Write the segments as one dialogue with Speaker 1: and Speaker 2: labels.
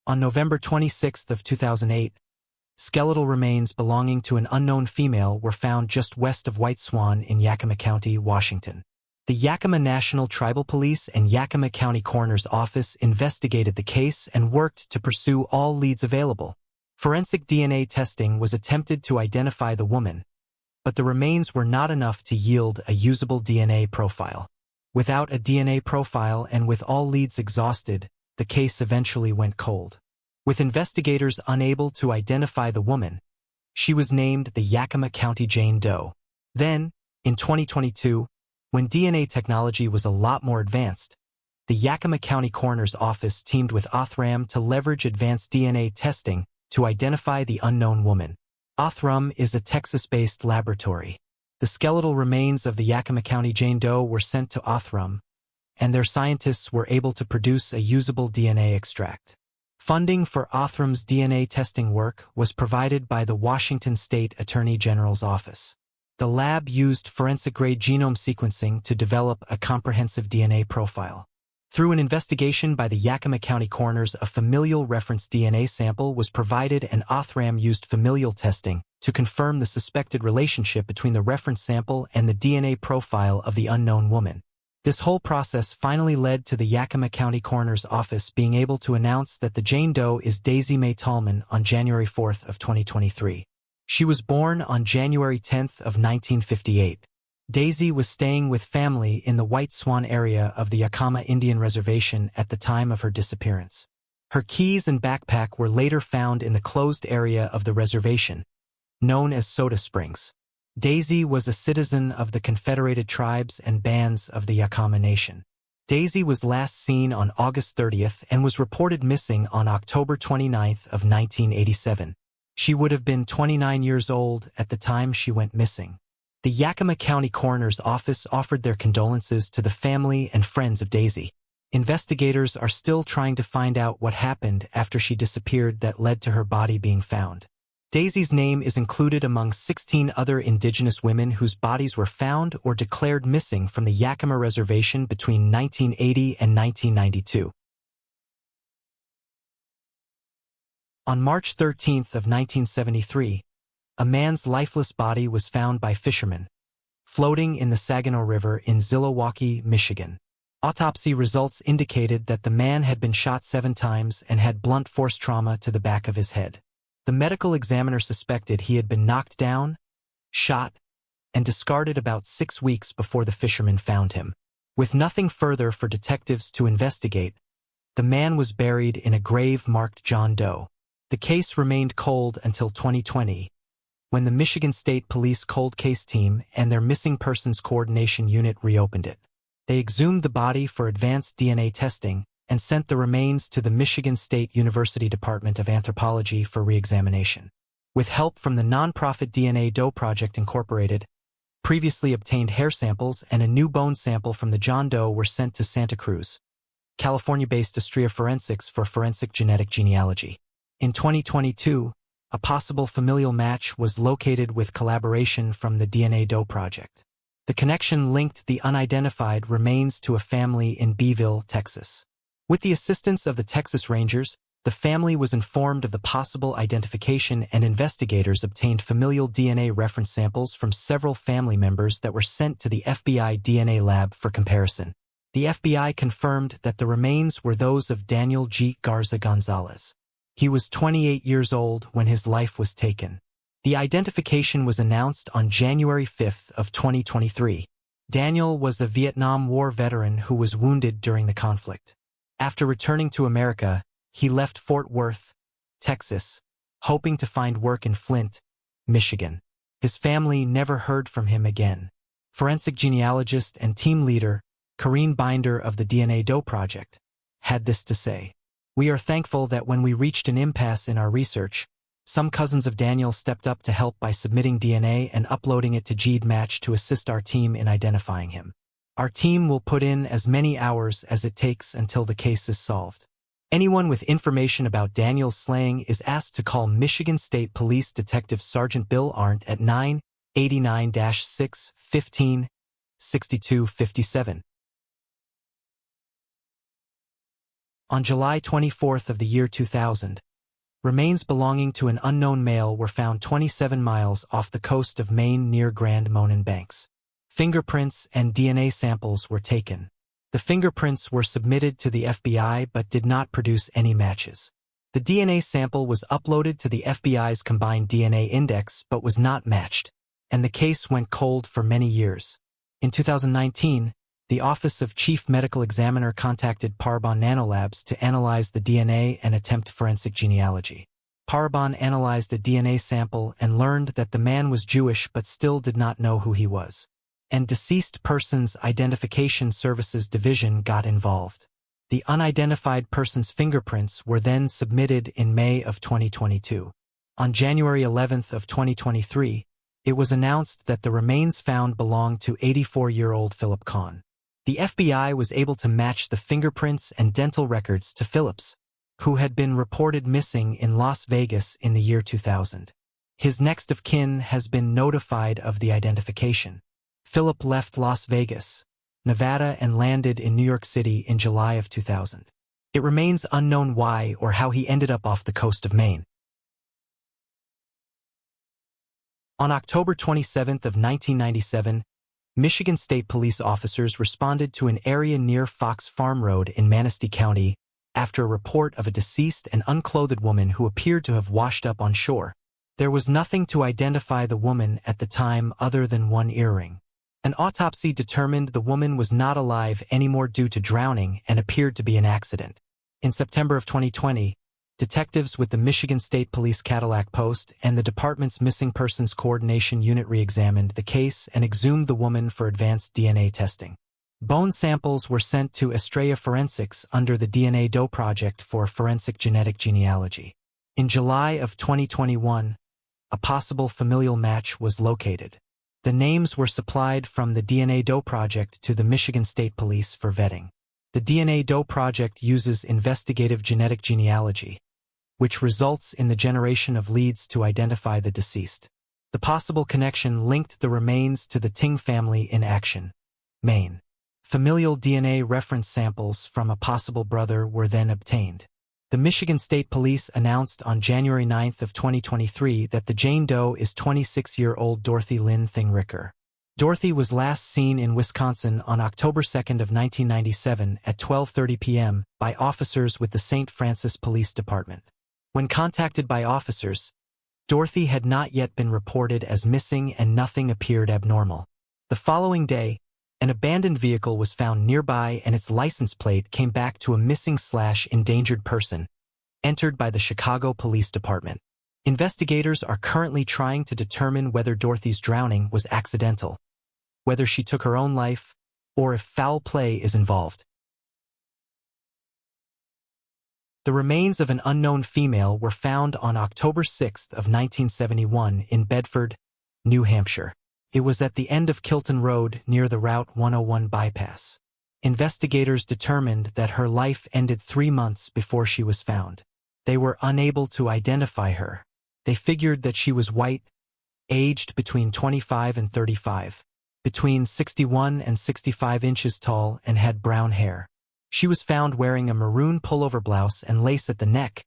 Speaker 1: On November 26, 2008, skeletal remains belonging to an unknown female were found just west of White Swan in Yakima County, Washington. The Yakima National Tribal Police and Yakima County Coroner's Office investigated the case and worked to pursue all leads available. Forensic DNA testing was attempted to identify the woman, but the remains were not enough to yield a usable DNA profile. Without a DNA profile and with all leads exhausted, the case eventually went cold. With investigators unable to identify the woman, she was named the Yakima County Jane Doe. Then, in 2022, when DNA technology was a lot more advanced, the Yakima County Coroner's Office teamed with Othram to leverage advanced DNA testing to identify the unknown woman. Othram is a Texas-based laboratory. The skeletal remains of the Yakima County Jane Doe were sent to Othram, and their scientists were able to produce a usable DNA extract. Funding for Othram's DNA testing work was provided by the Washington State Attorney General's Office. The lab used forensic-grade genome sequencing to develop a comprehensive DNA profile. Through an investigation by the Yakima County coroners, a familial reference DNA sample was provided, and Othram used familial testing to confirm the suspected relationship between the reference sample and the DNA profile of the unknown woman. This whole process finally led to the Yakima County Coroner's Office being able to announce that the Jane Doe is Daisy Mae Tallman on January 4, 2023. She was born on January 10, 1958. Daisy was staying with family in the White Swan area of the Yakima Indian Reservation at the time of her disappearance. Her keys and backpack were later found in the closed area of the reservation, known as Soda Springs. Daisy was a citizen of the Confederated Tribes and Bands of the Yakama Nation. Daisy was last seen on August 30th and was reported missing on October 29th of 1987. She would have been 29 years old at the time she went missing. The Yakima County Coroner's Office offered their condolences to the family and friends of Daisy. Investigators are still trying to find out what happened after she disappeared that led to her body being found. Daisy's name is included among 16 other indigenous women whose bodies were found or declared missing from the Yakima Reservation between 1980 and 1992. On March 13 of 1973, a man's lifeless body was found by fishermen, floating in the Saginaw River in Zilliwaukee, Michigan. Autopsy results indicated that the man had been shot 7 times and had blunt force trauma to the back of his head. The medical examiner suspected he had been knocked down, shot, and discarded about 6 weeks before the fishermen found him. With nothing further for detectives to investigate, the man was buried in a grave marked John Doe. The case remained cold until 2020, when the Michigan State Police Cold Case Team and their Missing Persons Coordination Unit reopened it. They exhumed the body for advanced DNA testing and sent the remains to the Michigan State University Department of Anthropology for re-examination. With help from the nonprofit DNA Doe Project Incorporated, previously obtained hair samples and a new bone sample from the John Doe were sent to Santa Cruz, California-based Astrea Forensics for forensic genetic genealogy. In 2022, a possible familial match was located with collaboration from the DNA Doe Project. The connection linked the unidentified remains to a family in Beeville, Texas. With the assistance of the Texas Rangers, the family was informed of the possible identification, and investigators obtained familial DNA reference samples from several family members that were sent to the FBI DNA lab for comparison. The FBI confirmed that the remains were those of Daniel G. Garza Gonzalez. He was 28 years old when his life was taken. The identification was announced on January 5 of 2023. Daniel was a Vietnam War veteran who was wounded during the conflict. After returning to America, he left Fort Worth, Texas, hoping to find work in Flint, Michigan. His family never heard from him again. Forensic genealogist and team leader, Corrine Binder of the DNA Doe Project, had this to say. "We are thankful that when we reached an impasse in our research, some cousins of Daniel stepped up to help by submitting DNA and uploading it to GEDmatch to assist our team in identifying him. Our team will put in as many hours as it takes until the case is solved. Anyone with information about Daniel's slaying is asked to call Michigan State Police Detective Sergeant Bill Arndt at 989-615-6257. On July 24th of the year 2000, remains belonging to an unknown male were found 27 miles off the coast of Maine near Grand Monon Banks. Fingerprints and DNA samples were taken. The fingerprints were submitted to the FBI but did not produce any matches. The DNA sample was uploaded to the FBI's combined DNA index but was not matched, and the case went cold for many years. In 2019, the Office of Chief Medical Examiner contacted Parabon Nanolabs to analyze the DNA and attempt forensic genealogy. Parabon analyzed a DNA sample and learned that the man was Jewish but still did not know who he was. And Deceased Persons Identification Services Division got involved. The unidentified person's fingerprints were then submitted in May of 2022. On January 11th of 2023, it was announced that the remains found belonged to 84-year-old Philip Kahn. The FBI was able to match the fingerprints and dental records to Philip's, who had been reported missing in Las Vegas in the year 2000. His next of kin has been notified of the identification. Philip left Las Vegas, Nevada and landed in New York City in July of 2000. It remains unknown why or how he ended up off the coast of Maine. On October 27th of 1997, Michigan State Police officers responded to an area near Fox Farm Road in Manistee County after a report of a deceased and unclothed woman who appeared to have washed up on shore. There was nothing to identify the woman at the time other than one earring. An autopsy determined the woman was not alive anymore due to drowning and appeared to be an accident. In September of 2020, detectives with the Michigan State Police Cadillac Post and the department's Missing Persons Coordination Unit re-examined the case and exhumed the woman for advanced DNA testing. Bone samples were sent to Estrella Forensics under the DNA Doe Project for forensic genetic genealogy. In July of 2021, a possible familial match was located. The names were supplied from the DNA Doe Project to the Michigan State Police for vetting. The DNA Doe Project uses investigative genetic genealogy, which results in the generation of leads to identify the deceased. The possible connection linked the remains to the Ting family in action, Maine. Familial DNA reference samples from a possible brother were then obtained. The Michigan State Police announced on January 9th of 2023 that the Jane Doe is 26-year-old Dorothy Lynn Thing Ricker. Dorothy was last seen in Wisconsin on October 2nd of 1997 at 12:30 p.m. by officers with the St. Francis Police Department. When contacted by officers, Dorothy had not yet been reported as missing and nothing appeared abnormal. The following day, an abandoned vehicle was found nearby and its license plate came back to a missing/endangered person, entered by the Chicago Police Department. Investigators are currently trying to determine whether Dorothy's drowning was accidental, whether she took her own life, or if foul play is involved. The remains of an unknown female were found on October 6th of 1971 in Bedford, New Hampshire. It was at the end of Kilton Road near the Route 101 bypass. Investigators determined that her life ended 3 months before she was found. They were unable to identify her. They figured that she was white, aged between 25 and 35, between 61 and 65 inches tall, and had brown hair. She was found wearing a maroon pullover blouse and lace at the neck,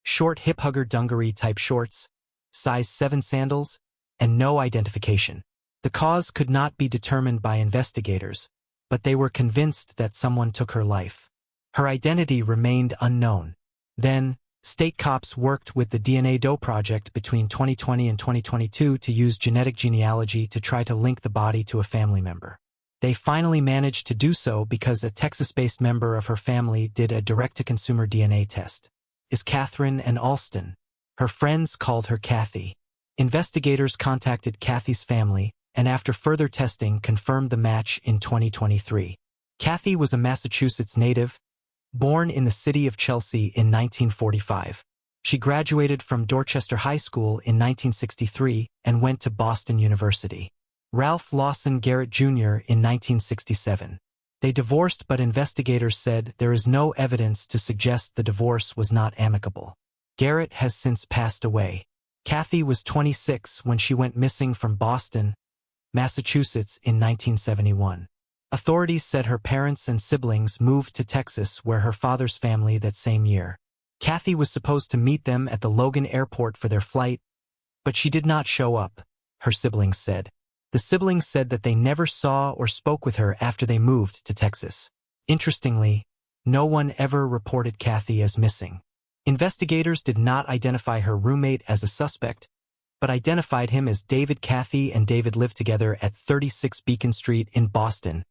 Speaker 1: short hip-hugger dungaree-type shorts, size 7 sandals, and no identification. The cause could not be determined by investigators, but they were convinced that someone took her life. Her identity remained unknown. Then, state cops worked with the DNA Doe Project between 2020 and 2022 to use genetic genealogy to try to link the body to a family member. They finally managed to do so because a Texas-based member of her family did a direct-to-consumer DNA test. Is Catherine and Alston. Her friends called her Kathy. Investigators contacted Kathy's family, and after further testing confirmed the match in 2023. Kathy was a Massachusetts native, born in the city of Chelsea in 1945. She graduated from Dorchester High School in 1963 and went to Boston University. Ralph Lawson Garrett Jr. in 1967. They divorced, but investigators said there is no evidence to suggest the divorce was not amicable. Garrett has since passed away. Kathy was 26 when she went missing from Boston, Massachusetts in 1971. Authorities said her parents and siblings moved to Texas, where her father's family that same year. Kathy was supposed to meet them at the Logan airport for their flight, but she did not show up, her siblings said. The siblings said that they never saw or spoke with her after they moved to Texas. Interestingly, no one ever reported Kathy as missing. Investigators did not identify her roommate as a suspect, but identified him as David. Kathy and David lived together at 36 Beacon Street in Boston,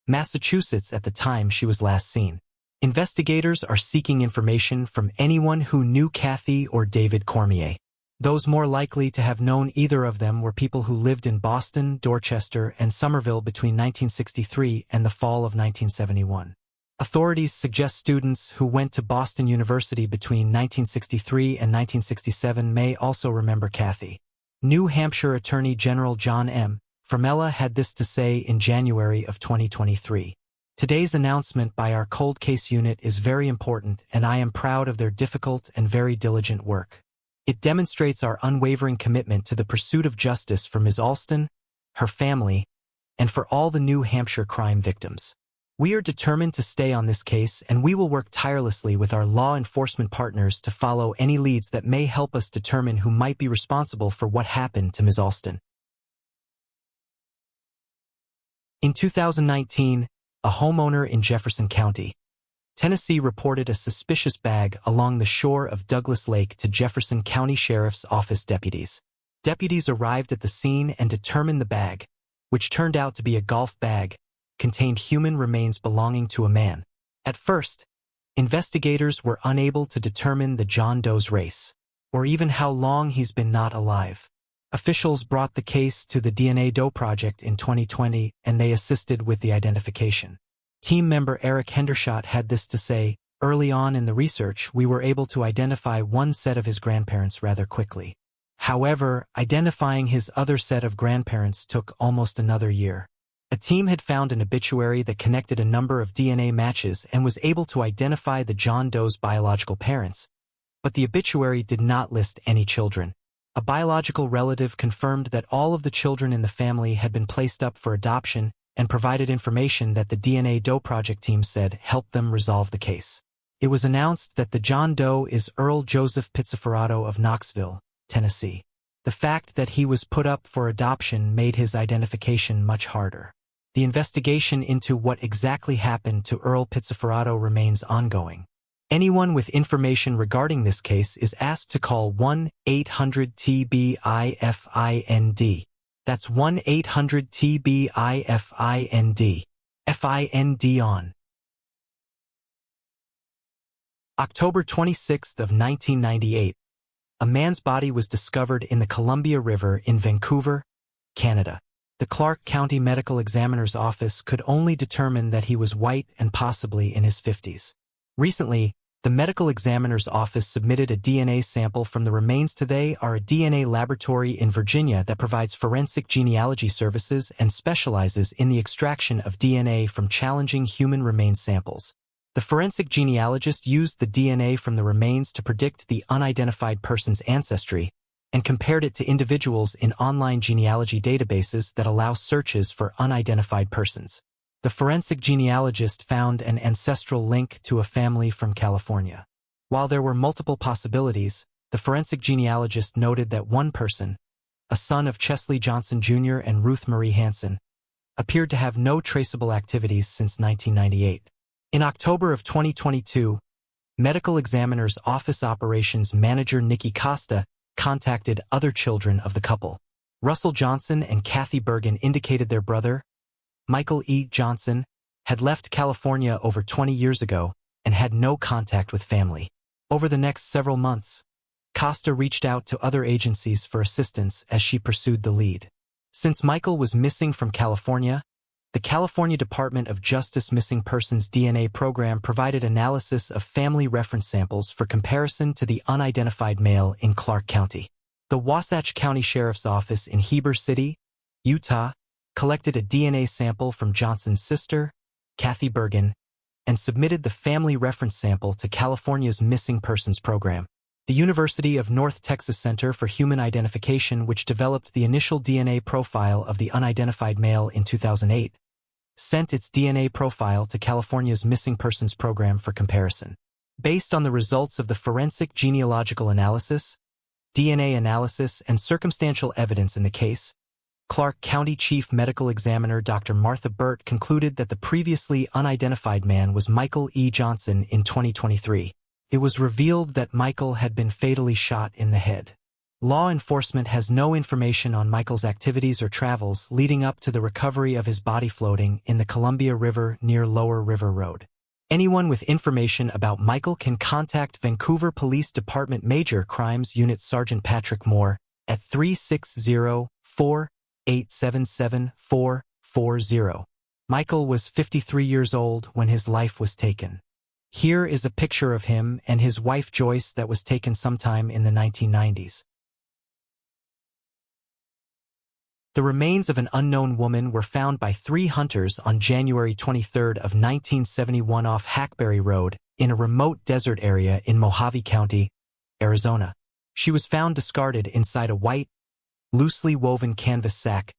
Speaker 1: Massachusetts at the time she was last seen. Investigators are seeking information from anyone who knew Kathy or David Cormier. Those more likely to have known either of them were people who lived in Boston, Dorchester, and Somerville between 1963 and the fall of 1971. Authorities suggest students who went to Boston University between 1963 and 1967 may also remember Kathy. New Hampshire Attorney General John M. Formella had this to say in January of 2023. Today's announcement by our cold case unit is very important, and I am proud of their difficult and very diligent work. It demonstrates our unwavering commitment to the pursuit of justice for Ms. Alston, her family, and for all the New Hampshire crime victims. We are determined to stay on this case, and we will work tirelessly with our law enforcement partners to follow any leads that may help us determine who might be responsible for what happened to Ms. Alston. In 2019, a homeowner in Jefferson County, Tennessee reported a suspicious bag along the shore of Douglas Lake to Jefferson County Sheriff's Office deputies. Deputies arrived at the scene and determined the bag, which turned out to be a golf bag, contained human remains belonging to a man. At first, investigators were unable to determine the John Doe's race, or even how long he's been not alive. Officials brought the case to the DNA Doe Project in 2020, and they assisted with the identification. Team member Eric Hendershot had this to say, "Early on in the research, we were able to identify one set of his grandparents rather quickly. However, identifying his other set of grandparents took almost another year. A team had found an obituary that connected a number of DNA matches and was able to identify the John Doe's biological parents, but the obituary did not list any children. A biological relative confirmed that all of the children in the family had been placed up for adoption and provided information that the DNA Doe Project team said helped them resolve the case. It was announced that the John Doe is Earl Joseph Pizziforato of Knoxville, Tennessee. The fact that he was put up for adoption made his identification much harder. The investigation into what exactly happened to Earl Pizziforato remains ongoing. Anyone with information regarding this case is asked to call 1-800-TBIFIND. That's 1-800-TBIFIND. FIND on October 26 of 1998, a man's body was discovered in the Columbia River in Vancouver, Canada. The Clark County Medical Examiner's Office could only determine that he was white and possibly in his 50s. Recently, the Medical Examiner's Office submitted a DNA sample from the remains to they are a DNA laboratory in Virginia that provides forensic genealogy services and specializes in the extraction of DNA from challenging human remains samples. The forensic genealogist used the DNA from the remains to predict the unidentified person's ancestry and compared it to individuals in online genealogy databases that allow searches for unidentified persons. The forensic genealogist found an ancestral link to a family from California. While there were multiple possibilities, the forensic genealogist noted that one person, a son of Chesley Johnson Jr. and Ruth Marie Hansen, appeared to have no traceable activities since 1998. In October of 2022, Medical Examiner's Office Operations Manager Nikki Costa contacted other children of the couple. Russell Johnson and Kathy Bergen indicated their brother, Michael E. Johnson, had left California over 20 years ago and had no contact with family. Over the next several months, Costa reached out to other agencies for assistance as she pursued the lead. Since Michael was missing from California, the California Department of Justice Missing Persons DNA program provided analysis of family reference samples for comparison to the unidentified male in Clark County. The Wasatch County Sheriff's Office in Heber City, Utah, collected a DNA sample from Johnson's sister, Kathy Bergen, and submitted the family reference sample to California's Missing Persons Program. The University of North Texas Center for Human Identification, which developed the initial DNA profile of the unidentified male in 2008, sent its DNA profile to California's Missing Persons Program for comparison. Based on the results of the forensic genealogical analysis, DNA analysis, and circumstantial evidence in the case, Clark County Chief Medical Examiner Dr. Martha Burt concluded that the previously unidentified man was Michael E. Johnson in 2023. It was revealed that Michael had been fatally shot in the head. Law enforcement has no information on Michael's activities or travels leading up to the recovery of his body floating in the Columbia River near Lower River Road. Anyone with information about Michael can contact Vancouver Police Department Major Crimes Unit Sergeant Patrick Moore at 360-487-7440. Michael was 53 years old when his life was taken. Here is a picture of him and his wife Joyce that was taken sometime in the 1990s. The remains of an unknown woman were found by 3 hunters on January 23 of 1971 off Hackberry Road in a remote desert area in Mojave County, Arizona. She was found discarded inside a white, loosely woven canvas sack,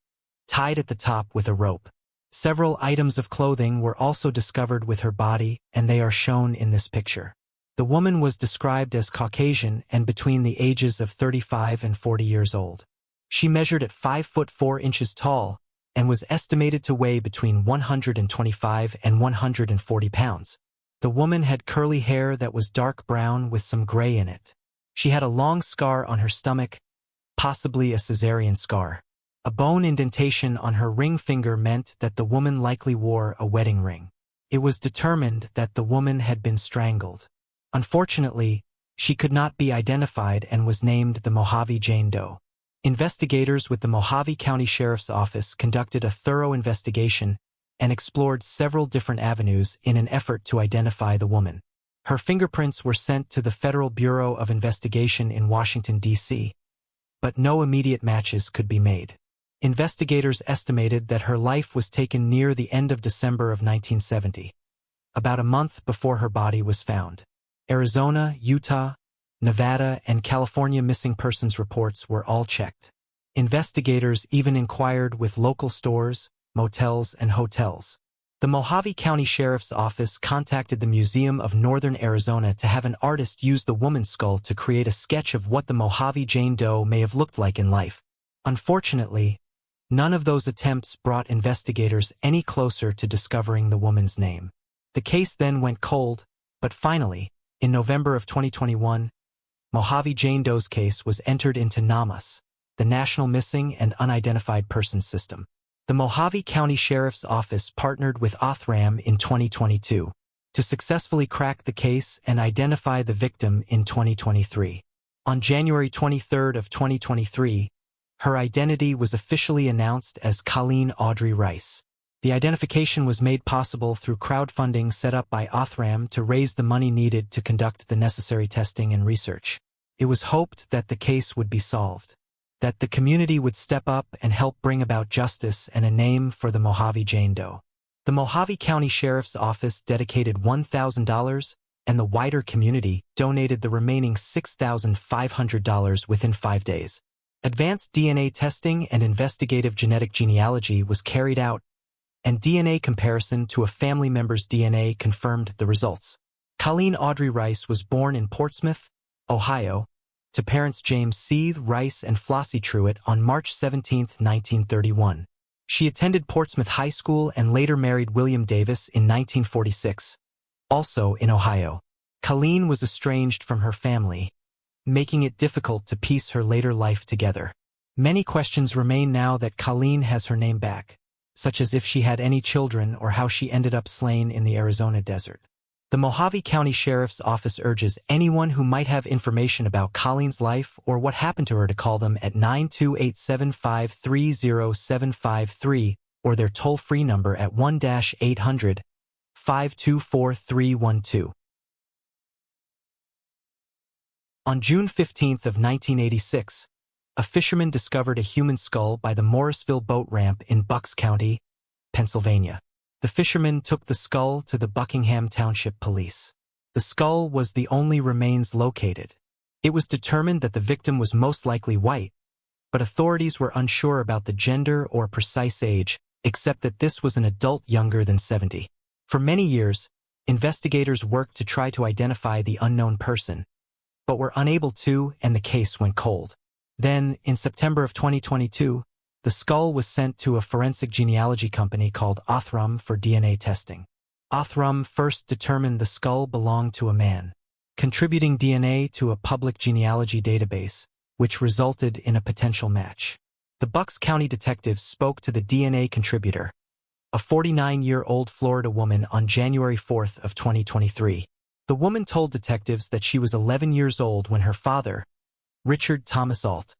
Speaker 1: tied at the top with a rope. Several items of clothing were also discovered with her body, and they are shown in this picture. The woman was described as Caucasian and between the ages of 35 and 40 years old. She measured at 5 foot 4 inches tall and was estimated to weigh between 125 and 140 pounds. The woman had curly hair that was dark brown with some gray in it. She had a long scar on her stomach, possibly a cesarean scar. A bone indentation on her ring finger meant that the woman likely wore a wedding ring. It was determined that the woman had been strangled. Unfortunately, she could not be identified and was named the Mojave Jane Doe. Investigators with the Mojave County Sheriff's Office conducted a thorough investigation and explored several different avenues in an effort to identify the woman. Her fingerprints were sent to the Federal Bureau of Investigation in Washington, D.C., but no immediate matches could be made. Investigators estimated that her life was taken near the end of December of 1970, about a month before her body was found. Arizona, Utah, Nevada, and California missing persons reports were all checked. Investigators even inquired with local stores, motels, and hotels. The Mojave County Sheriff's Office contacted the Museum of Northern Arizona to have an artist use the woman's skull to create a sketch of what the Mojave Jane Doe may have looked like in life. Unfortunately, none of those attempts brought investigators any closer to discovering the woman's name. The case then went cold, but finally, in November of 2021, Mojave Jane Doe's case was entered into NAMUS, the National Missing and Unidentified Persons System. The Mojave County Sheriff's Office partnered with Othram in 2022 to successfully crack the case and identify the victim in 2023. On January 23 of 2023, her identity was officially announced as Colleen Audrey Rice. The identification was made possible through crowdfunding set up by Othram to raise the money needed to conduct the necessary testing and research. It was hoped that the case would be solved, that the community would step up and help bring about justice and a name for the Mojave Jane Doe. The Mojave County Sheriff's Office dedicated $1,000, and the wider community donated the remaining $6,500 within 5 days. Advanced DNA testing and investigative genetic genealogy was carried out, and DNA comparison to a family member's DNA confirmed the results. Colleen Audrey Rice was born in Portsmouth, Ohio, to parents James C. Rice and Flossie Truitt on March 17, 1931. She attended Portsmouth High School and later married William Davis in 1946, also in Ohio. Colleen was estranged from her family, making it difficult to piece her later life together. Many questions remain now that Colleen has her name back, such as if she had any children or how she ended up slain in the Arizona desert. The Mojave County Sheriff's Office urges anyone who might have information about Colleen's life or what happened to her to call them at 928-753-0753 or their toll-free number at 1-800-524-312. On June 15 of 1986, a fisherman discovered a human skull by the Morrisville boat ramp in Bucks County, Pennsylvania. The fisherman took the skull to the Buckingham Township Police. The skull was the only remains located. It was determined that the victim was most likely white, but authorities were unsure about the gender or precise age, except that this was an adult younger than 70. For many years, investigators worked to try to identify the unknown person, but were unable to, and the case went cold. Then, in September of 2022, the skull was sent to a forensic genealogy company called Othram for DNA testing. Othram first determined the skull belonged to a man, contributing DNA to a public genealogy database, which resulted in a potential match. The Bucks County detectives spoke to the DNA contributor, a 49-year-old Florida woman, on January 4th of 2023. The woman told detectives that she was 11 years old when her father, Richard Thomas Alt,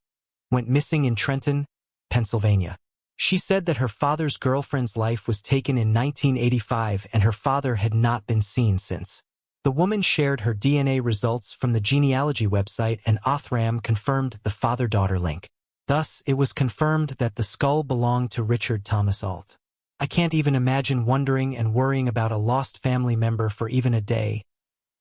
Speaker 1: went missing in Trenton, Pennsylvania. She said that her father's girlfriend's life was taken in 1985 and her father had not been seen since. The woman shared her DNA results from the genealogy website, and Othram confirmed the father-daughter link. Thus, it was confirmed that the skull belonged to Richard Thomas Alt. I can't even imagine wondering and worrying about a lost family member for even a day,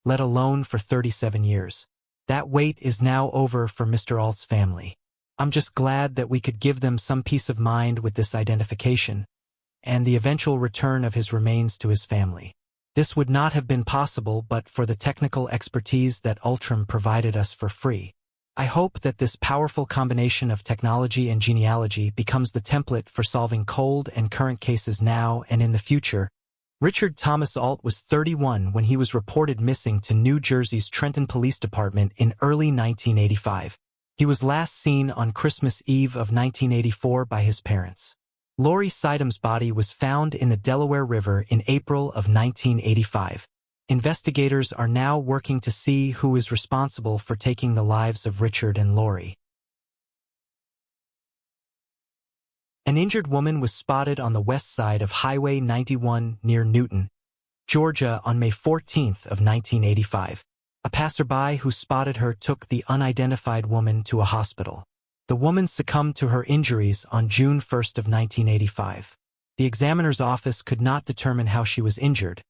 Speaker 1: let alone for 37 years. That wait is now over for Mr. Alt's family. I'm just glad that we could give them some peace of mind with this identification and the eventual return of his remains to his family. This would not have been possible but for the technical expertise that Ultram provided us for free. I hope that this powerful combination of technology and genealogy becomes the template for solving cold and current cases now and in the future. Richard Thomas Alt was 31 when he was reported missing to New Jersey's Trenton Police Department in early 1985. He was last seen on Christmas Eve of 1984 by his parents. Lori Sidom's body was found in the Delaware River in April of 1985. Investigators are now working to see who is responsible for taking the lives of Richard and Lori. An injured woman was spotted on the west side of Highway 91 near Newton, Georgia on May 14th of 1985. A passerby who spotted her took the unidentified woman to a hospital. The woman succumbed to her injuries on June 1st of 1985. The examiner's office could not determine how she was injured,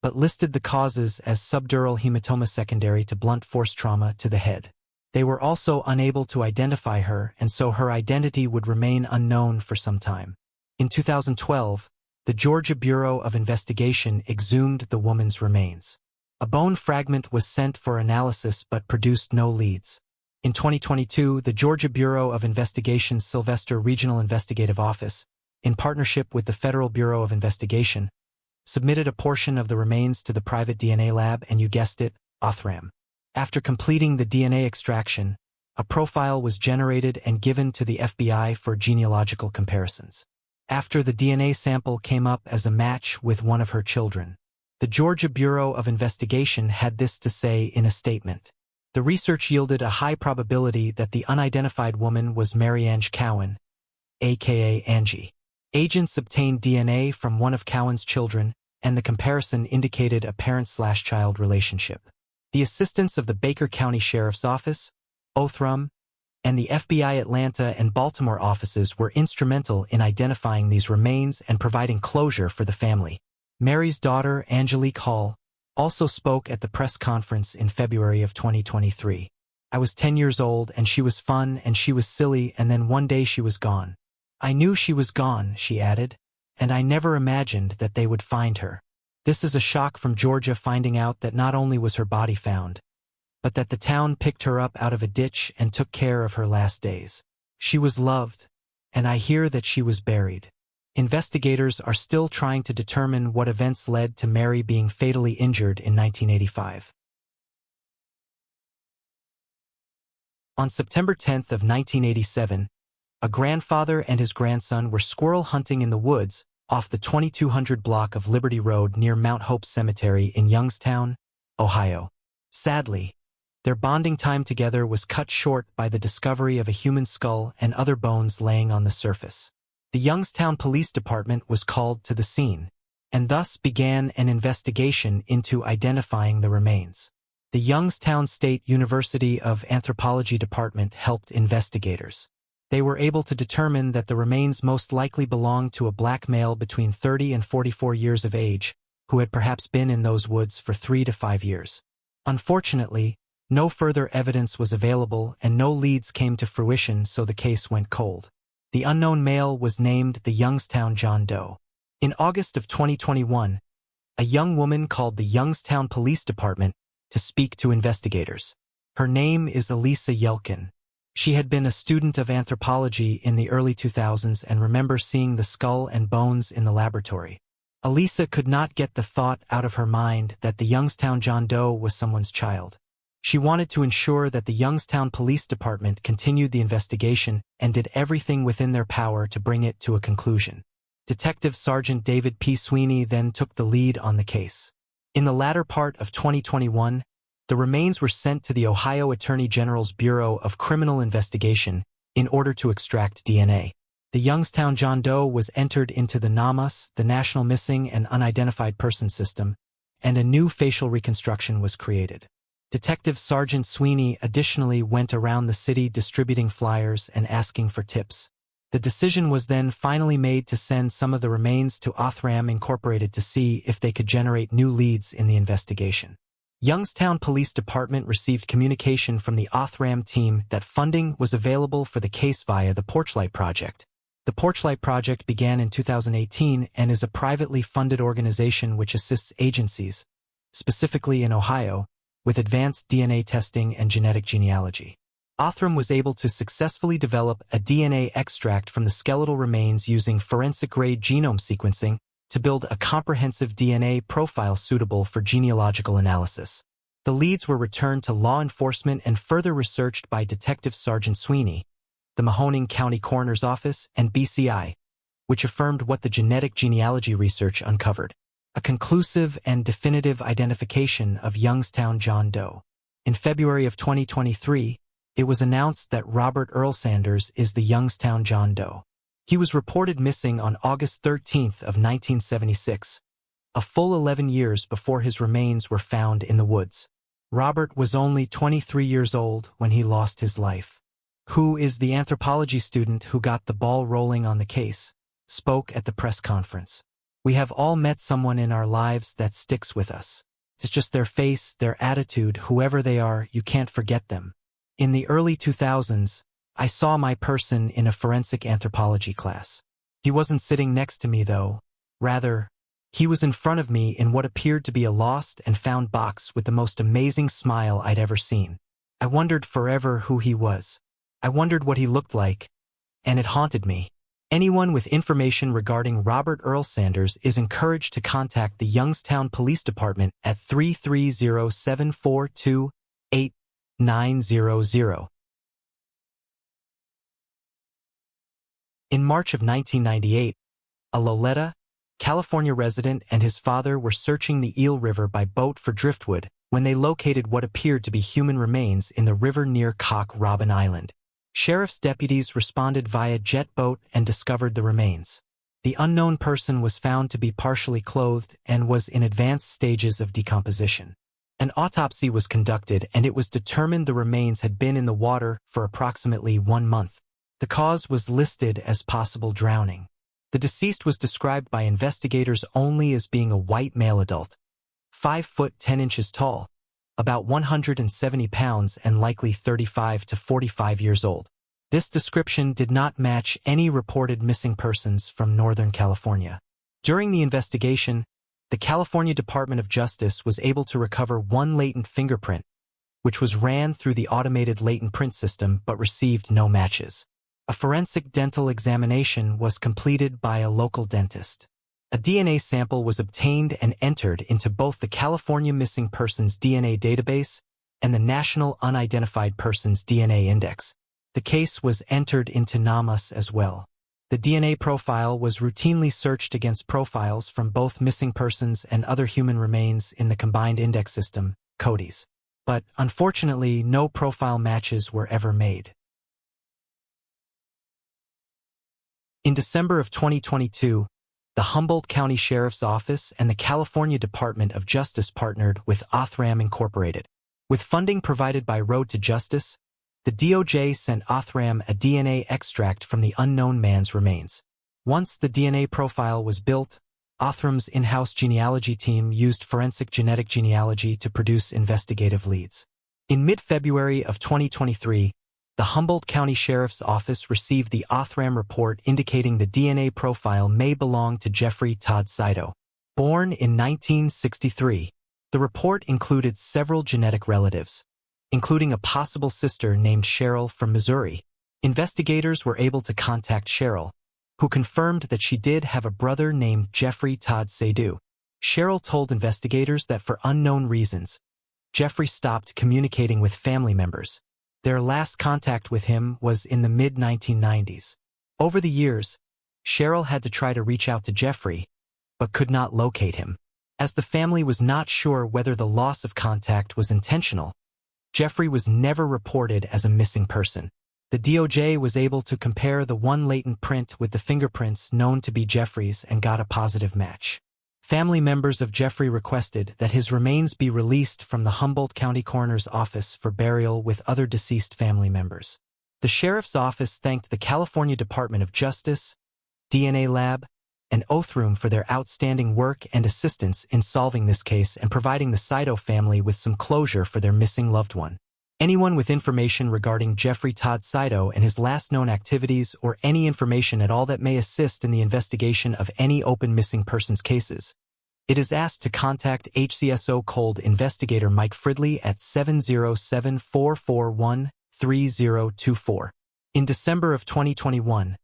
Speaker 1: but listed the causes as subdural hematoma secondary to blunt force trauma to the head. They were also unable to identify her, and so her identity would remain unknown for some time. In 2012, the Georgia Bureau of Investigation exhumed the woman's remains. A bone fragment was sent for analysis but produced no leads. In 2022, the Georgia Bureau of Investigation's Sylvester Regional Investigative Office, in partnership with the Federal Bureau of Investigation, submitted a portion of the remains to the private DNA lab, and you guessed it, Othram. After completing the DNA extraction, a profile was generated and given to the FBI for genealogical comparisons. After the DNA sample came up as a match with one of her children, the Georgia Bureau of Investigation had this to say in a statement. The research yielded a high probability that the unidentified woman was Mary Ange Cowan, aka Angie. Agents obtained DNA from one of Cowan's children, and the comparison indicated a parent-slash-child relationship. The assistance of the Baker County Sheriff's Office, Othram, and the FBI Atlanta and Baltimore offices were instrumental in identifying these remains and providing closure for the family. Mary's daughter, Angelique Hall, also spoke at the press conference in February of 2023. I was 10 years old and she was fun and she was silly, and then one day she was gone. I knew she was gone, she added, and I never imagined that they would find her. This is a shock from Georgia, finding out that not only was her body found, but that the town picked her up out of a ditch and took care of her last days. She was loved, and I hear that she was buried. Investigators are still trying to determine what events led to Mary being fatally injured in 1985. On September 10th of 1987, a grandfather and his grandson were squirrel hunting in the woods off the 2200 block of Liberty Road near Mount Hope Cemetery in Youngstown, Ohio. Sadly, their bonding time together was cut short by the discovery of a human skull and other bones laying on the surface. The Youngstown Police Department was called to the scene, and thus began an investigation into identifying the remains. The Youngstown State University of Anthropology Department helped investigators. They were able to determine that the remains most likely belonged to a black male between 30 and 44 years of age, who had perhaps been in those woods for 3 to 5 years. Unfortunately, no further evidence was available and no leads came to fruition, so the case went cold. The unknown male was named the Youngstown John Doe. In August of 2021, a young woman called the Youngstown Police Department to speak to investigators. Her name is Elisa Yelkin. She had been a student of anthropology in the early 2000s and remembers seeing the skull and bones in the laboratory. Elisa could not get the thought out of her mind that the Youngstown John Doe was someone's child. She wanted to ensure that the Youngstown Police Department continued the investigation and did everything within their power to bring it to a conclusion. Detective Sergeant David P. Sweeney then took the lead on the case. In the latter part of 2021, the remains were sent to the Ohio Attorney General's Bureau of Criminal Investigation in order to extract DNA. The Youngstown John Doe was entered into the NAMUS, the National Missing and Unidentified Persons System, and a new facial reconstruction was created. Detective Sergeant Sweeney additionally went around the city distributing flyers and asking for tips. The decision was then finally made to send some of the remains to Othram Incorporated to see if they could generate new leads in the investigation. Youngstown Police Department received communication from the Othram team that funding was available for the case via the Porchlight Project. The Porchlight Project began in 2018 and is a privately funded organization which assists agencies, specifically in Ohio, with advanced DNA testing and genetic genealogy. Othram was able to successfully develop a DNA extract from the skeletal remains using forensic-grade genome sequencing to build a comprehensive DNA profile suitable for genealogical analysis. The leads were returned to law enforcement and further researched by Detective Sergeant Sweeney, the Mahoning County Coroner's Office, and BCI, which affirmed what the genetic genealogy research uncovered: a conclusive and definitive identification of Youngstown John Doe. In February of 2023, it was announced that Robert Earl Sanders is the Youngstown John Doe. He was reported missing on August 13th of 1976, a full 11 years before his remains were found in the woods. Robert was only 23 years old when he lost his life. Who is the anthropology student who got the ball rolling on the case, spoke at the press conference. We have all met someone in our lives that sticks with us. It's just their face, their attitude, whoever they are, you can't forget them. In the early 2000s, I saw my person in a forensic anthropology class. He wasn't sitting next to me though. Rather, he was in front of me in what appeared to be a lost and found box with the most amazing smile I'd ever seen. I wondered forever who he was. I wondered what he looked like, and it haunted me. Anyone with information regarding Robert Earl Sanders is encouraged to contact the Youngstown Police Department at 330-742-8900. In March of 1998, a Loleta, California resident and his father were searching the Eel River by boat for driftwood when they located what appeared to be human remains in the river near Cock Robin Island. Sheriff's deputies responded via jet boat and discovered the remains. The unknown person was found to be partially clothed and was in advanced stages of decomposition. An autopsy was conducted and it was determined the remains had been in the water for approximately 1 month. The cause was listed as possible drowning. The deceased was described by investigators only as being a white male adult, 5 foot 10 inches tall, about 170 pounds and likely 35 to 45 years old. This description did not match any reported missing persons from Northern California. During the investigation, the California Department of Justice was able to recover 1 latent fingerprint, which was ran through the automated latent print system but received no matches. A forensic dental examination was completed by a local dentist. A DNA sample was obtained and entered into both the California Missing Persons DNA Database and the National Unidentified Persons DNA Index. The case was entered into NAMUS as well. The DNA profile was routinely searched against profiles from both missing persons and other human remains in the Combined Index System, CODIS. But unfortunately, no profile matches were ever made. In December of 2022, the Humboldt County Sheriff's Office and the California Department of Justice partnered with Othram Incorporated. With funding provided by Road to Justice, the DOJ sent Othram a DNA extract from the unknown man's remains. Once the DNA profile was built, Othram's in-house genealogy team used forensic genetic genealogy to produce investigative leads. In mid-February of 2023, the Humboldt County Sheriff's Office received the Othram report indicating the DNA profile may belong to Jeffrey Todd Saito. Born in 1963, the report included several genetic relatives, including a possible sister named Cheryl from Missouri. Investigators were able to contact Cheryl, who confirmed that she did have a brother named Jeffrey Todd Saito. Cheryl told investigators that for unknown reasons, Jeffrey stopped communicating with family members. Their last contact with him was in the mid-1990s. Over the years, Cheryl had to try to reach out to Jeffrey, but could not locate him. As the family was not sure whether the loss of contact was intentional, Jeffrey was never reported as a missing person. The DOJ was able to compare the one latent print with the fingerprints known to be Jeffrey's and got a positive match. Family members of Jeffrey requested that his remains be released from the Humboldt County Coroner's Office for burial with other deceased family members. The Sheriff's Office thanked the California Department of Justice, DNA Lab, and Othram for their outstanding work and assistance in solving this case and providing the Saito family with some closure for their missing loved one. Anyone with information regarding Jeffrey Todd Saito and his last known activities or any information at all that may assist in the investigation of any open missing persons cases, it is asked to contact HCSO Cold Investigator Mike Fridley at 707-441-3024. In December of 2021,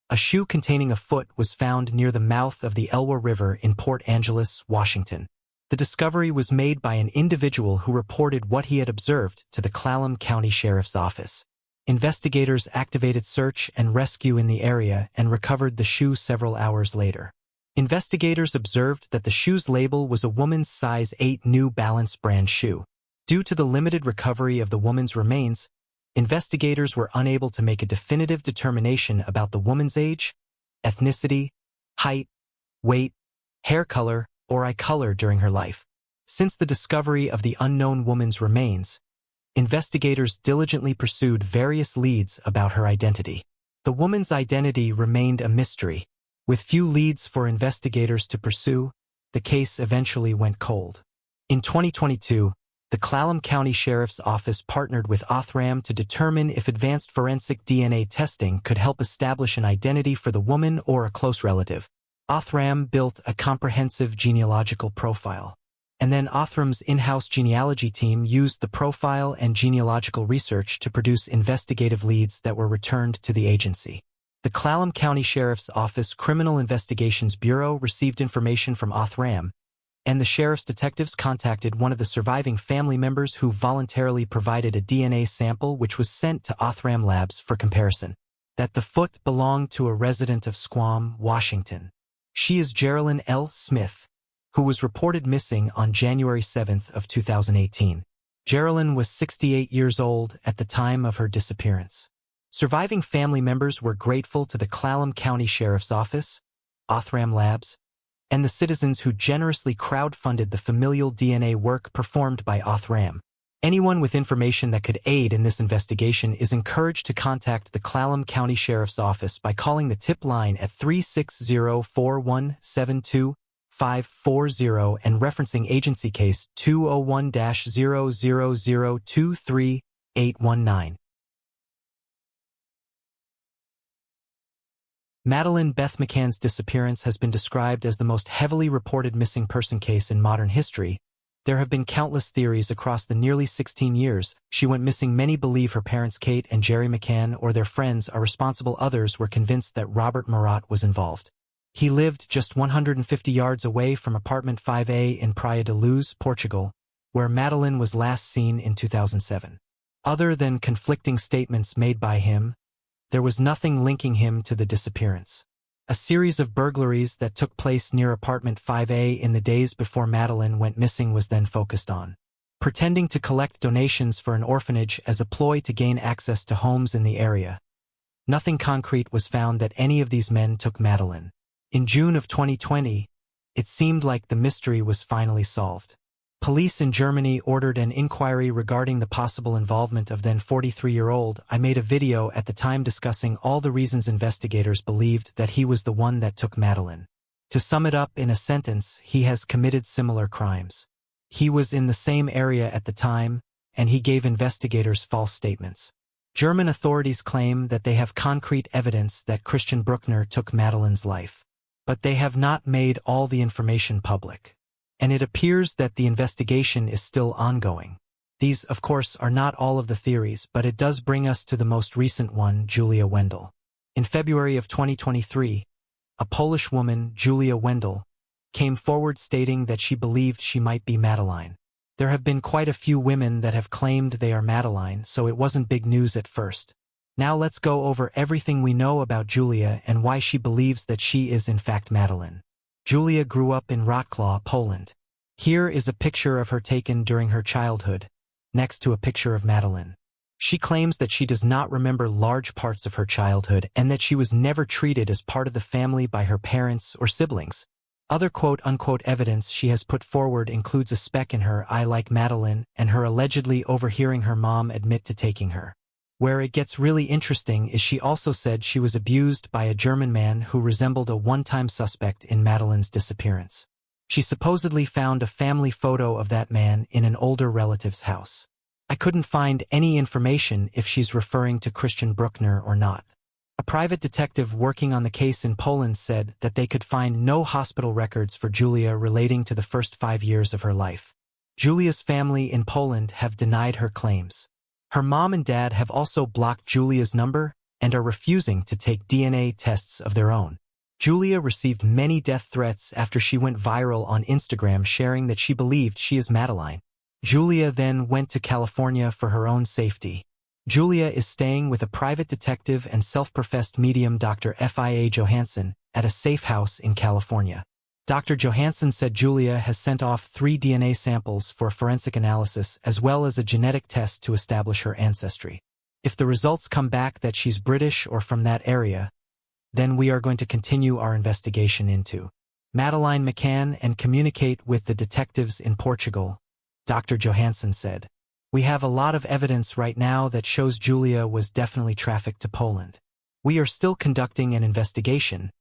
Speaker 1: a shoe containing a foot was found near the mouth of the Elwha River in Port Angeles, Washington. The discovery was made by an individual who reported what he had observed to the Clallam County Sheriff's Office. Investigators activated search and rescue in the area and recovered the shoe several hours later. Investigators observed that the shoe's label was a woman's size 8 New Balance brand shoe. Due to the limited recovery of the woman's remains, investigators were unable to make a definitive determination about the woman's age, ethnicity, height, weight, hair color, or eye color during her life. Since the discovery of the unknown woman's remains, investigators diligently pursued various leads about her identity. The woman's identity remained a mystery. With few leads for investigators to pursue, the case eventually went cold. In 2022, the Clallam County Sheriff's Office partnered with Othram to determine if advanced forensic DNA testing could help establish an identity for the woman or a close relative. Othram built a comprehensive genealogical profile, and then Othram's in-house genealogy team used the profile and genealogical research to produce investigative leads that were returned to the agency. The Clallam County Sheriff's Office Criminal Investigations Bureau received information from Othram, and the sheriff's detectives contacted one of the surviving family members who voluntarily provided a DNA sample which was sent to Othram Labs for comparison. That the foot belonged to a resident of Squam, Washington. She is Geraldine L. Smith, who was reported missing on January 7th of 2018. Geraldine was 68 years old at the time of her disappearance. Surviving family members were grateful to the Clallam County Sheriff's Office, Othram Labs, and the citizens who generously crowdfunded the familial DNA work performed by Othram. Anyone with information that could aid in this investigation is encouraged to contact the Clallam County Sheriff's Office by calling the tip line at 360-4172-540 and referencing agency case 201-00023-819. Madeleine Beth McCann's disappearance has been described as the most heavily reported missing person case in modern history. There have been countless theories across the nearly 16 years she went missing. Many believe her parents Kate and Jerry McCann or their friends are responsible. Others were convinced that Robert Marat was involved. He lived just 150 yards away from apartment 5A in Praia de Luz, Portugal, where Madeleine was last seen in 2007. Other than conflicting statements made by him, there was nothing linking him to the disappearance. A series of burglaries that took place near apartment 5A in the days before Madeleine went missing was then focused on. Pretending to collect donations for an orphanage as a ploy to gain access to homes in the area. Nothing concrete was found that any of these men took Madeleine. In June of 2020, it seemed like the mystery was finally solved. Police in Germany ordered an inquiry regarding the possible involvement of then 43-year-old. I made a video at the time discussing all the reasons investigators believed that he was the one that took Madeleine. To sum it up in a sentence, he has committed similar crimes. He was in the same area at the time, and he gave investigators false statements. German authorities claim that they have concrete evidence that Christian Bruckner took Madeleine's life. But they have not made all the information public. And it appears that the investigation is still ongoing. These, of course, are not all of the theories, but it does bring us to the most recent one, Julia Wendel. In February of 2023, a Polish woman, Julia Wendel, came forward stating that she believed she might be Madeleine. There have been quite a few women that have claimed they are Madeleine, so it wasn't big news at first. Now let's go over everything we know about Julia and why she believes that she is in fact Madeleine. Julia grew up in Wrocław, Poland. Here is a picture of her taken during her childhood, next to a picture of Madeleine. She claims that she does not remember large parts of her childhood and that she was never treated as part of the family by her parents or siblings. Other quote-unquote evidence she has put forward includes a speck in her eye like Madeleine and her allegedly overhearing her mom admit to taking her. Where it gets really interesting is she also said she was abused by a German man who resembled a one-time suspect in Madeleine's disappearance. She supposedly found a family photo of that man in an older relative's house. I couldn't find any information if she's referring to Christian Bruckner or not. A private detective working on the case in Poland said that they could find no hospital records for Julia relating to the first 5 years of her life. Julia's family in Poland have denied her claims. Her mom and dad have also blocked Julia's number and are refusing to take DNA tests of their own. Julia received many death threats after she went viral on Instagram sharing that she believed she is Madeleine. Julia then went to California for her own safety. Julia is staying with a private detective and self-professed medium Dr. Fia Johansson at a safe house in California. Dr. Johansson said Julia has sent off 3 DNA samples for forensic analysis as well as a genetic test to establish her ancestry. If the results come back that she's British or from that area, then we are going to continue our investigation into Madeleine McCann and communicate with the detectives in Portugal, Dr. Johansson said. We have a lot of evidence right now that shows Julia was definitely trafficked to Poland. We are still conducting an investigation,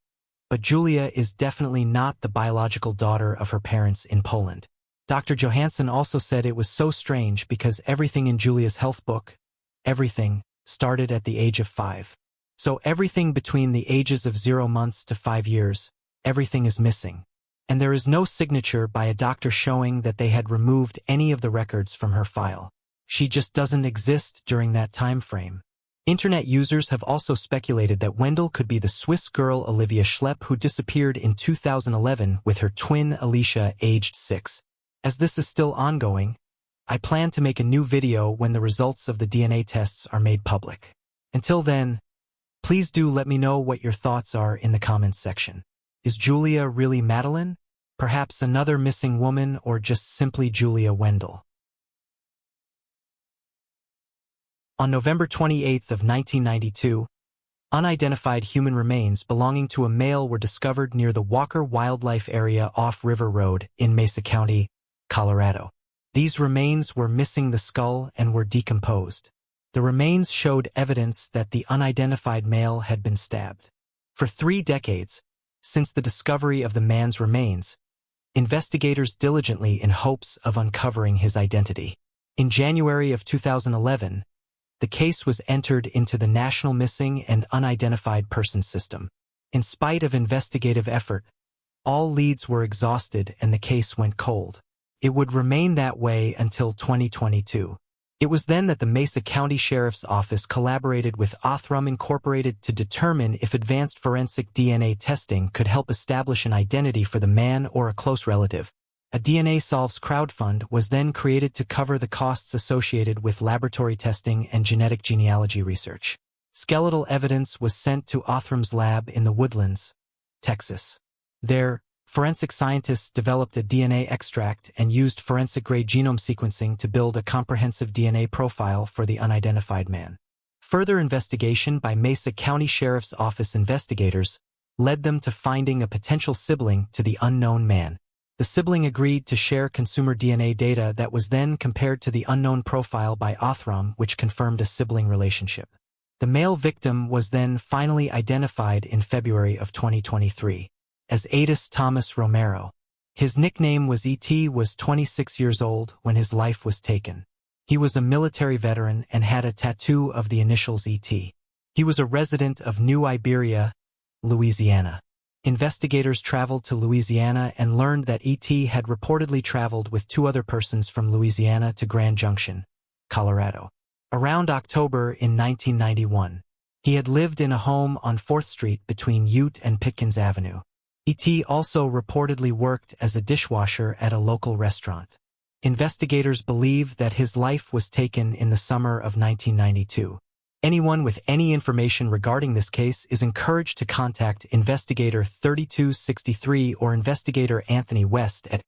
Speaker 1: but Julia is definitely not the biological daughter of her parents in Poland. Dr. Johansson also said it was so strange because everything in Julia's health book, everything, started at the age of 5. So everything between the ages of 0 months to 5 years, everything is missing. And there is no signature by a doctor showing that they had removed any of the records from her file. She just doesn't exist during that time frame. Internet users have also speculated that Wendel could be the Swiss girl Olivia Schlepp who disappeared in 2011 with her twin Alicia, aged 6. As this is still ongoing, I plan to make a new video when the results of the DNA tests are made public. Until then, please do let me know what your thoughts are in the comments section. Is Julia really Madeleine? Perhaps another missing woman or just simply Julia Wendel? On November 28 of 1992, unidentified human remains belonging to a male were discovered near the Walker Wildlife Area off River Road in Mesa County, Colorado. These remains were missing the skull and were decomposed. The remains showed evidence that the unidentified male had been stabbed. For 3 decades, since the discovery of the man's remains, investigators diligently in hopes of uncovering his identity. In January of 2011, the case was entered into the National Missing and Unidentified Persons System. In spite of investigative effort, all leads were exhausted and the case went cold. It would remain that way until 2022. It was then that the Mesa County Sheriff's Office collaborated with Othram Incorporated to determine if advanced forensic DNA testing could help establish an identity for the man or a close relative. A DNA Solves crowdfund was then created to cover the costs associated with laboratory testing and genetic genealogy research. Skeletal evidence was sent to Othram's lab in the Woodlands, Texas. There, forensic scientists developed a DNA extract and used forensic-grade genome sequencing to build a comprehensive DNA profile for the unidentified man. Further investigation by Mesa County Sheriff's Office investigators led them to finding a potential sibling to the unknown man. The sibling agreed to share consumer DNA data that was then compared to the unknown profile by Othram, which confirmed a sibling relationship. The male victim was then finally identified in February of 2023 as Adis Thomas Romero. His nickname was E.T. was 26 years old when his life was taken. He was a military veteran and had a tattoo of the initials E.T. He was a resident of New Iberia, Louisiana. Investigators traveled to Louisiana and learned that E.T. had reportedly traveled with two other persons from Louisiana to Grand Junction, Colorado. Around October in 1991, he had lived in a home on 4th Street between Ute and Pitkins Avenue. E.T. also reportedly worked as a dishwasher at a local restaurant. Investigators believe that his life was taken in the summer of 1992. Anyone with any information regarding this case is encouraged to contact Investigator 3263 or Investigator Anthony West at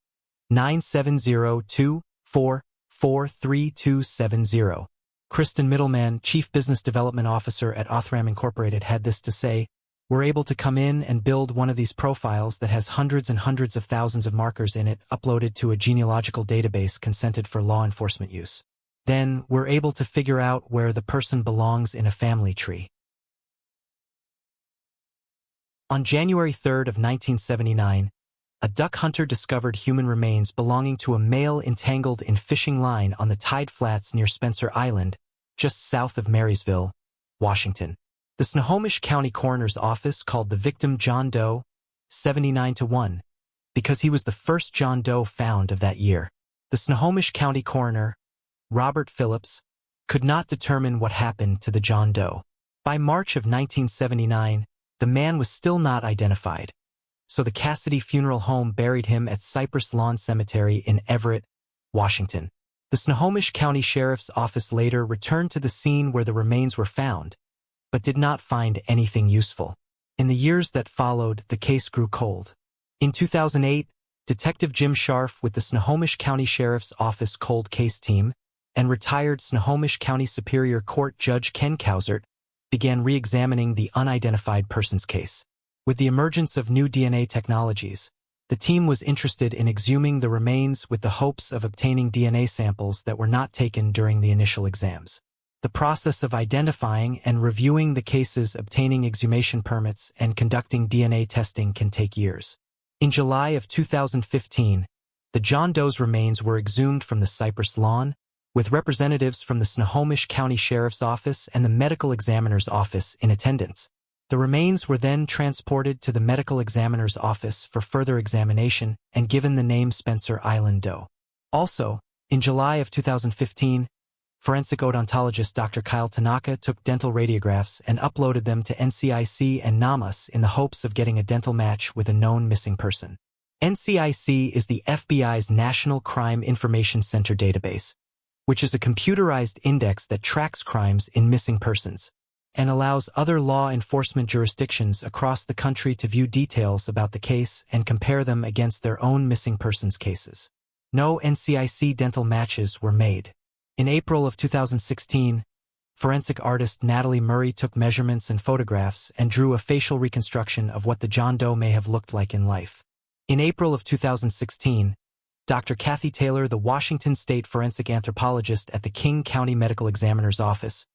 Speaker 1: 970-244-3270. Kristen Middleman, Chief Business Development Officer at Othram Incorporated, had this to say: "We're able to come in and build one of these profiles that has hundreds and hundreds of thousands of markers in it uploaded to a genealogical database consented for law enforcement use. Then, we're able to figure out where the person belongs in a family tree." On January 3rd of 1979, a duck hunter discovered human remains belonging to a male entangled in fishing line on the tide flats near Spencer Island, just south of Marysville, Washington. The Snohomish County Coroner's Office called the victim John Doe 79-1 because he was the first John Doe found of that year. The Snohomish County Coroner, Robert Phillips, could not determine what happened to the John Doe. By March of 1979, the man was still not identified, so the Cassidy Funeral Home buried him at Cypress Lawn Cemetery in Everett, Washington. The Snohomish County Sheriff's Office later returned to the scene where the remains were found, but did not find anything useful. In the years that followed, the case grew cold. In 2008, Detective Jim Scharf with the Snohomish County Sheriff's Office Cold Case Team and retired Snohomish County Superior Court Judge Ken Kausert began re-examining the unidentified persons case. With the emergence of new DNA technologies, the team was interested in exhuming the remains with the hopes of obtaining DNA samples that were not taken during the initial exams. The process of identifying and reviewing the cases, obtaining exhumation permits, and conducting DNA testing can take years. In July of 2015, the John Doe's remains were exhumed from the Cypress Lawn, with representatives from the Snohomish County Sheriff's Office and the Medical Examiner's Office in attendance. The remains were then transported to the Medical Examiner's Office for further examination and given the name Spencer Island Doe. Also, in July of 2015, forensic odontologist Dr. Kyle Tanaka took dental radiographs and uploaded them to NCIC and NAMUS in the hopes of getting a dental match with a known missing person. NCIC is the FBI's National Crime Information Center database, which is a computerized index that tracks crimes in missing persons and allows other law enforcement jurisdictions across the country to view details about the case and compare them against their own missing persons cases. No NCIC dental matches were made. In April of 2016, forensic artist Natalie Murray took measurements and photographs and drew a facial reconstruction of what the John Doe may have looked like in life. In April of 2016, Dr. Kathy Taylor, the Washington State forensic anthropologist at the King County Medical Examiner's Office,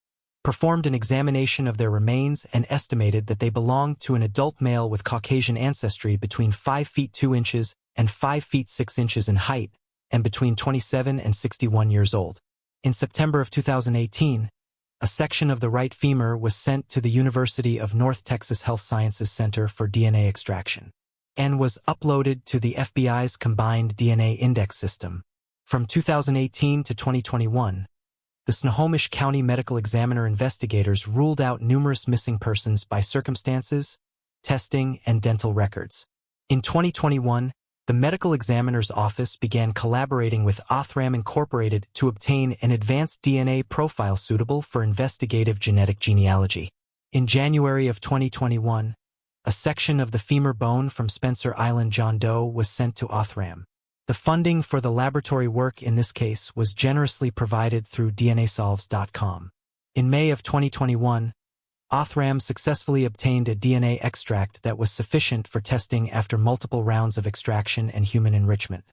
Speaker 1: performed an examination of their remains and estimated that they belonged to an adult male with Caucasian ancestry between 5 feet 2 inches and 5 feet 6 inches in height and between 27 and 61 years old. In September of 2018, a section of the right femur was sent to the University of North Texas Health Sciences Center for DNA extraction and was uploaded to the FBI's Combined DNA Index System. From 2018 to 2021, the Snohomish County Medical Examiner investigators ruled out numerous missing persons by circumstances, testing, and dental records. In 2021, the Medical Examiner's Office began collaborating with Othram Incorporated to obtain an advanced DNA profile suitable for investigative genetic genealogy. In January of 2021, a section of the femur bone from Spencer Island John Doe was sent to Othram. The funding for the laboratory work in this case was generously provided through DNAsolves.com. In May of 2021, Othram successfully obtained a DNA extract that was sufficient for testing after multiple rounds of extraction and human enrichment,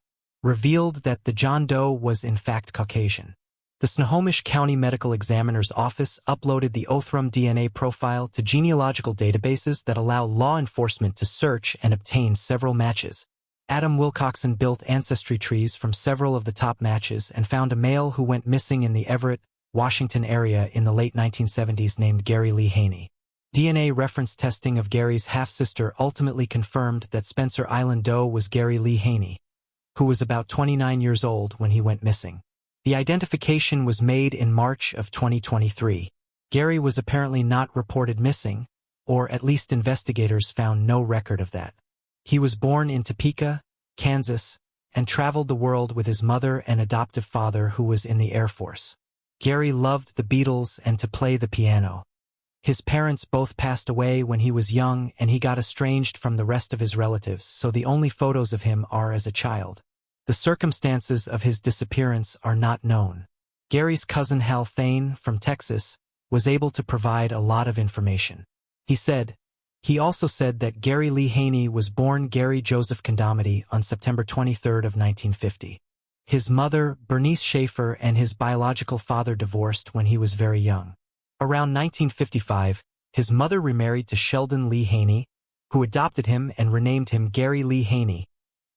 Speaker 1: revealed that the John Doe was in fact Caucasian. The Snohomish County Medical Examiner's Office uploaded the Othram DNA profile to genealogical databases that allow law enforcement to search and obtain several matches, Adam Wilcoxon built ancestry trees from several of the top matches and found a male who went missing in the Everett, Washington area in the late 1970s named Gary Lee Haney. DNA reference testing of Gary's half-sister ultimately confirmed that Spencer Island Doe was Gary Lee Haney, who was about 29 years old when he went missing. The identification was made in March of 2023. Gary was apparently not reported missing, or at least investigators found no record of that. He was born in Topeka, Kansas, and traveled the world with his mother and adoptive father who was in the Air Force. Gary loved the Beatles and to play the piano. His parents both passed away when he was young and he got estranged from the rest of his relatives, so the only photos of him are as a child. The circumstances of his disappearance are not known. Gary's cousin Hal Thane, from Texas, was able to provide a lot of information. He also said that Gary Lee Haney was born Gary Joseph Condomity on September 23 of 1950. His mother, Bernice Schaefer, and his biological father divorced when he was very young. Around 1955, his mother remarried to Sheldon Lee Haney, who adopted him and renamed him Gary Lee Haney,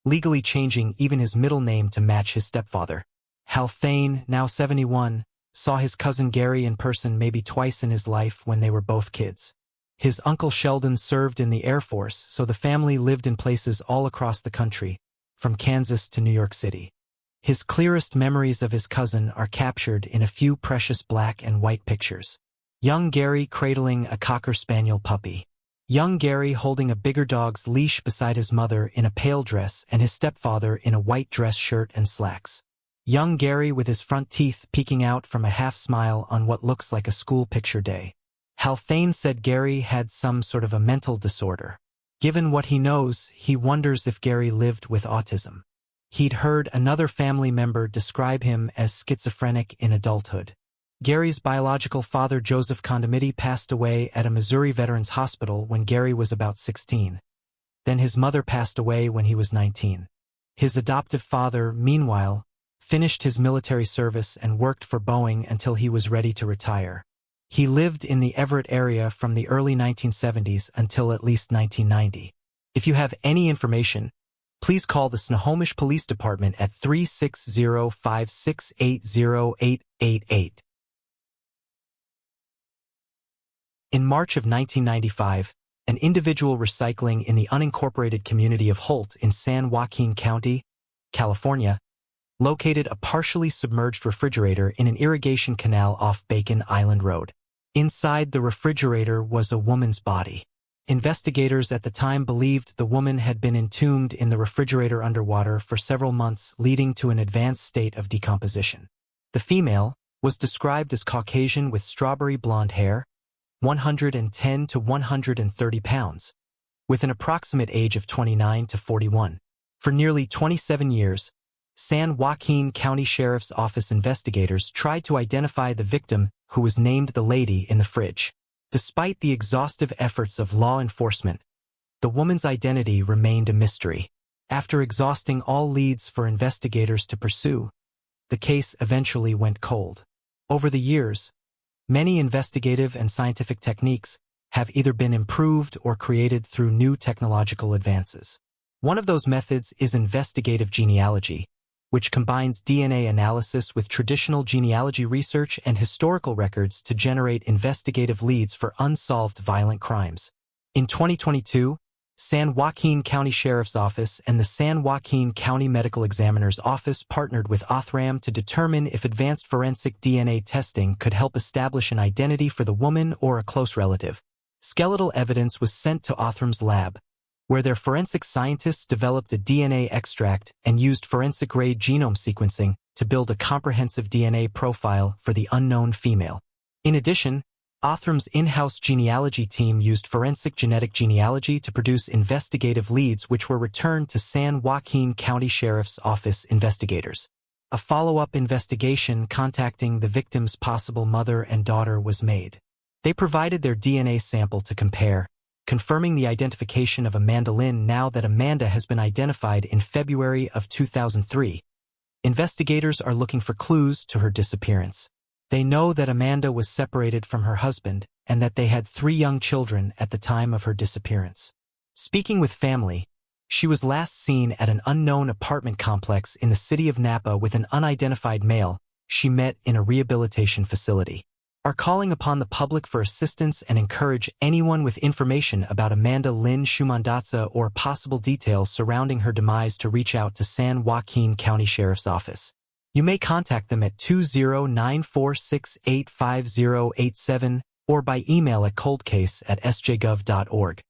Speaker 1: legally changing even his middle name to match his stepfather. Hal Thane, now 71, saw his cousin Gary in person maybe twice in his life when they were both kids. His uncle Sheldon served in the Air Force, so the family lived in places all across the country, from Kansas to New York City. His clearest memories of his cousin are captured in a few precious black and white pictures. Young Gary cradling a Cocker Spaniel puppy. Young Gary holding a bigger dog's leash beside his mother in a pale dress and his stepfather in a white dress shirt and slacks. Young Gary with his front teeth peeking out from a half-smile on what looks like a school picture day. Hal Thane said Gary had some sort of a mental disorder. Given what he knows, he wonders if Gary lived with autism. He'd heard another family member describe him as schizophrenic in adulthood. Gary's biological father, Joseph Condomity, passed away at a Missouri Veterans Hospital when Gary was about 16. Then his mother passed away when he was 19. His adoptive father, meanwhile, finished his military service and worked for Boeing until he was ready to retire. He lived in the Everett area from the early 1970s until at least 1990. If you have any information, please call the Snohomish Police Department at 360-568-0888. In March of 1995, an individual recycling in the unincorporated community of Holt in San Joaquin County, California, located a partially submerged refrigerator in an irrigation canal off Bacon Island Road. Inside the refrigerator was a woman's body. Investigators at the time believed the woman had been entombed in the refrigerator underwater for several months, leading to an advanced state of decomposition. The female was described as Caucasian with strawberry blonde hair, 110 to 130 pounds, with an approximate age of 29 to 41. For nearly 27 years, San Joaquin County Sheriff's Office investigators tried to identify the victim, who was named the lady in the fridge. Despite the exhaustive efforts of law enforcement, the woman's identity remained a mystery. After exhausting all leads for investigators to pursue, the case eventually went cold. Over the years, many investigative and scientific techniques have either been improved or created through new technological advances. One of those methods is investigative genealogy, which combines DNA analysis with traditional genealogy research and historical records to generate investigative leads for unsolved violent crimes. In 2022, San Joaquin County Sheriff's Office and the San Joaquin County Medical Examiner's Office partnered with Othram to determine if advanced forensic DNA testing could help establish an identity for the woman or a close relative. Skeletal evidence was sent to Othram's lab, where their forensic scientists developed a DNA extract and used forensic-grade genome sequencing to build a comprehensive DNA profile for the unknown female. In addition, Othram's in-house genealogy team used forensic genetic genealogy to produce investigative leads which were returned to San Joaquin County Sheriff's Office investigators. A follow-up investigation contacting the victim's possible mother and daughter was made. They provided their DNA sample to compare, confirming the identification of Amanda Lynn now that Amanda has been identified in February of 2003. Investigators are looking for clues to her disappearance. They know that Amanda was separated from her husband and that they had 3 young children at the time of her disappearance. Speaking with family, She was last seen at an unknown apartment complex in the city of Napa with an unidentified male she met in a rehabilitation facility. Are calling upon the public for assistance and encourage anyone with information about Amanda Lynn Shumandatsa or possible details surrounding her demise to reach out to San Joaquin County Sheriff's Office. You may contact them at 20946858087 or by email at coldcase@sjgov.org.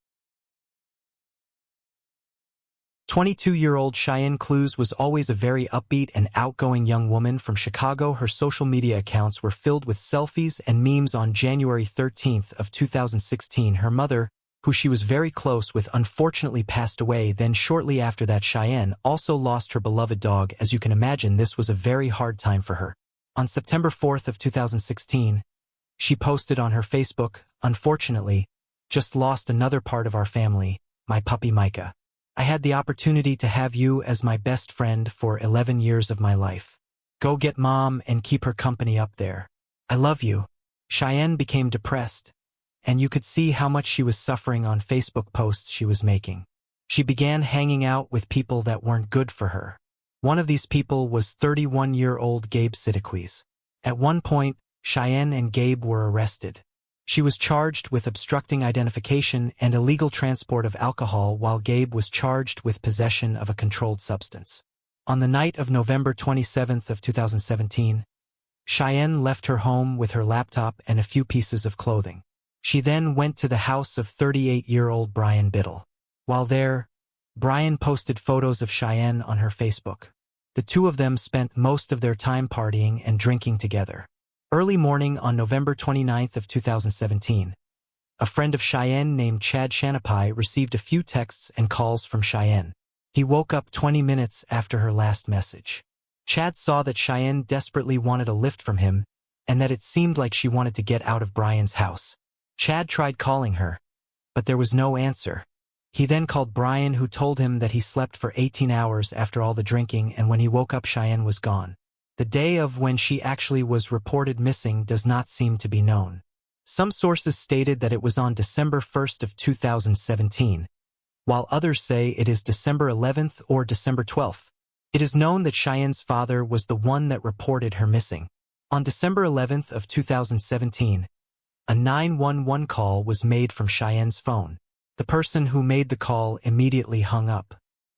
Speaker 1: 22-year-old Cheyenne Clues was always a very upbeat and outgoing young woman from Chicago. Her social media accounts were filled with selfies and memes. On January 13th of 2016, her mother, who she was very close with, unfortunately passed away. Then shortly after that, Cheyenne also lost her beloved dog. As you can imagine, this was a very hard time for her. On September 4th of 2016, she posted on her Facebook, "Unfortunately, just lost another part of our family, my puppy Micah. I had the opportunity to have you as my best friend for 11 years of my life. Go get mom and keep her company up there. I love you." Cheyenne became depressed, and you could see how much she was suffering on Facebook posts she was making. She began hanging out with people that weren't good for her. One of these people was 31-year-old Gabe Sitaquis. At one point, Cheyenne and Gabe were arrested. She was charged with obstructing identification and illegal transport of alcohol, while Gabe was charged with possession of a controlled substance. On the night of November 27th of 2017, Cheyenne left her home with her laptop and a few pieces of clothing. She then went to the house of 38-year-old Brian Biddle. While there, Brian posted photos of Cheyenne on her Facebook. The two of them spent most of their time partying and drinking together. Early morning on November 29th of 2017, a friend of Cheyenne named Chad Shanapai received a few texts and calls from Cheyenne. He woke up 20 minutes after her last message. Chad saw that Cheyenne desperately wanted a lift from him and that it seemed like she wanted to get out of Brian's house. Chad tried calling her, but there was no answer. He then called Brian, who told him that he slept for 18 hours after all the drinking, and when he woke up, Cheyenne was gone. The day of when she actually was reported missing does not seem to be known. Some sources stated that it was on December 1st of 2017, while others say it is December 11th or December 12th. It is known that Cheyenne's father was the one that reported her missing. On December 11th of 2017, a 911 call was made from Cheyenne's phone. The person who made the call immediately hung up.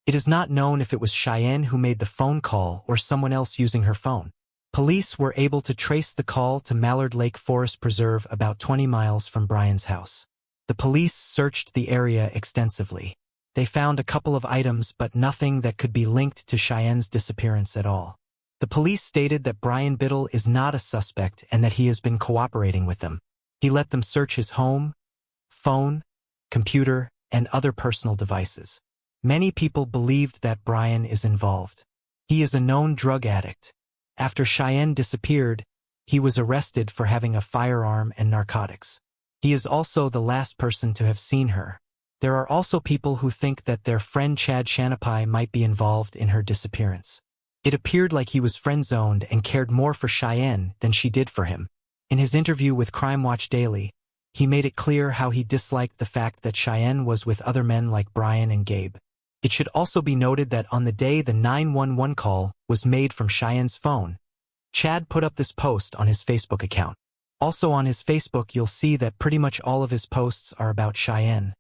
Speaker 1: It is not known if it was Cheyenne who made the phone call or someone else using her phone. Police were able to trace the call to Mallard Lake Forest Preserve, about 20 miles from Brian's house. The police searched the area extensively. They found a couple of items, but nothing that could be linked to Cheyenne's disappearance at all. The police stated that Brian Biddle is not a suspect and that he has been cooperating with them. He let them search his home, phone, computer, and other personal devices. Many people believed that Brian is involved. He is a known drug addict. After Cheyenne disappeared, he was arrested for having a firearm and narcotics. He is also the last person to have seen her. There are also people who think that their friend Chad Shanapai might be involved in her disappearance. It appeared like he was friend-zoned and cared more for Cheyenne than she did for him. In his interview with Crime Watch Daily, he made it clear how he disliked the fact that Cheyenne was with other men like Brian and Gabe. It should also be noted that on the day the 911 call was made from Cheyenne's phone, Chad put up this post on his Facebook account. Also on his Facebook, you'll see that pretty much all of his posts are about Cheyenne,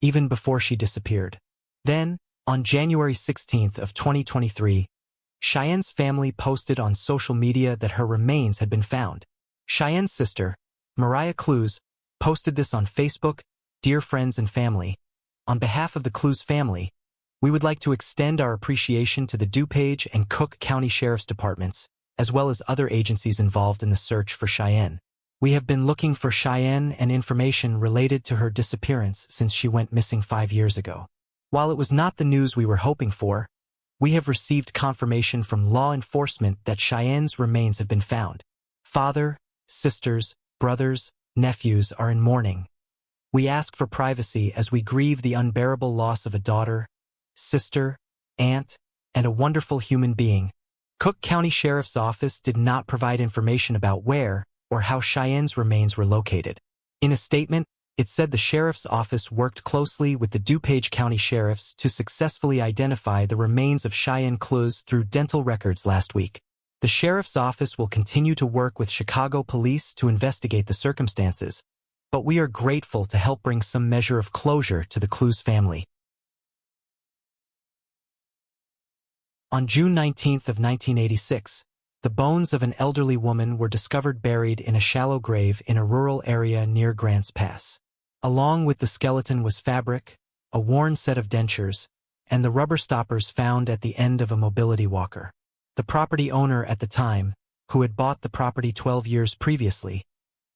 Speaker 1: even before she disappeared. Then, on January 16th of 2023, Cheyenne's family posted on social media that her remains had been found. Cheyenne's sister, Mariah Clues, posted this on Facebook. "Dear friends and family, on behalf of the Clues family, we would like to extend our appreciation to the DuPage and Cook County Sheriff's Departments, as well as other agencies involved in the search for Cheyenne. We have been looking for Cheyenne and information related to her disappearance since she went missing 5 years ago. While it was not the news we were hoping for, we have received confirmation from law enforcement that Cheyenne's remains have been found. Father, sisters, brothers, nephews are in mourning. We ask for privacy as we grieve the unbearable loss of a daughter, sister, aunt, and a wonderful human being." Cook County Sheriff's Office did not provide information about where or how Cheyenne's remains were located. In a statement, It said the sheriff's office worked closely with the DuPage County sheriffs to successfully identify the remains of Cheyenne Cluz through dental records last week. The sheriff's office will continue to work with Chicago police to investigate the circumstances, but we are grateful to help bring some measure of closure to the Cluz family. On June 19 of 1986, the bones of an elderly woman were discovered buried in a shallow grave in a rural area near Grants Pass. Along with the skeleton was fabric, a worn set of dentures, and the rubber stoppers found at the end of a mobility walker. The property owner at the time, who had bought the property 12 years previously,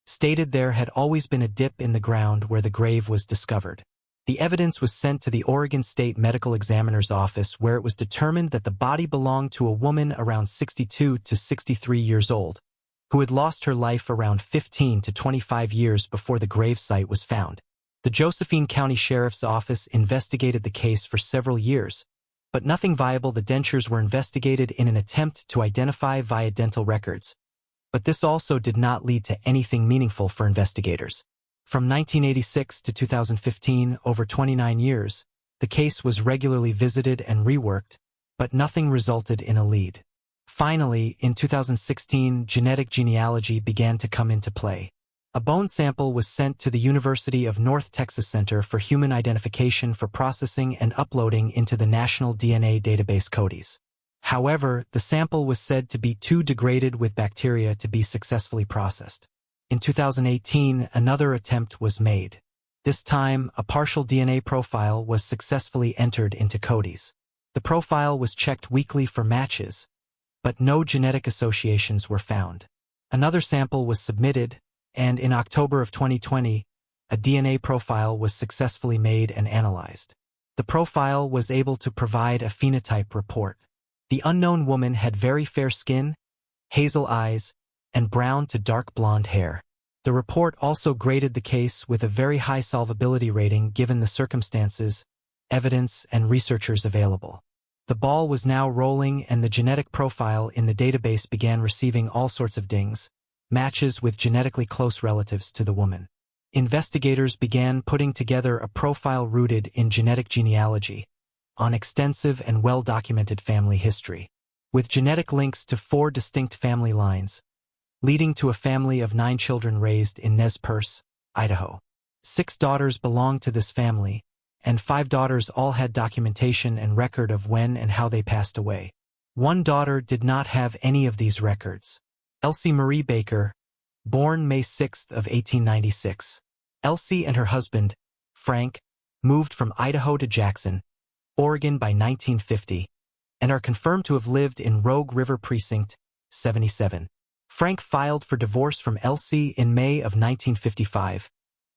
Speaker 1: stated there had always been a dip in the ground where the grave was discovered. The evidence was sent to the Oregon State Medical Examiner's office, where it was determined that the body belonged to a woman around 62 to 63 years old, who had lost her life around 15 to 25 years before the gravesite was found. The Josephine County Sheriff's Office investigated the case for several years, but nothing viable. The dentures were investigated in an attempt to identify via dental records, but this also did not lead to anything meaningful for investigators. From 1986 to 2015, over 29 years, the case was regularly visited and reworked, but nothing resulted in a lead. Finally, in 2016, genetic genealogy began to come into play. A bone sample was sent to the University of North Texas Center for Human Identification for processing and uploading into the National DNA Database CODIS. However, the sample was said to be too degraded with bacteria to be successfully processed. In 2018, another attempt was made. This time, a partial DNA profile was successfully entered into CODIS. The profile was checked weekly for matches, but no genetic associations were found. Another sample was submitted, and in October of 2020, a DNA profile was successfully made and analyzed. The profile was able to provide a phenotype report. The unknown woman had very fair skin, hazel eyes, and brown to dark blonde hair. The report also graded the case with a very high solvability rating given the circumstances, evidence, and researchers available. The ball was now rolling, and the genetic profile in the database began receiving all sorts of dings, matches with genetically close relatives to the woman. Investigators began putting together a profile rooted in genetic genealogy, on extensive and well-documented family history, with genetic links to 4 distinct family lines, leading to a family of 9 children raised in Nez Perce, Idaho. 6 daughters belonged to this family, and 5 daughters all had documentation and record of when and how they passed away. 1 daughter did not have any of these records. Elsie Marie Baker, born May 6 of 1896. Elsie and her husband, Frank, moved from Idaho to Jackson, Oregon by 1950, and are confirmed to have lived in Rogue River Precinct, 77. Frank filed for divorce from Elsie in May of 1955,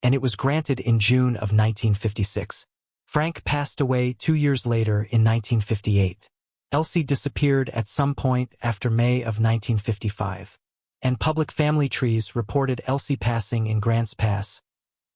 Speaker 1: and it was granted in June of 1956. Frank passed away 2 years later in 1958. Elsie disappeared at some point after May of 1955, and public family trees reported Elsie passing in Grants Pass,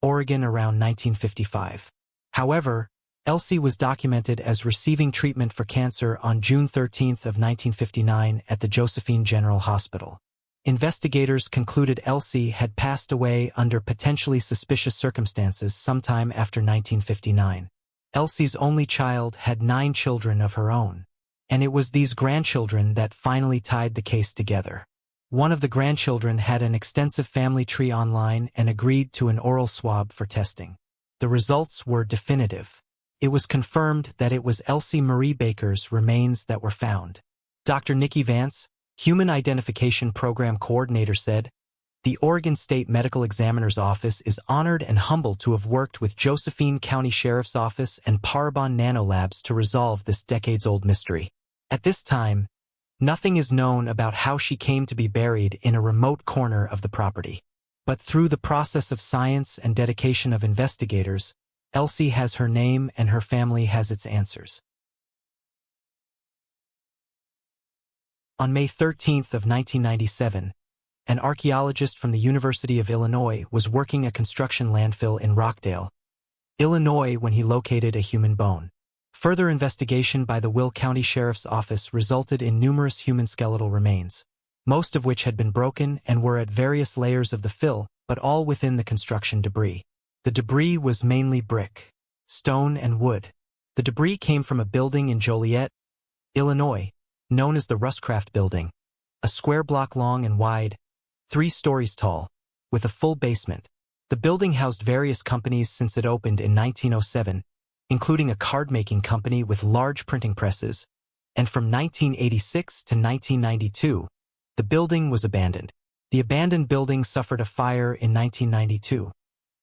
Speaker 1: Oregon around 1955. However, Elsie was documented as receiving treatment for cancer on June 13 of 1959 at the Josephine General Hospital. Investigators concluded Elsie had passed away under potentially suspicious circumstances sometime after 1959. Elsie's only child had 9 children of her own, and it was these grandchildren that finally tied the case together. One of the grandchildren had an extensive family tree online and agreed to an oral swab for testing. The results were definitive. It was confirmed that it was Elsie Marie Baker's remains that were found. Dr. Nikki Vance, Human Identification Program Coordinator, said, "The Oregon State Medical Examiner's Office is honored and humbled to have worked with Josephine County Sheriff's Office and Parabon Nanolabs to resolve this decades-old mystery. At this time, nothing is known about how she came to be buried in a remote corner of the property. But through the process of science and dedication of investigators, Elsie has her name and her family has its answers." On May 13 of 1997, an archaeologist from the University of Illinois was working a construction landfill in Rockdale, Illinois, when he located a human bone. Further investigation by the Will County Sheriff's Office resulted in numerous human skeletal remains, most of which had been broken and were at various layers of the fill, but all within the construction debris. The debris was mainly brick, stone, and wood. The debris came from a building in Joliet, Illinois, known as the Rustcraft Building, a square block long and wide, 3 stories tall, with a full basement. The building housed various companies since it opened in 1907, including a card-making company with large printing presses, and from 1986 to 1992, the building was abandoned. The abandoned building suffered a fire in 1992,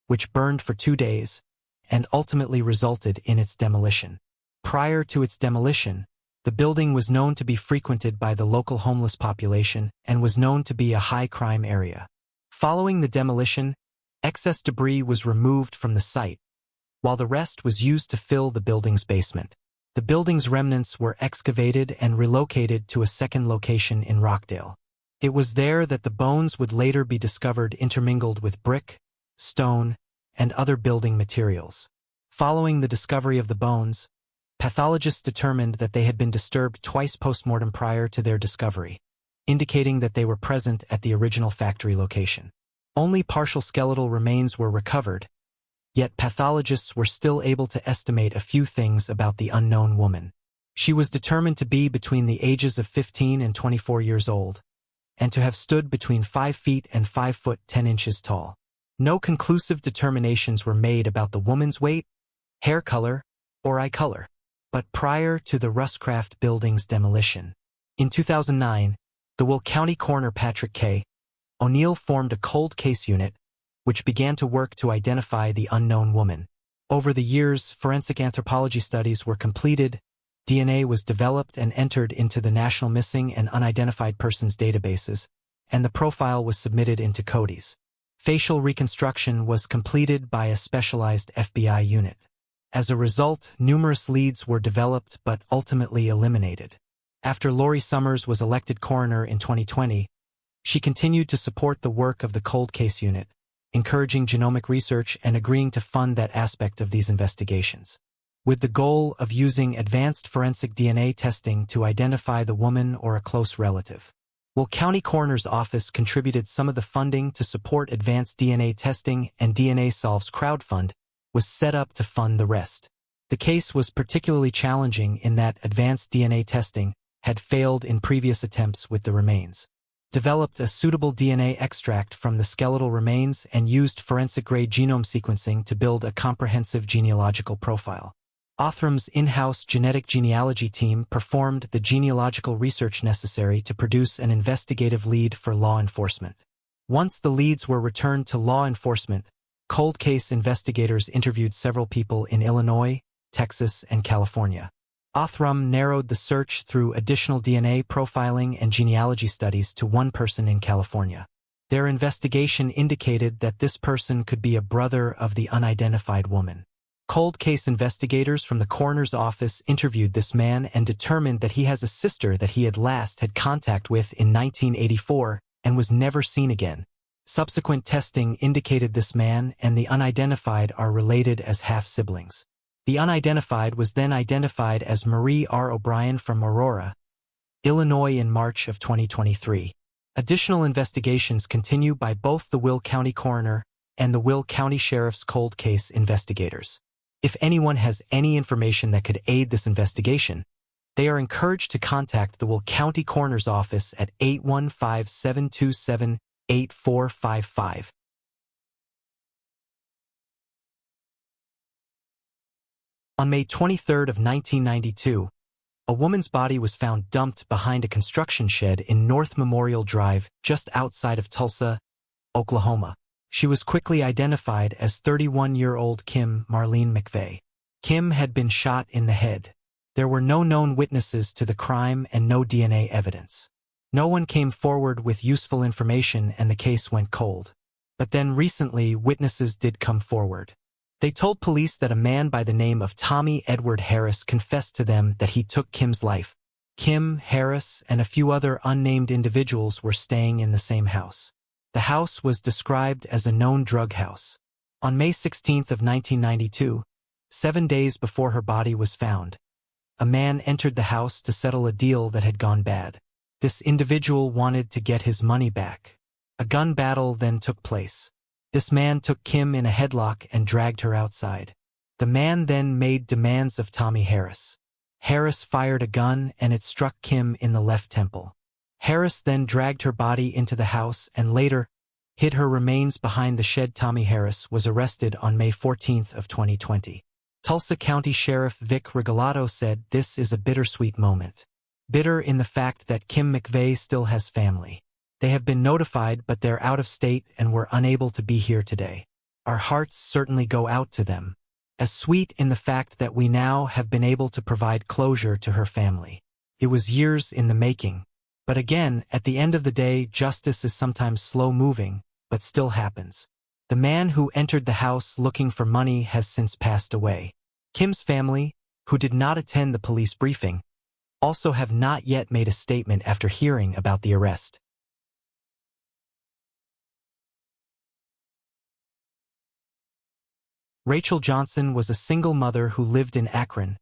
Speaker 1: which burned for 2 days and ultimately resulted in its demolition. Prior to its demolition, the building was known to be frequented by the local homeless population and was known to be a high-crime area. Following the demolition, excess debris was removed from the site, while the rest was used to fill the building's basement. The building's remnants were excavated and relocated to a second location in Rockdale. It was there that the bones would later be discovered intermingled with brick, stone, and other building materials. Following the discovery of the bones, pathologists determined that they had been disturbed twice post-mortem prior to their discovery, indicating that they were present at the original factory location. Only partial skeletal remains were recovered, yet pathologists were still able to estimate a few things about the unknown woman. She was determined to be between the ages of 15 and 24 years old, and to have stood between 5 feet and 5 foot 10 inches tall. No conclusive determinations were made about the woman's weight, hair color, or eye color. But prior to the Rustcraft Building's demolition, in 2009, the Will County coroner Patrick K. O'Neill formed a cold case unit, which began to work to identify the unknown woman. Over the years, forensic anthropology studies were completed, DNA was developed and entered into the National Missing and Unidentified Persons databases, and the profile was submitted into CODIS. Facial reconstruction was completed by a specialized FBI unit. As a result, numerous leads were developed but ultimately eliminated. After Lori Summers was elected coroner in 2020, she continued to support the work of the cold case unit, encouraging genomic research and agreeing to fund that aspect of these investigations, with the goal of using advanced forensic DNA testing to identify the woman or a close relative. Will County Coroner's Office contributed some of the funding to support advanced DNA testing, and DNA Solves crowdfund was set up to fund the rest. The case was particularly challenging in that advanced DNA testing had failed in previous attempts with the remains. Developed a suitable DNA extract from the skeletal remains and used forensic-grade genome sequencing to build a comprehensive genealogical profile. Othram's in-house genetic genealogy team performed the genealogical research necessary to produce an investigative lead for law enforcement. Once the leads were returned to law enforcement, cold case investigators interviewed several people in Illinois, Texas, and California. Othram narrowed the search through additional DNA profiling and genealogy studies to one person in California. Their investigation indicated that this person could be a brother of the unidentified woman. Cold case investigators from the coroner's office interviewed this man and determined that he has a sister that he had last had contact with in 1984 and was never seen again. Subsequent testing indicated this man and the unidentified are related as half-siblings. The unidentified was then identified as Marie R. O'Brien from Aurora, Illinois in March of 2023. Additional investigations continue by both the Will County Coroner and the Will County Sheriff's cold case investigators. If anyone has any information that could aid this investigation, they are encouraged to contact the Will County Coroner's Office at 815-727-8455. On May 23 of 1992, a woman's body was found dumped behind a construction shed in North Memorial Drive, just outside of Tulsa, Oklahoma. She was quickly identified as 31-year-old Kim Marlene McVeigh. Kim had been shot in the head. There were no known witnesses to the crime and no DNA evidence. No one came forward with useful information and the case went cold. But then recently, witnesses did come forward. They told police that a man by the name of Tommy Edward Harris confessed to them that he took Kim's life. Kim, Harris, and a few other unnamed individuals were staying in the same house. The house was described as a known drug house. On May 16 of 1992, 7 days before her body was found, a man entered the house to settle a deal that had gone bad. This individual wanted to get his money back. A gun battle then took place. This man took Kim in a headlock and dragged her outside. The man then made demands of Tommy Harris. Harris fired a gun and it struck Kim in the left temple. Harris then dragged her body into the house and later hid her remains behind the shed. Tommy Harris was arrested on May 14 of 2020. Tulsa County Sheriff Vic Regalado said this is a bittersweet moment. Bitter in the fact that Kim McVeigh still has family. They have been notified but they're out of state and were unable to be here today. Our hearts certainly go out to them. As sweet in the fact that we now have been able to provide closure to her family. It was years in the making. But again, at the end of the day, justice is sometimes slow-moving, but still happens. The man who entered the house looking for money has since passed away. Kim's family, who did not attend the police briefing, also have not yet made a statement after hearing about the arrest. Rachel Johnson was a single mother who lived in Akron,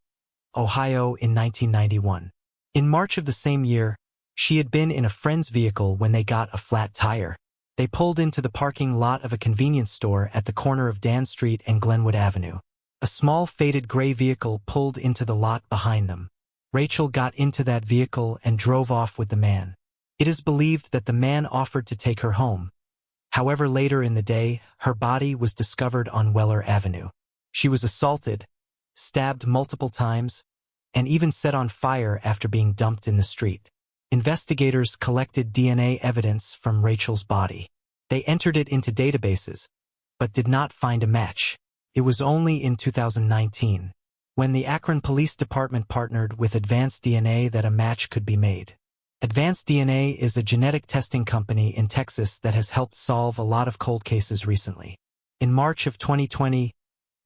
Speaker 1: Ohio in 1991. In March of the same year, she had been in a friend's vehicle when they got a flat tire. They pulled into the parking lot of a convenience store at the corner of Dan Street and Glenwood Avenue. A small faded gray vehicle pulled into the lot behind them. Rachel got into that vehicle and drove off with the man. It is believed that the man offered to take her home. However, later in the day, her body was discovered on Weller Avenue. She was assaulted, stabbed multiple times, and even set on fire after being dumped in the street. Investigators collected DNA evidence from Rachel's body. They entered it into databases, but did not find a match. It was only in 2019, when the Akron Police Department partnered with Advanced DNA, that a match could be made. Advanced DNA is a genetic testing company in Texas that has helped solve a lot of cold cases recently. In March of 2020,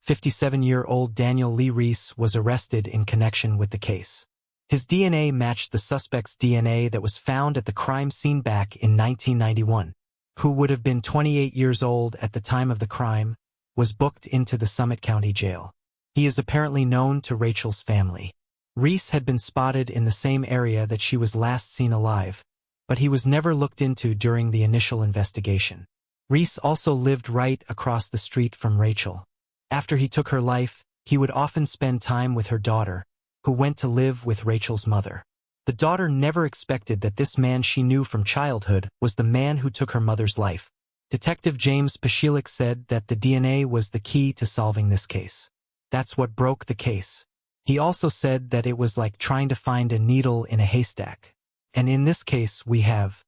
Speaker 1: 57-year-old Daniel Lee Reese was arrested in connection with the case. His DNA matched the suspect's DNA that was found at the crime scene back in 1991. Who would have been 28 years old at the time of the crime, was booked into the Summit County Jail. He is apparently known to Rachel's family. Reese had been spotted in the same area that she was last seen alive, but he was never looked into during the initial investigation. Reese also lived right across the street from Rachel. After he took her life, he would often spend time with her daughter, who went to live with Rachel's mother. The daughter never expected that this man she knew from childhood was the man who took her mother's life. Detective James Pashelik said that the DNA was the key to solving this case. That's what broke the case. He also said that it was like trying to find a needle in a haystack. And in this case we have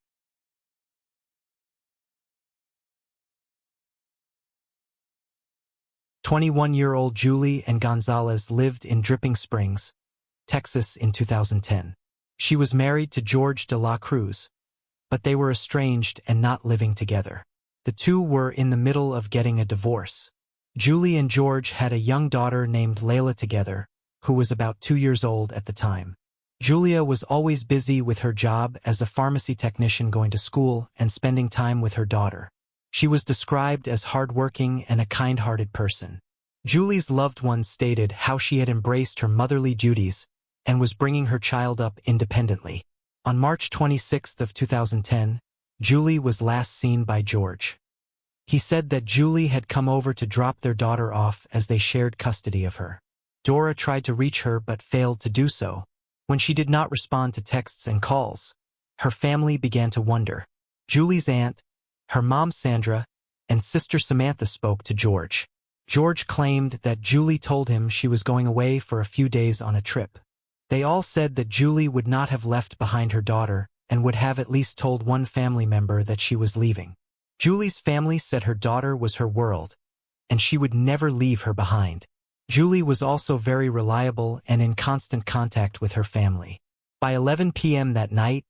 Speaker 1: 21-year-old Julie Ann Gonzalez lived in Dripping Springs, Texas in 2010. She was married to George de la Cruz, but they were estranged and not living together. The two were in the middle of getting a divorce. Julie and George had a young daughter named Layla together, who was about 2 years old at the time. Julia was always busy with her job as a pharmacy technician, going to school and spending time with her daughter. She was described as hardworking and a kind-hearted person. Julie's loved ones stated how she had embraced her motherly duties and was bringing her child up independently. On March 26 of 2010, Julie was last seen by George. He said that Julie had come over to drop their daughter off as they shared custody of her. Dora tried to reach her but failed to do so. When she did not respond to texts and calls, her family began to wonder. Julie's aunt, her mom Sandra, and sister Samantha spoke to George. George claimed that Julie told him she was going away for a few days on a trip. They all said that Julie would not have left behind her daughter and would have at least told one family member that she was leaving. Julie's family said her daughter was her world, and she would never leave her behind. Julie was also very reliable and in constant contact with her family. By 11 p.m. that night,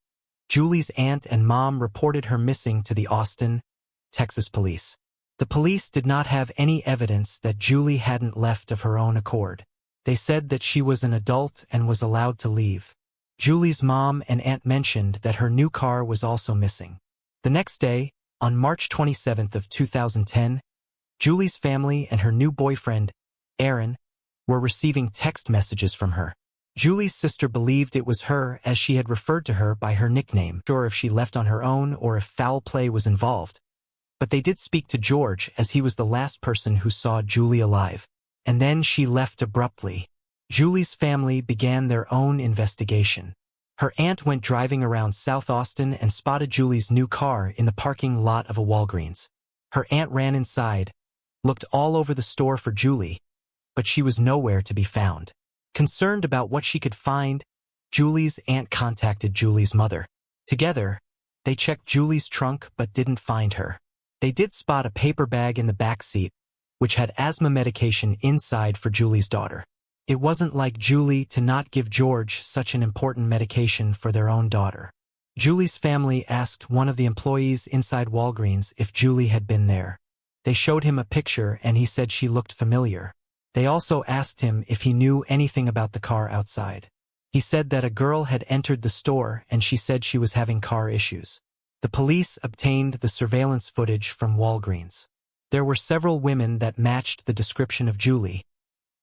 Speaker 1: Julie's aunt and mom reported her missing to the Austin, Texas police. The police did not have any evidence that Julie hadn't left of her own accord. They said that she was an adult and was allowed to leave. Julie's mom and aunt mentioned that her new car was also missing. The next day, on March 27 of 2010, Julie's family and her new boyfriend, Aaron, were receiving text messages from her. Julie's sister believed it was her as she had referred to her by her nickname, sure if she left on her own or if foul play was involved. But they did speak to George, as he was the last person who saw Julie alive. And then she left abruptly. Julie's family began their own investigation. Her aunt went driving around South Austin and spotted Julie's new car in the parking lot of a Walgreens. Her aunt ran inside, looked all over the store for Julie, but she was nowhere to be found. Concerned about what she could find, Julie's aunt contacted Julie's mother. Together, they checked Julie's trunk but didn't find her. They did spot a paper bag in the back seat, which had asthma medication inside for Julie's daughter. It wasn't like Julie to not give George such an important medication for their own daughter. Julie's family asked one of the employees inside Walgreens if Julie had been there. They showed him a picture and he said she looked familiar. They also asked him if he knew anything about the car outside. He said that a girl had entered the store and she said she was having car issues. The police obtained the surveillance footage from Walgreens. There were several women that matched the description of Julie,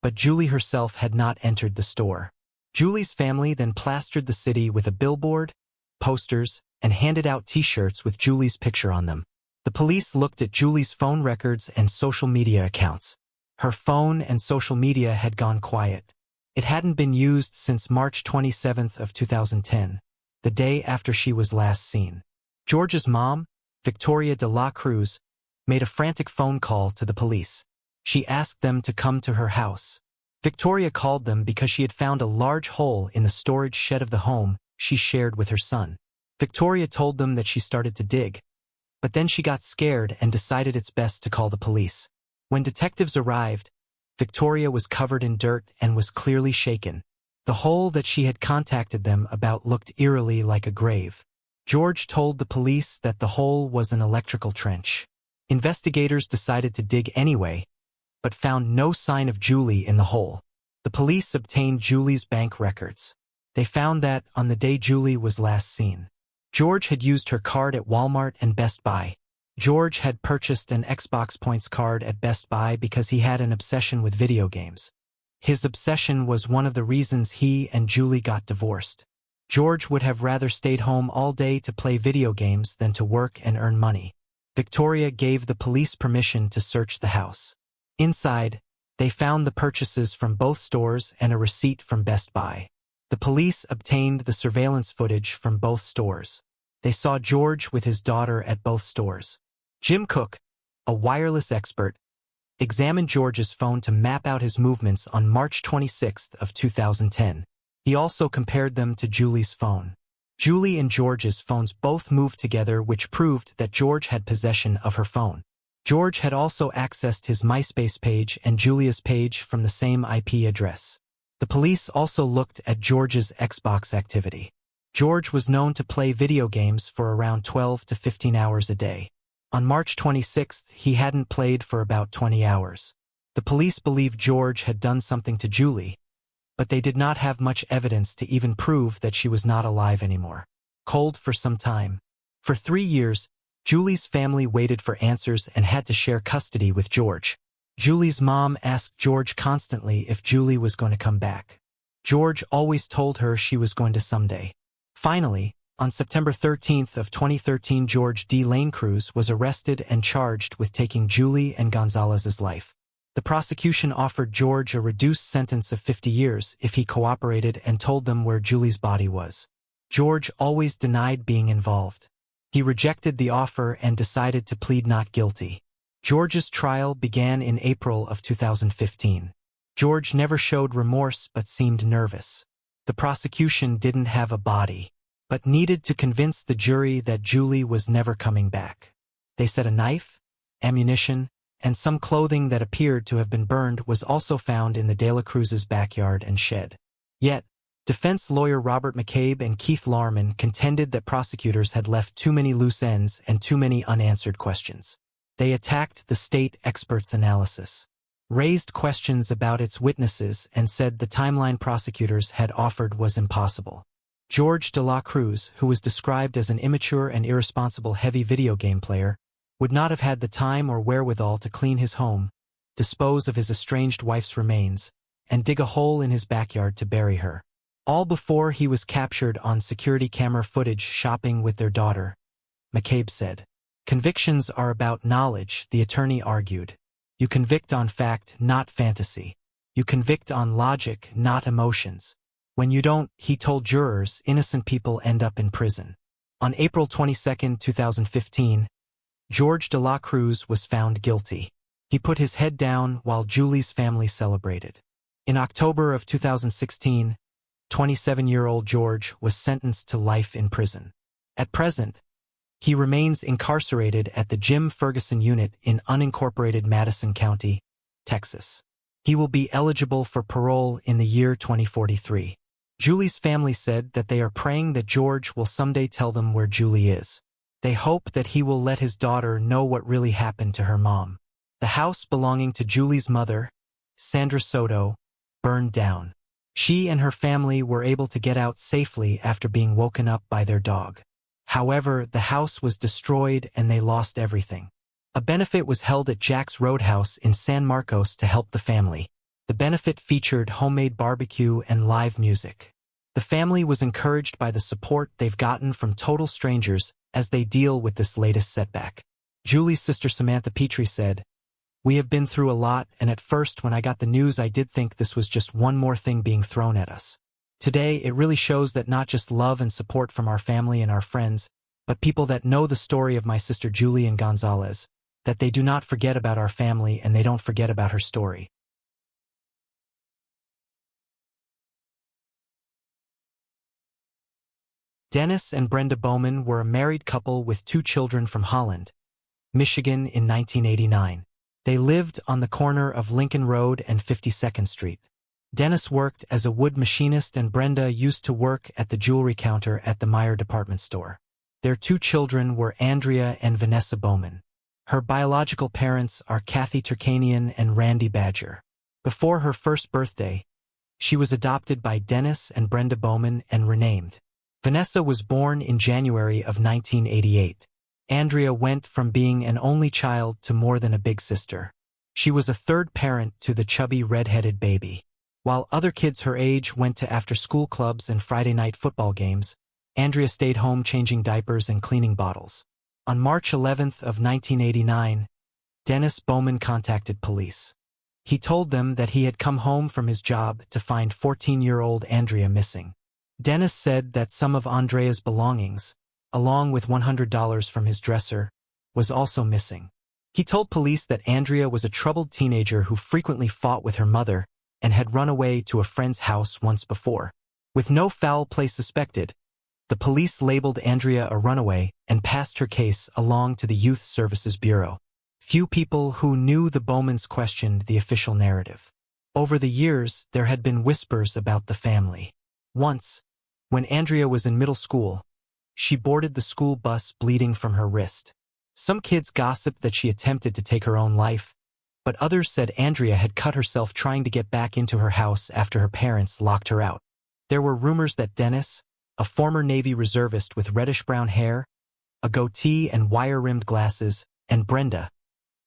Speaker 1: but Julie herself had not entered the store. Julie's family then plastered the city with a billboard, posters, and handed out T-shirts with Julie's picture on them. The police looked at Julie's phone records and social media accounts. Her phone and social media had gone quiet. It hadn't been used since March 27th of 2010, the day after she was last seen. George's mom, Victoria de la Cruz, made a frantic phone call to the police. She asked them to come to her house. Victoria called them because she had found a large hole in the storage shed of the home she shared with her son. Victoria told them that she started to dig, but then she got scared and decided it's best to call the police. When detectives arrived, Victoria was covered in dirt and was clearly shaken. The hole that she had contacted them about looked eerily like a grave. George told the police that the hole was an electrical trench. Investigators decided to dig anyway, but found no sign of Julie in the hole. The police obtained Julie's bank records. They found that, on the day Julie was last seen, George had used her card at Walmart and Best Buy. George had purchased an Xbox Points card at Best Buy because he had an obsession with video games. His obsession was one of the reasons he and Julie got divorced. George would have rather stayed home all day to play video games than to work and earn money. Victoria gave the police permission to search the house. Inside, they found the purchases from both stores and a receipt from Best Buy. The police obtained the surveillance footage from both stores. They saw George with his daughter at both stores. Jim Cook, a wireless expert, examined George's phone to map out his movements on March 26th of 2010. He also compared them to Julie's phone. Julie and George's phones both moved together, which proved that George had possession of her phone. George had also accessed his MySpace page and Julia's page from the same IP address. The police also looked at George's Xbox activity. George was known to play video games for around 12 to 15 hours a day. On March 26th, he hadn't played for about 20 hours. The police believed George had done something to Julie, but they did not have much evidence to even prove that she was not alive anymore. Cold for some time. For 3 years, Julie's family waited for answers and had to share custody with George. Julie's mom asked George constantly if Julie was going to come back. George always told her she was going to someday. Finally, on September 13th of 2013, George D. Lane Cruz was arrested and charged with taking Julie and Gonzalez's life. The prosecution offered George a reduced sentence of 50 years if he cooperated and told them where Julie's body was. George always denied being involved. He rejected the offer and decided to plead not guilty. George's trial began in April of 2015. George never showed remorse but seemed nervous. The prosecution didn't have a body, but needed to convince the jury that Julie was never coming back. They said a knife, ammunition, and some clothing that appeared to have been burned was also found in the De La Cruz's backyard and shed. Yet, defense lawyer Robert McCabe and Keith Larman contended that prosecutors had left too many loose ends and too many unanswered questions. They attacked the state expert's analysis, raised questions about its witnesses, and said the timeline prosecutors had offered was impossible. George de la Cruz, who was described as an immature and irresponsible heavy video game player, would not have had the time or wherewithal to clean his home, dispose of his estranged wife's remains, and dig a hole in his backyard to bury her. All before he was captured on security camera footage shopping with their daughter, McCabe said. Convictions are about knowledge, the attorney argued. You convict on fact, not fantasy. You convict on logic, not emotions. When you don't, he told jurors, innocent people end up in prison. On April 22, 2015, George de la Cruz was found guilty. He put his head down while Julie's family celebrated. In October of 2016, 27-year-old George was sentenced to life in prison. At present, he remains incarcerated at the Jim Ferguson Unit in unincorporated Madison County, Texas. He will be eligible for parole in the year 2043. Julie's family said that they are praying that George will someday tell them where Julie is. They hope that he will let his daughter know what really happened to her mom. The house belonging to Julie's mother, Sandra Soto, burned down. She and her family were able to get out safely after being woken up by their dog. However, the house was destroyed and they lost everything. A benefit was held at Jack's Roadhouse in San Marcos to help the family. The benefit featured homemade barbecue and live music. The family was encouraged by the support they've gotten from total strangers as they deal with this latest setback. Julie's sister Samantha Petrie said, "We have been through a lot, and at first when I got the news I did think this was just one more thing being thrown at us. Today it really shows that not just love and support from our family and our friends, but people that know the story of my sister Julie and Gonzalez, that they do not forget about our family and they don't forget about her story." Dennis and Brenda Bowman were a married couple with 2 children from Holland, Michigan in 1989. They lived on the corner of Lincoln Road and 52nd Street. Dennis worked as a wood machinist and Brenda used to work at the jewelry counter at the Meyer department store. Their 2 children were Andrea and Vanessa Bowman. Her biological parents are Kathy Turkanian and Randy Badger. Before her first birthday, she was adopted by Dennis and Brenda Bowman and renamed. Vanessa was born in January of 1988. Andrea went from being an only child to more than a big sister. She was a third parent to the chubby red-headed baby. While other kids her age went to after-school clubs and Friday night football games, Andrea stayed home changing diapers and cleaning bottles. On March 11th of 1989, Dennis Bowman contacted police. He told them that he had come home from his job to find 14-year-old Andrea missing. Dennis said that some of Andrea's belongings, along with $100 from his dresser, was also missing. He told police that Andrea was a troubled teenager who frequently fought with her mother and had run away to a friend's house once before. With no foul play suspected, the police labeled Andrea a runaway and passed her case along to the Youth Services Bureau. Few people who knew the Bowmans questioned the official narrative. Over the years, there had been whispers about the family. Once, when Andrea was in middle school, she boarded the school bus bleeding from her wrist. Some kids gossiped that she attempted to take her own life, but others said Andrea had cut herself trying to get back into her house after her parents locked her out. There were rumors that Dennis, a former Navy reservist with reddish-brown hair, a goatee and wire-rimmed glasses, and Brenda,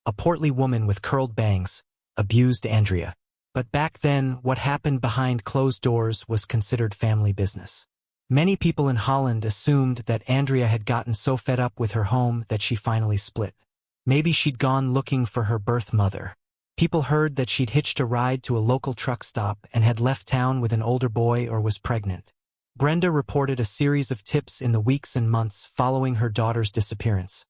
Speaker 1: a portly woman with curled bangs, abused Andrea. But back then, what happened behind closed doors was considered family business. Many people in Holland assumed that Andrea had gotten so fed up with her home that she finally split. Maybe she'd gone looking for her birth mother. People heard that she'd hitched a ride to a local truck stop and had left town with an older boy or was pregnant. Brenda reported a series of tips in the weeks and months following her daughter's disappearance,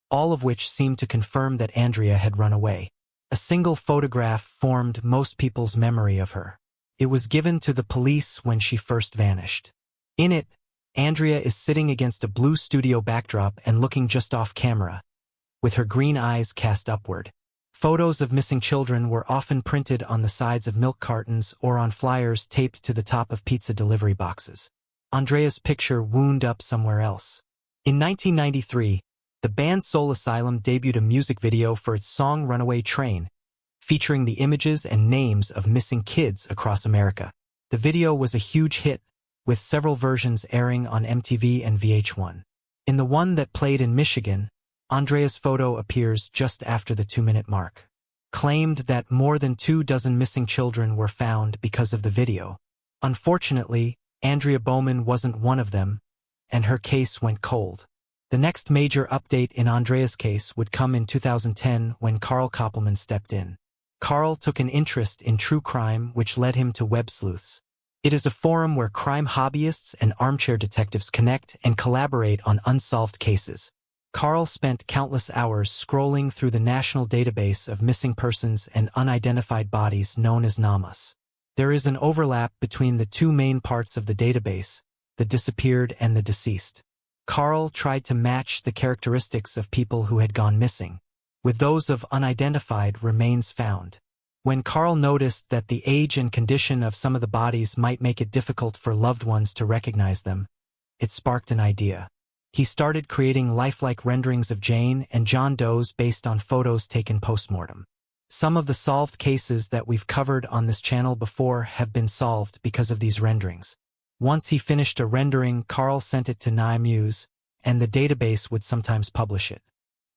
Speaker 1: all of which seemed to confirm that Andrea had run away. A single photograph formed most people's memory of her. It was given to the police when she first vanished. In it, Andrea is sitting against a blue studio backdrop and looking just off camera, with her green eyes cast upward. Photos of missing children were often printed on the sides of milk cartons or on flyers taped to the top of pizza delivery boxes. Andrea's picture wound up somewhere else. In 1993, the band Soul Asylum debuted a music video for its song Runaway Train, featuring the images and names of missing kids across America. The video was a huge hit, with several versions airing on MTV and VH1. In the one that played in Michigan, Andrea's photo appears just after the 2-minute mark. Claimed that more than 24 missing children were found because of the video. Unfortunately, Andrea Bowman wasn't one of them, and her case went cold. The next major update in Andrea's case would come in 2010 when Carl Koppelman stepped in. Carl took an interest in true crime, which led him to Web Sleuths. It is a forum where crime hobbyists and armchair detectives connect and collaborate on unsolved cases. Carl spent countless hours scrolling through the national database of missing persons and unidentified bodies known as NAMAs. There is an overlap between the two main parts of the database, the disappeared and the deceased. Carl tried to match the characteristics of people who had gone missing with those of unidentified remains found. When Carl noticed that the age and condition of some of the bodies might make it difficult for loved ones to recognize them, it sparked an idea. He started creating lifelike renderings of Jane and John Does based on photos taken post-mortem. Some of the solved cases that we've covered on this channel before have been solved because of these renderings. Once he finished a rendering, Carl sent it to NAMUSE, and the database would sometimes publish it.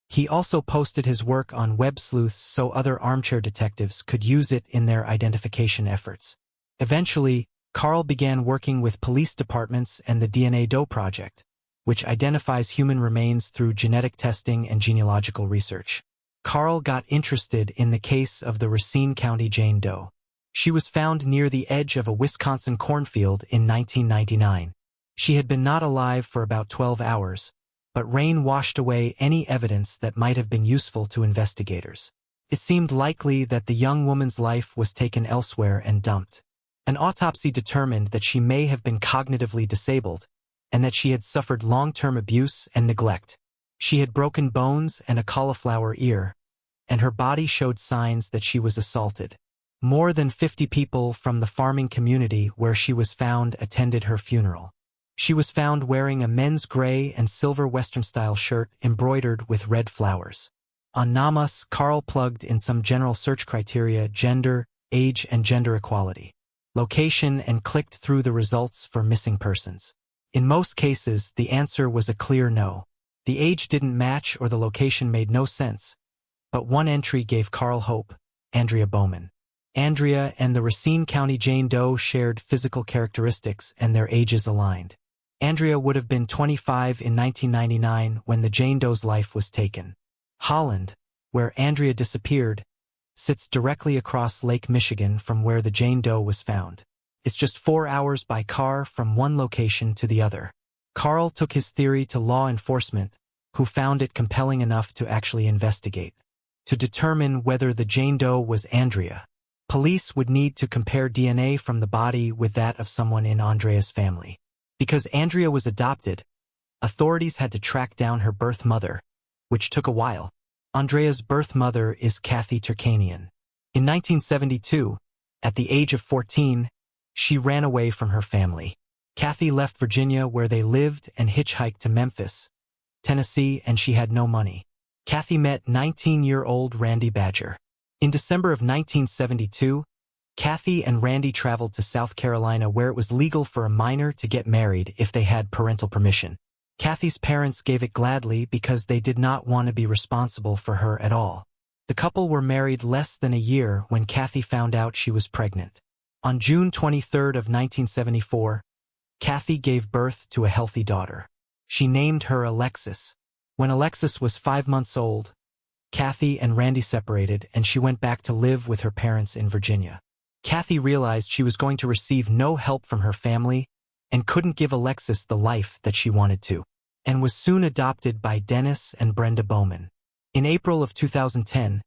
Speaker 1: He also posted his work on Web Sleuths so other armchair detectives could use it in their identification efforts. Eventually, Carl began working with police departments and the DNA Doe Project, which identifies human remains through genetic testing and genealogical research. Carl got interested in the case of the Racine County Jane Doe. She was found near the edge of a Wisconsin cornfield in 1999. She had been not alive for about 12 hours, but rain washed away any evidence that might have been useful to investigators. It seemed likely that the young woman's life was taken elsewhere and dumped. An autopsy determined that she may have been cognitively disabled, and that she had suffered long-term abuse and neglect. She had broken bones and a cauliflower ear, and her body showed signs that she was assaulted. More than 50 people from the farming community where she was found attended her funeral. She was found wearing a men's gray and silver Western-style shirt embroidered with red flowers. On NAMUS, Carl plugged in some general search criteria: gender, age, and gender equality, location, and clicked through the results for missing persons. In most cases, the answer was a clear no. The age didn't match or the location made no sense. But one entry gave Carl hope: Andrea Bowman. Andrea and the Racine County Jane Doe shared physical characteristics and their ages aligned. Andrea would have been 25 in 1999 when the Jane Doe's life was taken. Holland, where Andrea disappeared, sits directly across Lake Michigan from where the Jane Doe was found. It's just 4 hours by car from one location to the other. Carl took his theory to law enforcement, who found it compelling enough to actually investigate. To determine whether the Jane Doe was Andrea, police would need to compare DNA from the body with that of someone in Andrea's family. Because Andrea was adopted, authorities had to track down her birth mother, which took a while. Andrea's birth mother is Kathy Turkanian. In 1972, at the age of 14, she ran away from her family. Kathy left Virginia, where they lived, and hitchhiked to Memphis, Tennessee, and she had no money. Kathy met 19-year-old Randy Badger. In December of 1972, Kathy and Randy traveled to South Carolina, where it was legal for a minor to get married if they had parental permission. Kathy's parents gave it gladly because they did not want to be responsible for her at all. The couple were married less than a year when Kathy found out she was pregnant. On June 23 of 1974, Kathy gave birth to a healthy daughter. She named her Alexis. When Alexis was 5 months old, Kathy and Randy separated, and she went back to live with her parents in Virginia. Kathy realized she was going to receive no help from her family and couldn't give Alexis the life that she wanted to, and was soon adopted by Dennis and Brenda Bowman. In April of 2010,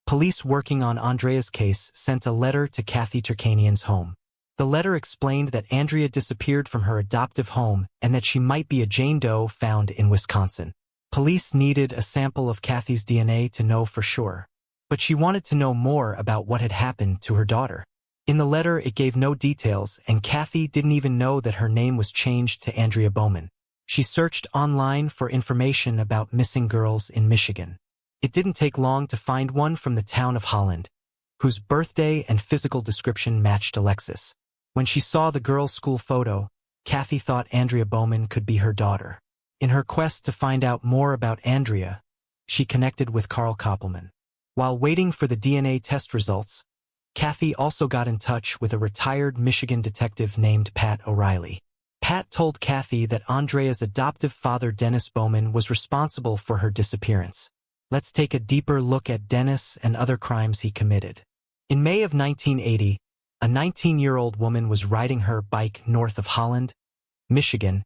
Speaker 1: police working on Andrea's case sent a letter to Kathy Turkanian's home. The letter explained that Andrea disappeared from her adoptive home and that she might be a Jane Doe found in Wisconsin. Police needed a sample of Kathy's DNA to know for sure, but she wanted to know more about what had happened to her daughter. In the letter, it gave no details, and Kathy didn't even know that her name was changed to Andrea Bowman. She searched online for information about missing girls in Michigan. It didn't take long to find one from the town of Holland, whose birthday and physical description matched Alexis. When she saw the girl's school photo, Kathy thought Andrea Bowman could be her daughter. In her quest to find out more about Andrea, she connected with Carl Koppelman. While waiting for the DNA test results, Kathy also got in touch with a retired Michigan detective named Pat O'Reilly. Pat told Kathy that Andrea's adoptive father Dennis Bowman was responsible for her disappearance. Let's take a deeper look at Dennis and other crimes he committed. In May of 1980, a 19-year-old woman was riding her bike north of Holland, Michigan,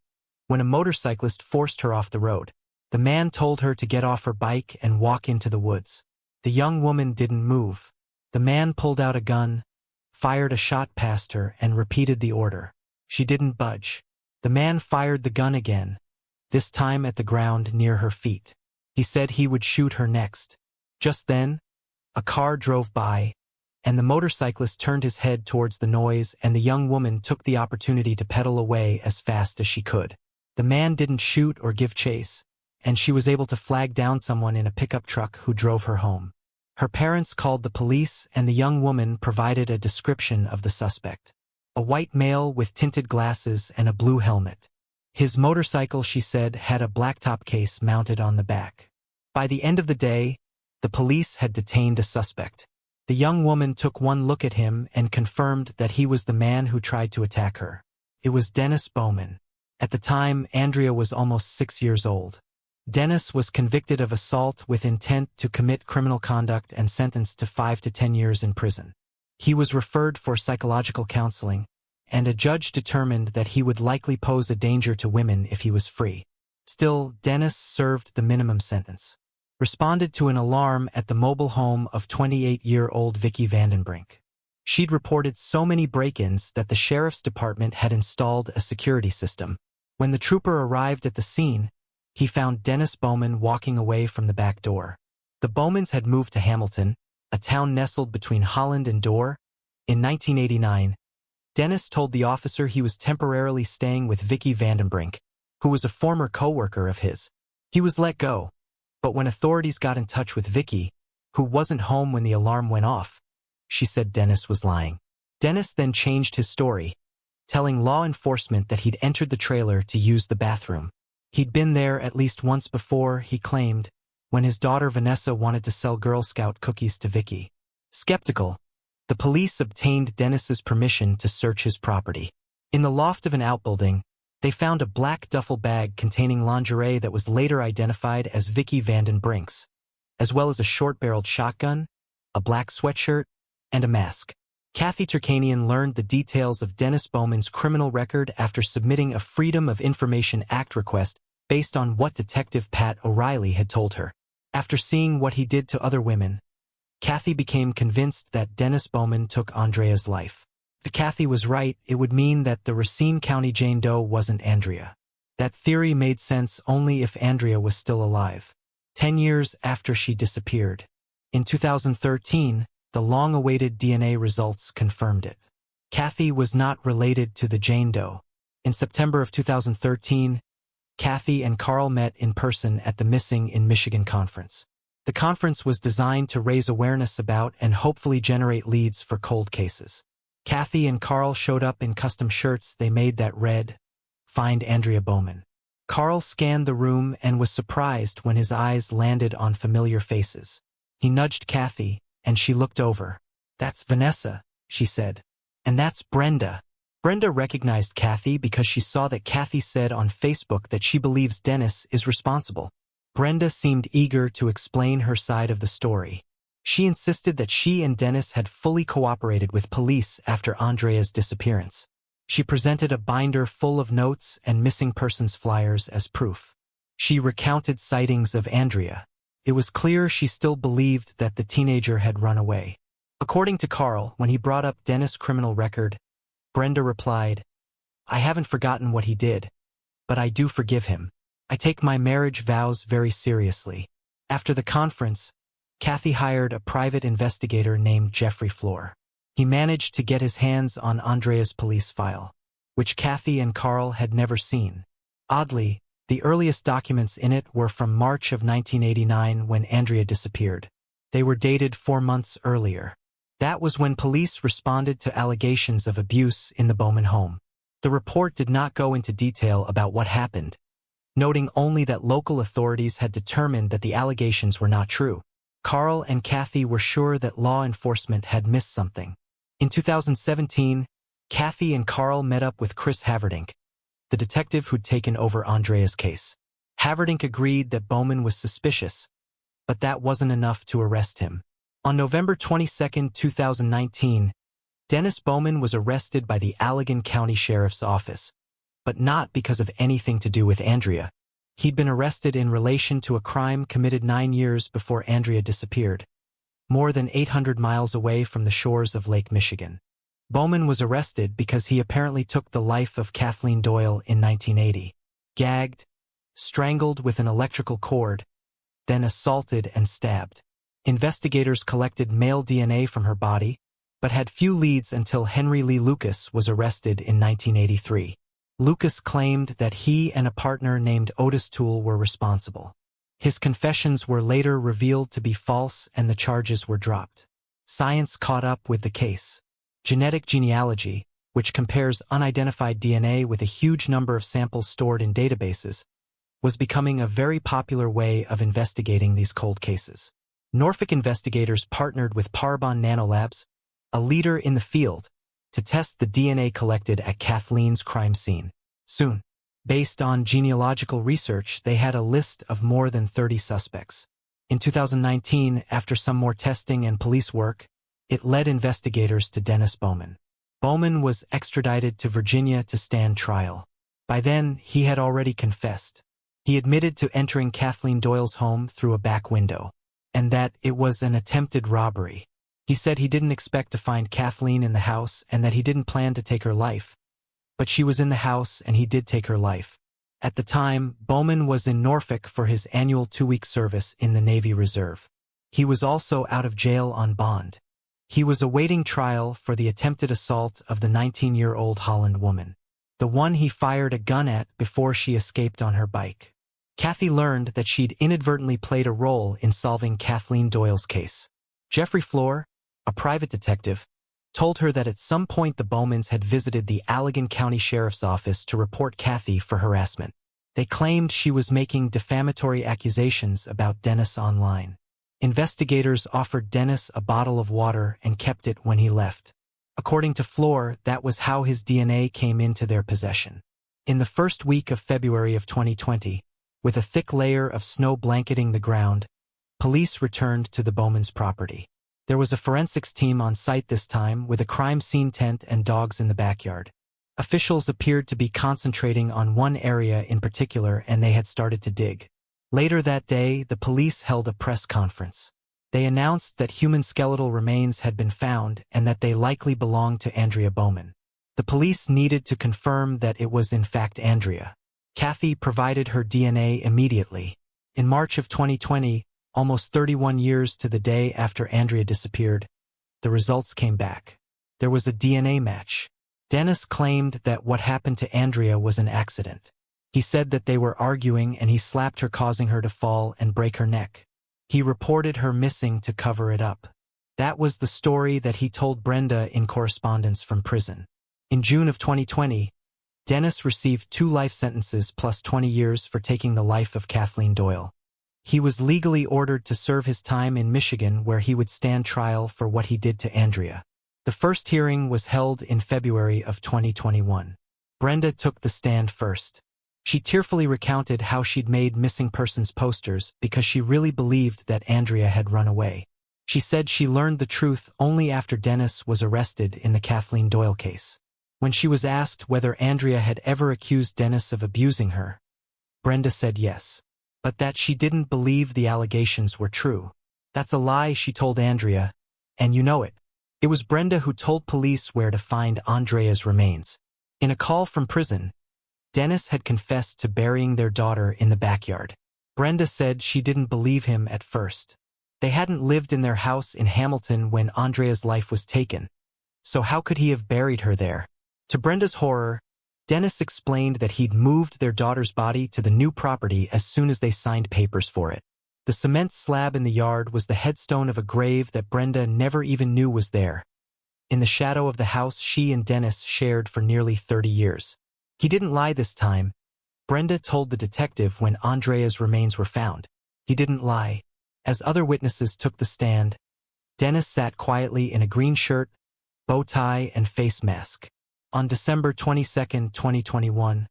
Speaker 1: when a motorcyclist forced her off the road. The man told her to get off her bike and walk into the woods. The young woman didn't move. The man pulled out a gun, fired a shot past her, and repeated the order. She didn't budge. The man fired the gun again, this time at the ground near her feet. He said he would shoot her next. Just then, a car drove by, and the motorcyclist turned his head towards the noise, and the young woman took the opportunity to pedal away as fast as she could. The man didn't shoot or give chase, and she was able to flag down someone in a pickup truck who drove her home. Her parents called the police, and the young woman provided a description of the suspect. A white male with tinted glasses and a blue helmet. His motorcycle, she said, had a blacktop case mounted on the back. By the end of the day, the police had detained a suspect. The young woman took one look at him and confirmed that he was the man who tried to attack her. It was Dennis Bowman. At the time, Andrea was almost 6 years old. Dennis was convicted of assault with intent to commit criminal conduct and sentenced to 5 to 10 years in prison. He was referred for psychological counseling, and a judge determined that he would likely pose a danger to women if he was free. Still, Dennis served the minimum sentence. Responded to an alarm at the mobile home of 28-year-old Vicky Vandenbrink. She'd reported so many break-ins that the sheriff's department had installed a security system. When the trooper arrived at the scene, he found Dennis Bowman walking away from the back door. The Bowmans had moved to Hamilton, a town nestled between Holland and Dorr. In 1989, Dennis told the officer he was temporarily staying with Vicky Vandenbrink, who was a former co-worker of his. He was let go, but when authorities got in touch with Vicky, who wasn't home when the alarm went off, she said Dennis was lying. Dennis then changed his story, telling law enforcement that he'd entered the trailer to use the bathroom. He'd been there at least once before, he claimed, when his daughter Vanessa wanted to sell Girl Scout cookies to Vicky. Skeptical, the police obtained Dennis's permission to search his property. In the loft of an outbuilding, they found a black duffel bag containing lingerie that was later identified as Vicky Vandenbrink's, as well as a short-barreled shotgun, a black sweatshirt, and a mask. Kathy Turkanian learned the details of Dennis Bowman's criminal record after submitting a Freedom of Information Act request based on what Detective Pat O'Reilly had told her. After seeing what he did to other women, Kathy became convinced that Dennis Bowman took Andrea's life. If Kathy was right, it would mean that the Racine County Jane Doe wasn't Andrea. That theory made sense only if Andrea was still alive. 10 years after she disappeared. In 2013, the long-awaited DNA results confirmed it. Kathy was not related to the Jane Doe. In September of 2013, Kathy and Carl met in person at the Missing in Michigan conference. The conference was designed to raise awareness about and hopefully generate leads for cold cases. Kathy and Carl showed up in custom shirts they made that read, "Find Andrea Bowman." Carl scanned the room and was surprised when his eyes landed on familiar faces. He nudged Kathy, and she looked over. "That's Vanessa," she said. "And that's Brenda." Brenda recognized Kathy because she saw that Kathy said on Facebook that she believes Dennis is responsible. Brenda seemed eager to explain her side of the story. She insisted that she and Dennis had fully cooperated with police after Andrea's disappearance. She presented a binder full of notes and missing persons flyers as proof. She recounted sightings of Andrea. It was clear she still believed that the teenager had run away. According to Carl, when he brought up Dennis' criminal record, Brenda replied, "I haven't forgotten what he did, but I do forgive him. I take my marriage vows very seriously." After the conference, Kathy hired a private investigator named Jeffrey Floor. He managed to get his hands on Andrea's police file, which Kathy and Carl had never seen. Oddly, the earliest documents in it were from March of 1989 when Andrea disappeared. They were dated 4 months earlier. That was when police responded to allegations of abuse in the Bowman home. The report did not go into detail about what happened, noting only that local authorities had determined that the allegations were not true. Carl and Kathy were sure that law enforcement had missed something. In 2017, Kathy and Carl met up with Chris Haverdink, the detective who'd taken over Andrea's case. Haverdink agreed that Bowman was suspicious, but that wasn't enough to arrest him. On November 22, 2019, Dennis Bowman was arrested by the Allegan County Sheriff's Office, but not because of anything to do with Andrea. He'd been arrested in relation to a crime committed 9 years before Andrea disappeared, more than 800 miles away from the shores of Lake Michigan. Bowman was arrested because he apparently took the life of Kathleen Doyle in 1980, gagged, strangled with an electrical cord, then assaulted and stabbed. Investigators collected male DNA from her body, but had few leads until Henry Lee Lucas was arrested in 1983. Lucas claimed that he and a partner named Otis Toole were responsible. His confessions were later revealed to be false and the charges were dropped. Science caught up with the case. Genetic genealogy, which compares unidentified DNA with a huge number of samples stored in databases, was becoming a very popular way of investigating these cold cases. Norfolk investigators partnered with Parabon Nanolabs, a leader in the field, to test the DNA collected at Kathleen's crime scene. Soon, based on genealogical research, they had a list of more than 30 suspects. In 2019, after some more testing and police work, it led investigators to Dennis Bowman. Bowman was extradited to Virginia to stand trial. By then, he had already confessed. He admitted to entering Kathleen Doyle's home through a back window, and that it was an attempted robbery. He said he didn't expect to find Kathleen in the house and that he didn't plan to take her life. But she was in the house and he did take her life. At the time, Bowman was in Norfolk for his annual 2-week service in the Navy Reserve. He was also out of jail on bond. He was awaiting trial for the attempted assault of the 19-year-old Holland woman, the one he fired a gun at before she escaped on her bike. Kathy learned that she'd inadvertently played a role in solving Kathleen Doyle's case. Jeffrey Floor, a private detective, told her that at some point the Bowmans had visited the Allegan County Sheriff's Office to report Kathy for harassment. They claimed she was making defamatory accusations about Dennis online. Investigators offered Dennis a bottle of water and kept it when he left. According to Floor, that was how his DNA came into their possession. In the first week of February of 2020, with a thick layer of snow blanketing the ground, police returned to the Bowmans' property. There was a forensics team on site this time with a crime scene tent and dogs in the backyard. Officials appeared to be concentrating on one area in particular and they had started to dig. Later that day, the police held a press conference. They announced that human skeletal remains had been found and that they likely belonged to Andrea Bowman. The police needed to confirm that it was in fact Andrea. Kathy provided her DNA immediately. In March of 2020, almost 31 years to the day after Andrea disappeared, the results came back. There was a DNA match. Dennis claimed that what happened to Andrea was an accident. He said that they were arguing and he slapped her, causing her to fall and break her neck. He reported her missing to cover it up. That was the story that he told Brenda in correspondence from prison. In June of 2020, Dennis received 2 life sentences plus 20 years for taking the life of Kathleen Doyle. He was legally ordered to serve his time in Michigan, where he would stand trial for what he did to Andrea. The first hearing was held in February of 2021. Brenda took the stand first. She tearfully recounted how she'd made missing persons posters because she really believed that Andrea had run away. She said she learned the truth only after Dennis was arrested in the Kathleen Doyle case. When she was asked whether Andrea had ever accused Dennis of abusing her, Brenda said yes, but that she didn't believe the allegations were true. That's a lie, she told Andrea, and you know it. It was Brenda who told police where to find Andrea's remains. In a call from prison, Dennis had confessed to burying their daughter in the backyard. Brenda said she didn't believe him at first. They hadn't lived in their house in Hamilton when Andrea's life was taken, so how could he have buried her there? To Brenda's horror, Dennis explained that he'd moved their daughter's body to the new property as soon as they signed papers for it. The cement slab in the yard was the headstone of a grave that Brenda never even knew was there, in the shadow of the house she and Dennis shared for nearly 30 years. He didn't lie this time, Brenda told the detective when Andrea's remains were found. He didn't lie. As other witnesses took the stand, Dennis sat quietly in a green shirt, bow tie, and face mask. On December 22, 2021,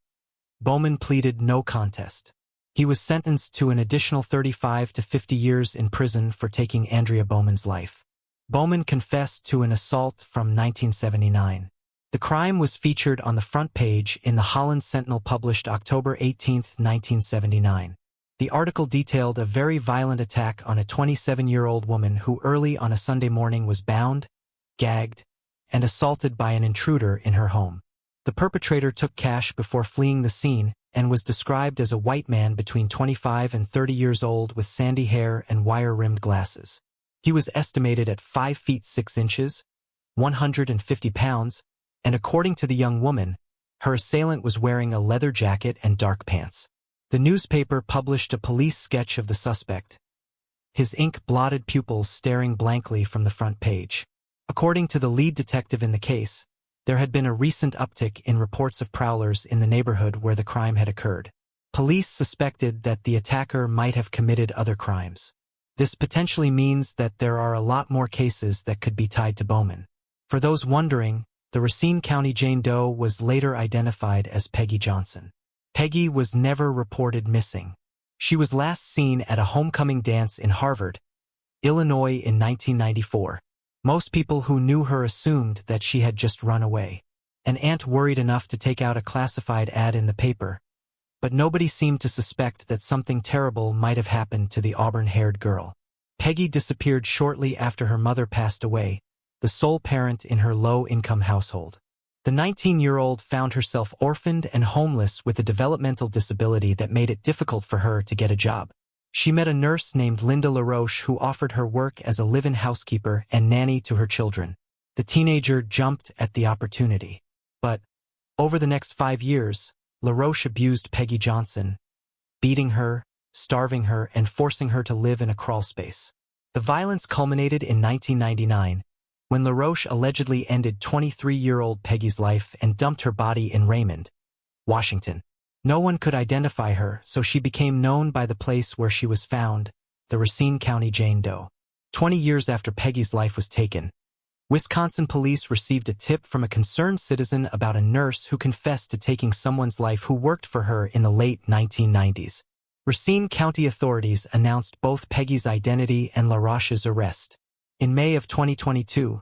Speaker 1: Bowman pleaded no contest. He was sentenced to an additional 35 to 50 years in prison for taking Andrea Bowman's life. Bowman confessed to an assault from 1979. The crime was featured on the front page in the Holland Sentinel published October 18, 1979. The article detailed a very violent attack on a 27-year-old woman who early on a Sunday morning was bound, gagged, and assaulted by an intruder in her home. The perpetrator took cash before fleeing the scene and was described as a white man between 25 and 30 years old with sandy hair and wire-rimmed glasses. He was estimated at 5 feet 6 inches, 150 pounds, and according to the young woman, her assailant was wearing a leather jacket and dark pants. The newspaper published a police sketch of the suspect, his ink-blotted pupils staring blankly from the front page. According to the lead detective in the case, there had been a recent uptick in reports of prowlers in the neighborhood where the crime had occurred. Police suspected that the attacker might have committed other crimes. This potentially means that there are a lot more cases that could be tied to Bowman. For those wondering, the Racine County Jane Doe was later identified as Peggy Johnson. Peggy was never reported missing. She was last seen at a homecoming dance in Harvard, Illinois in 1994. Most people who knew her assumed that she had just run away. An aunt worried enough to take out a classified ad in the paper, but nobody seemed to suspect that something terrible might have happened to the auburn-haired girl. Peggy disappeared shortly after her mother passed away, the sole parent in her low-income household. The 19-year-old found herself orphaned and homeless with a developmental disability that made it difficult for her to get a job. She met a nurse named Linda LaRoche who offered her work as a live-in housekeeper and nanny to her children. The teenager jumped at the opportunity. But, over the next 5 years, LaRoche abused Peggy Johnson, beating her, starving her, and forcing her to live in a crawlspace. The violence culminated in 1999, when LaRoche allegedly ended 23-year-old Peggy's life and dumped her body in Raymond, Washington. No one could identify her, so she became known by the place where she was found, the Racine County Jane Doe. 20 years after Peggy's life was taken, Wisconsin police received a tip from a concerned citizen about a nurse who confessed to taking someone's life who worked for her in the late 1990s. Racine County authorities announced both Peggy's identity and LaRoche's arrest. In May of 2022,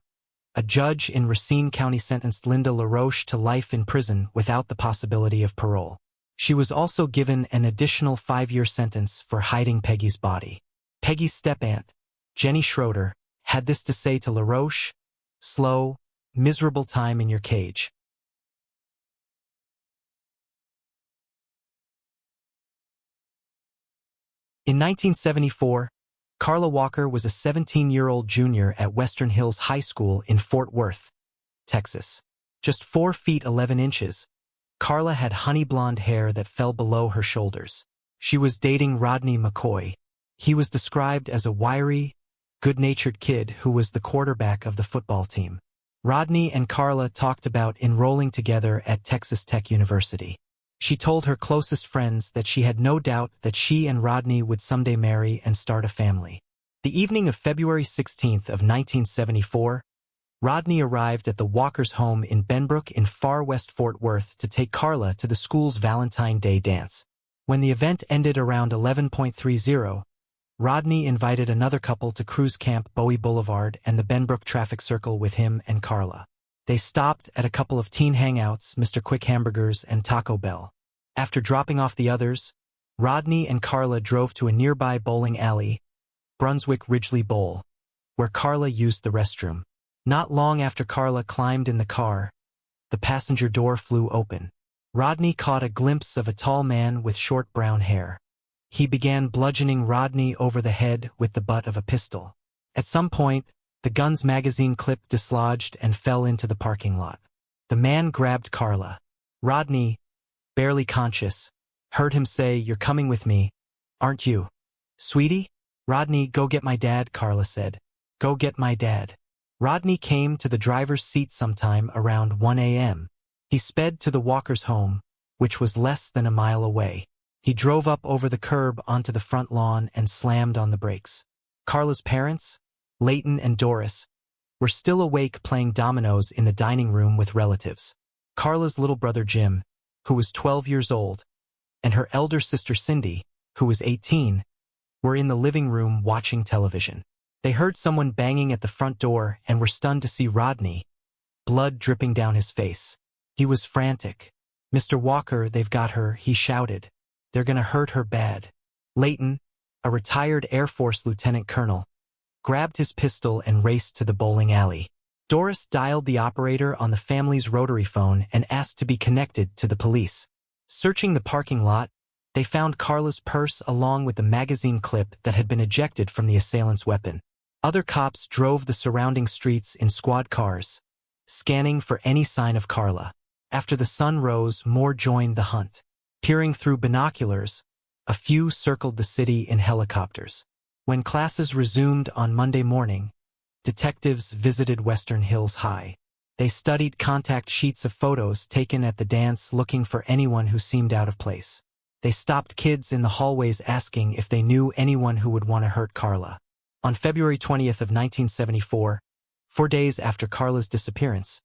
Speaker 1: a judge in Racine County sentenced Linda LaRoche to life in prison without the possibility of parole. She was also given an additional 5-year sentence for hiding Peggy's body. Peggy's step-aunt, Jenny Schroeder, had this to say to LaRoche: "Slow, miserable time in your cage." In 1974, Carla Walker was a 17-year-old junior at Western Hills High School in Fort Worth, Texas. Just 4 feet 11 inches, Carla had honey blonde hair that fell below her shoulders. She was dating Rodney McCoy. He was described as a wiry, good-natured kid who was the quarterback of the football team. Rodney and Carla talked about enrolling together at Texas Tech University. She told her closest friends that she had no doubt that she and Rodney would someday marry and start a family. The evening of February 16th of 1974, Rodney arrived at the Walkers' home in Benbrook in far west Fort Worth to take Carla to the school's Valentine Day dance. When the event ended around 11:30, Rodney invited another couple to cruise Camp Bowie Boulevard and the Benbrook traffic circle with him and Carla. They stopped at a couple of teen hangouts, Mr. Quick Hamburgers and Taco Bell. After dropping off the others, Rodney and Carla drove to a nearby bowling alley, Brunswick Ridgely Bowl, where Carla used the restroom. Not long after Carla climbed in the car, the passenger door flew open. Rodney caught a glimpse of a tall man with short brown hair. He began bludgeoning Rodney over the head with the butt of a pistol. At some point, the gun's magazine clip dislodged and fell into the parking lot. The man grabbed Carla. Rodney, barely conscious, heard him say, "You're coming with me, aren't you, sweetie?" "Rodney, go get my dad," Carla said. "Go get my dad." Rodney came to the driver's seat sometime around 1 a.m. He sped to the Walkers' home, which was less than a mile away. He drove up over the curb onto the front lawn and slammed on the brakes. Carla's parents, Leighton and Doris, were still awake playing dominoes in the dining room with relatives. Carla's little brother Jim, who was 12 years old, and her elder sister Cindy, who was 18, were in the living room watching television. They heard someone banging at the front door and were stunned to see Rodney, blood dripping down his face. He was frantic. "Mr. Walker, they've got her," he shouted. "They're gonna hurt her bad." Layton, a retired Air Force lieutenant colonel, grabbed his pistol and raced to the bowling alley. Doris dialed the operator on the family's rotary phone and asked to be connected to the police. Searching the parking lot, they found Carla's purse along with the magazine clip that had been ejected from the assailant's weapon. Other cops drove the surrounding streets in squad cars, scanning for any sign of Carla. After the sun rose, more joined the hunt. Peering through binoculars, a few circled the city in helicopters. When classes resumed on Monday morning, detectives visited Western Hills High. They studied contact sheets of photos taken at the dance looking for anyone who seemed out of place. They stopped kids in the hallways asking if they knew anyone who would want to hurt Carla. On February 20th of 1974, 4 days after Carla's disappearance,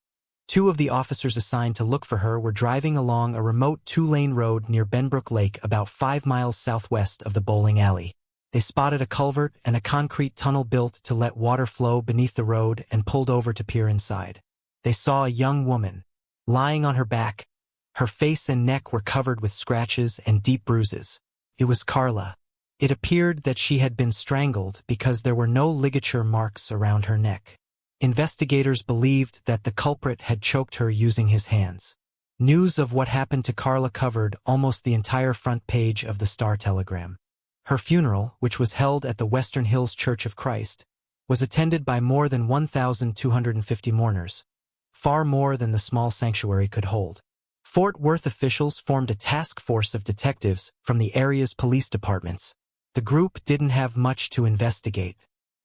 Speaker 1: 2 of the officers assigned to look for her were driving along a remote 2-lane road near Benbrook Lake about 5 miles southwest of the bowling alley. They spotted a culvert and a concrete tunnel built to let water flow beneath the road and pulled over to peer inside. They saw a young woman, lying on her back. Her face and neck were covered with scratches and deep bruises. It was Carla. It appeared that she had been strangled because there were no ligature marks around her neck. Investigators believed that the culprit had choked her using his hands. News of what happened to Carla covered almost the entire front page of the Star-Telegram. Her funeral, which was held at the Western Hills Church of Christ, was attended by more than 1,250 mourners, far more than the small sanctuary could hold. Fort Worth officials formed a task force of detectives from the area's police departments. The group didn't have much to investigate.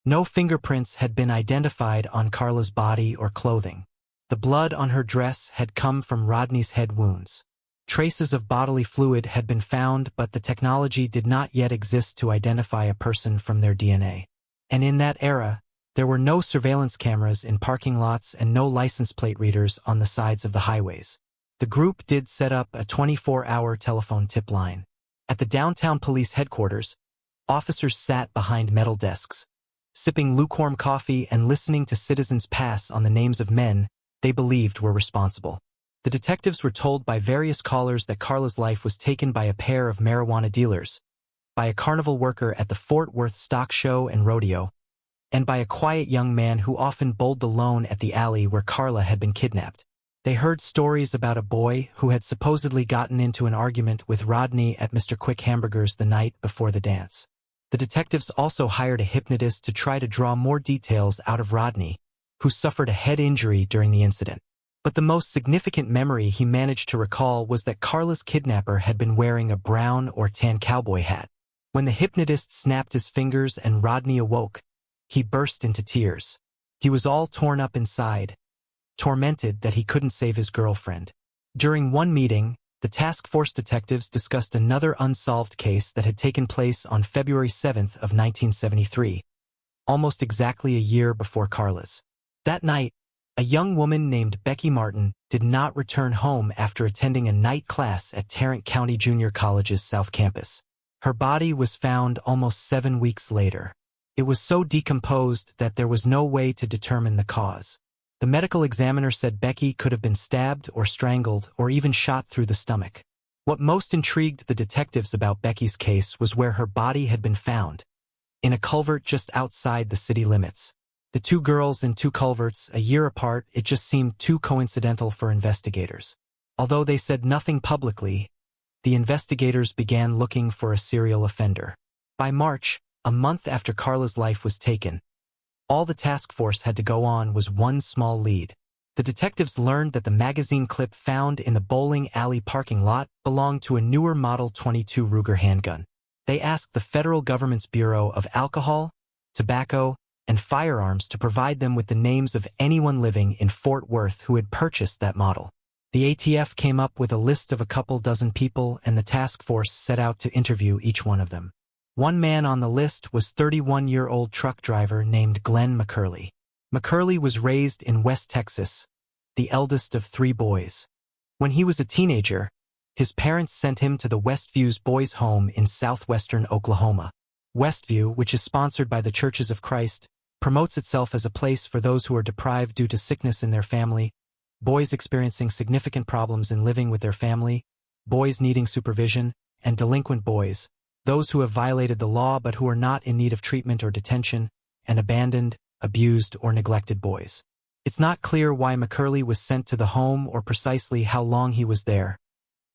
Speaker 1: No fingerprints had been identified on Carla's body or clothing. The blood on her dress had come from Rodney's head wounds. Traces of bodily fluid had been found, but the technology did not yet exist to identify a person from their DNA. And in that era, there were no surveillance cameras in parking lots and no license plate readers on the sides of the highways. The group did set up a 24-hour telephone tip line. At the downtown police headquarters, officers sat behind metal desks, sipping lukewarm coffee and listening to citizens pass on the names of men they believed were responsible. The detectives were told by various callers that Carla's life was taken by a pair of marijuana dealers, by a carnival worker at the Fort Worth Stock Show and Rodeo, and by a quiet young man who often bowled alone at the alley where Carla had been kidnapped. They heard stories about a boy who had supposedly gotten into an argument with Rodney at Mr. Quick Hamburger's the night before the dance. The detectives also hired a hypnotist to try to draw more details out of Rodney, who suffered a head injury during the incident. But the most significant memory he managed to recall was that Carla's kidnapper had been wearing a brown or tan cowboy hat. When the hypnotist snapped his fingers and Rodney awoke, he burst into tears. He was all torn up inside, tormented that he couldn't save his girlfriend. During one meeting, the task force detectives discussed another unsolved case that had taken place on February 7th of 1973, almost exactly a year before Carla's. That night, a young woman named Becky Martin did not return home after attending a night class at Tarrant County Junior College's South Campus. Her body was found almost 7 weeks later. It was so decomposed that there was no way to determine the cause. The medical examiner said Becky could have been stabbed or strangled or even shot through the stomach. What most intrigued the detectives about Becky's case was where her body had been found, in a culvert just outside the city limits. The 2 girls in 2 culverts, a year apart, it just seemed too coincidental for investigators. Although they said nothing publicly, the investigators began looking for a serial offender. By March, a month after Carla's life was taken, all the task force had to go on was one small lead. The detectives learned that the magazine clip found in the bowling alley parking lot belonged to a newer Model 22 Ruger handgun. They asked the federal government's Bureau of Alcohol, Tobacco, and Firearms to provide them with the names of anyone living in Fort Worth who had purchased that model. The ATF came up with a list of a couple dozen people, and the task force set out to interview each one of them. One man on the list was 31-year-old truck driver named Glenn McCurley. McCurley was raised in West Texas, the eldest of 3 boys. When he was a teenager, His parents sent him to the Westview's boys' home in southwestern Oklahoma. Westview, which is sponsored by the Churches of Christ, promotes itself as a place for those who are deprived due to sickness in their family, boys experiencing significant problems in living with their family, boys needing supervision, and delinquent boys, those who have violated the law but who are not in need of treatment or detention, and abandoned, abused, or neglected boys. It's not clear why McCurley was sent to the home or precisely how long he was there,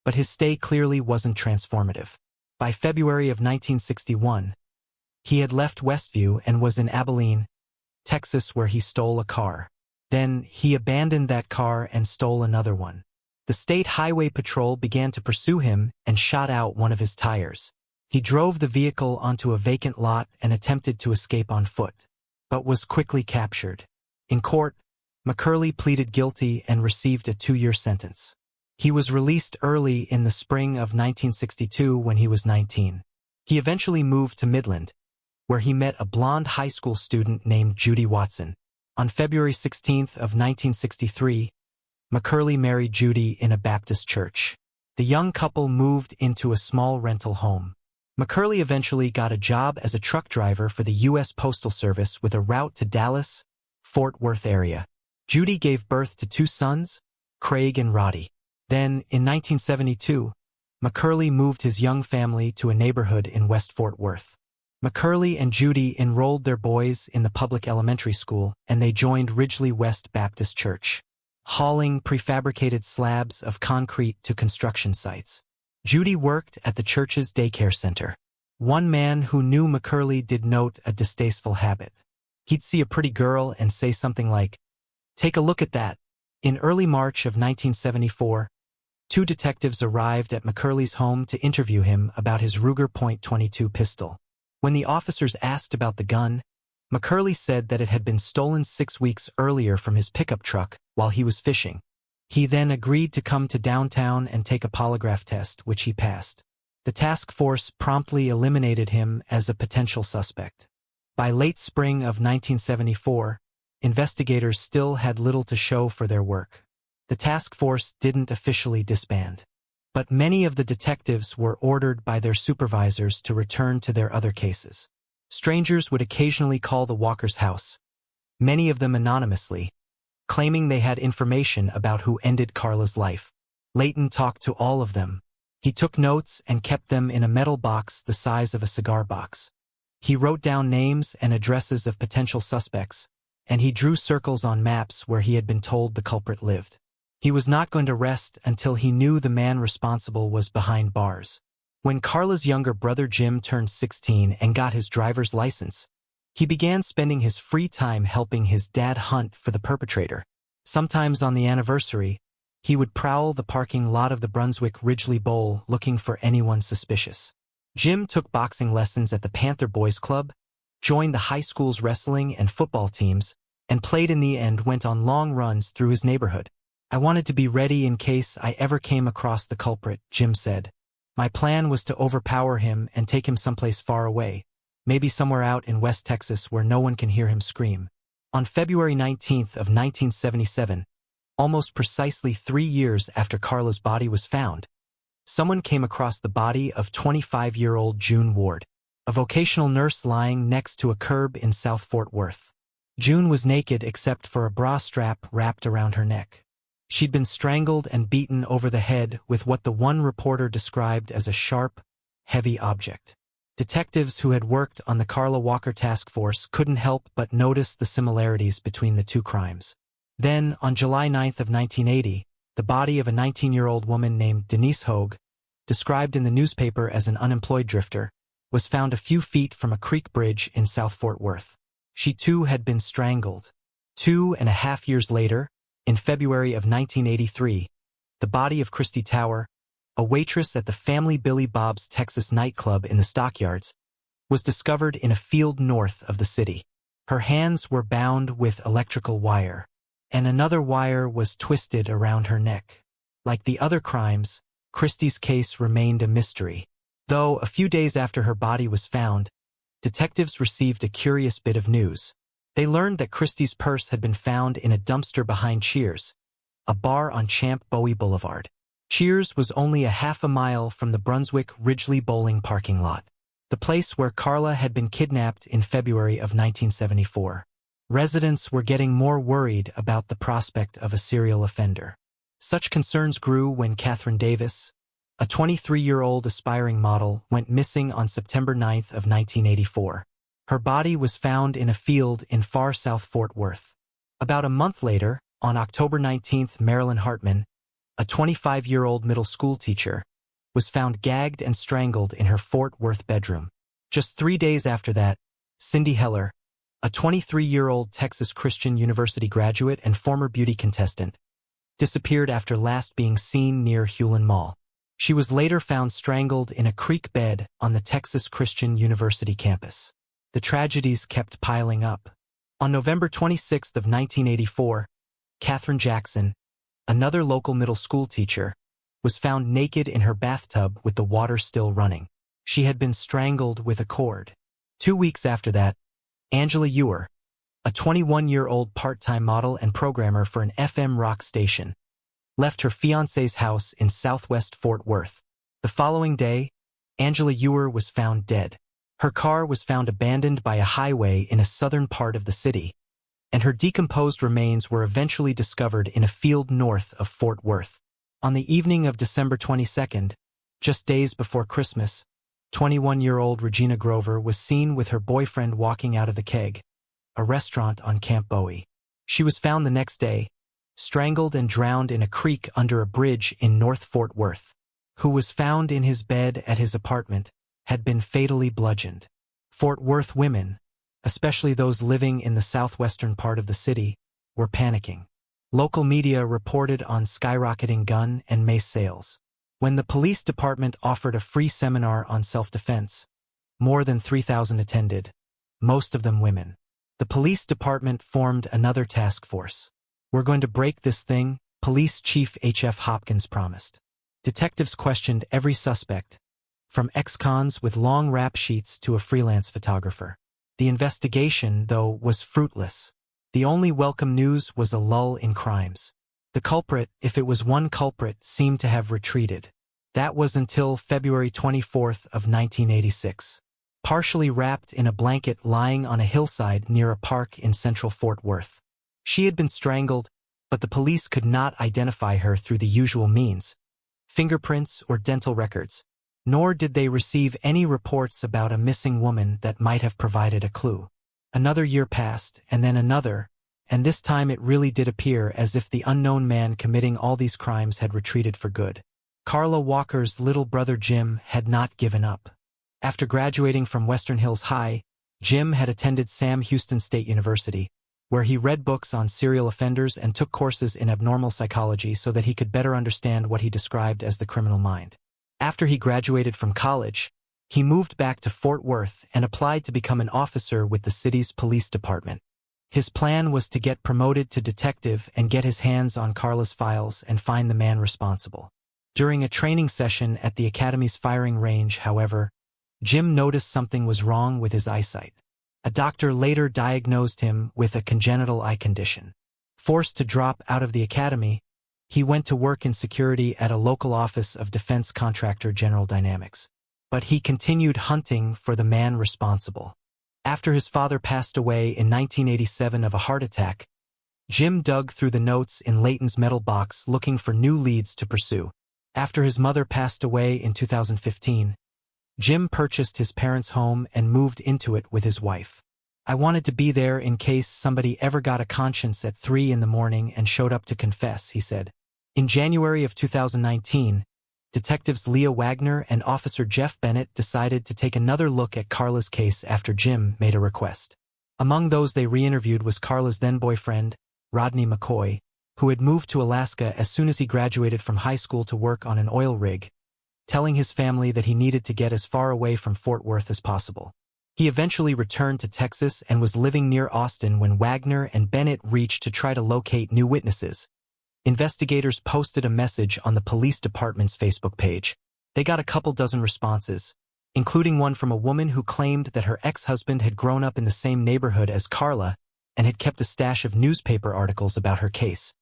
Speaker 1: but his stay clearly wasn't transformative. By February of 1961, he had left Westview and was in Abilene, Texas, where he stole a car. Then, he abandoned that car and stole another one. The State Highway Patrol began to pursue him and shot out one of his tires. He drove the vehicle onto a vacant lot and attempted to escape on foot, but was quickly captured. In court, McCurley pleaded guilty and received a 2-year sentence. He was released early in the spring of 1962 when he was 19. He eventually moved to Midland, where he met a blonde high school student named Judy Watson. On February 16 of 1963, McCurley married Judy in a Baptist church. The young couple moved into a small rental home. McCurley eventually got a job as a truck driver for the U.S. Postal Service with a route to Dallas, Fort Worth area. Judy gave birth to 2 sons, Craig and Roddy. Then, in 1972, McCurley moved his young family to a neighborhood in West Fort Worth. McCurley and Judy enrolled their boys in the public elementary school, and they joined Ridgely West Baptist Church, hauling prefabricated slabs of concrete to construction sites. Judy worked at the church's daycare center. One man who knew McCurley did note a distasteful habit. He'd see a pretty girl and say something like, "Take a look at that." In early March of 1974, 2 detectives arrived at McCurley's home to interview him about his Ruger .22 pistol. When the officers asked about the gun, McCurley said that it had been stolen 6 weeks earlier from his pickup truck while he was fishing. He then agreed to come to downtown and take a polygraph test, which he passed. The task force promptly eliminated him as a potential suspect. By late spring of 1974, investigators still had little to show for their work. The task force didn't officially disband, but many of the detectives were ordered by their supervisors to return to their other cases. Strangers would occasionally call the Walkers' house, many of them anonymously, claiming they had information about who ended Carla's life. Layton talked to all of them. He took notes and kept them in a metal box the size of a cigar box. He wrote down names and addresses of potential suspects, and he drew circles on maps where he had been told the culprit lived. He was not going to rest until he knew the man responsible was behind bars. When Carla's younger brother Jim turned 16 and got his driver's license, he began spending his free time helping his dad hunt for the perpetrator. Sometimes on the anniversary, he would prowl the parking lot of the Brunswick Ridgely Bowl looking for anyone suspicious. Jim took boxing lessons at the Panther Boys Club, joined the high school's wrestling and football teams, and played in the end went on long runs through his neighborhood. "I wanted to be ready in case I ever came across the culprit," Jim said. "My plan was to overpower him and take him someplace far away, maybe somewhere out in West Texas where no one can hear him scream." On February 19th of 1977, almost precisely 3 years after Carla's body was found, someone came across the body of 25-year-old June Ward, a vocational nurse lying next to a curb in South Fort Worth. June was naked except for a bra strap wrapped around her neck. She'd been strangled and beaten over the head with what the one reporter described as a sharp, heavy object. Detectives who had worked on the Carla Walker task force couldn't help but notice the similarities between the 2 crimes. Then, on July 9th of 1980, the body of a 19-year-old woman named Denise Hogue, described in the newspaper as an unemployed drifter, was found a few feet from a creek bridge in South Fort Worth. She too had been strangled. 2.5 years later, in February of 1983, the body of Christy Tower, a waitress at the Family Billy Bob's Texas nightclub in the Stockyards, was discovered in a field north of the city. Her hands were bound with electrical wire, and another wire was twisted around her neck. Like the other crimes, Christy's case remained a mystery. Though a few days after her body was found, detectives received a curious bit of news. They learned that Christy's purse had been found in a dumpster behind Cheers, a bar on Champ Bowie Boulevard. Cheers was only a half a mile from the Brunswick Ridgely Bowling parking lot, the place where Carla had been kidnapped in February of 1974. Residents were getting more worried about the prospect of a serial offender. Such concerns grew when Catherine Davis, a 23-year-old aspiring model, went missing on September 9th of 1984. Her body was found in a field in far south Fort Worth. About a month later, on October 19th, Marilyn Hartman, a 25-year-old middle school teacher, was found gagged and strangled in her Fort Worth bedroom. Just 3 days after that, Cindy Heller, a 23-year-old Texas Christian University graduate and former beauty contestant, disappeared after last being seen near Hulen Mall. She was later found strangled in a creek bed on the Texas Christian University campus. The tragedies kept piling up. On November 26 of 1984, Catherine Jackson, another local middle school teacher, was found naked in her bathtub with the water still running. She had been strangled with a cord. 2 weeks after that, Angela Ewer, a 21-year-old part-time model and programmer for an FM rock station, left her fiancé's house in southwest Fort Worth. The following day, Angela Ewer was found dead. Her car was found abandoned by a highway in a southern part of the city, and her decomposed remains were eventually discovered in a field north of Fort Worth. On the evening of December 22nd, just days before Christmas, 21-year-old Regina Grover was seen with her boyfriend walking out of the Keg, a restaurant on Camp Bowie. She was found the next day, strangled and drowned in a creek under a bridge in North Fort Worth. Who was found in his bed at his apartment had been fatally bludgeoned. Fort Worth women, especially those living in the southwestern part of the city, were panicking. Local media reported on skyrocketing gun and mace sales. When the police department offered a free seminar on self-defense, more than 3,000 attended, most of them women. The police department formed another task force. "We're going to break this thing," Police Chief H.F. Hopkins promised. Detectives questioned every suspect, from ex-cons with long rap sheets to a freelance photographer. The investigation, though, was fruitless. The only welcome news was a lull in crimes. The culprit, if it was one culprit, seemed to have retreated. That was until February 24th of 1986. Partially wrapped in a blanket lying on a hillside near a park in central Fort Worth. She had been strangled, but the police could not identify her through the usual means, fingerprints or dental records, nor did they receive any reports about a missing woman that might have provided a clue. Another year passed, and then another, and this time it really did appear as if the unknown man committing all these crimes had retreated for good. Carla Walker's little brother Jim had not given up. After graduating from Western Hills High, Jim had attended Sam Houston State University, where he read books on serial offenders and took courses in abnormal psychology so that he could better understand what he described as the criminal mind. After he graduated from college, he moved back to Fort Worth and applied to become an officer with the city's police department. His plan was to get promoted to detective and get his hands on Carla's files and find the man responsible. During a training session at the academy's firing range, however, Jim noticed something was wrong with his eyesight. A doctor later diagnosed him with a congenital eye condition. Forced to drop out of the academy, he went to work in security at a local office of defense contractor General Dynamics. But he continued hunting for the man responsible. After his father passed away in 1987 of a heart attack, Jim dug through the notes in Layton's metal box looking for new leads to pursue. After his mother passed away in 2015, Jim purchased his parents' home and moved into it with his wife. "I wanted to be there in case somebody ever got a conscience at 3 in the morning and showed up to confess," he said. In January of 2019, Detectives Leah Wagner and Officer Jeff Bennett decided to take another look at Carla's case after Jim made a request. Among those they re-interviewed was Carla's then-boyfriend, Rodney McCoy, who had moved to Alaska as soon as he graduated from high school to work on an oil rig, telling his family that he needed to get as far away from Fort Worth as possible. He eventually returned to Texas and was living near Austin when Wagner and Bennett reached to try to locate new witnesses. Investigators posted a message on the police department's Facebook page. They got a couple dozen responses, including one from a woman who claimed that her ex-husband had grown up in the same neighborhood as Carla and had kept a stash of newspaper articles about her case,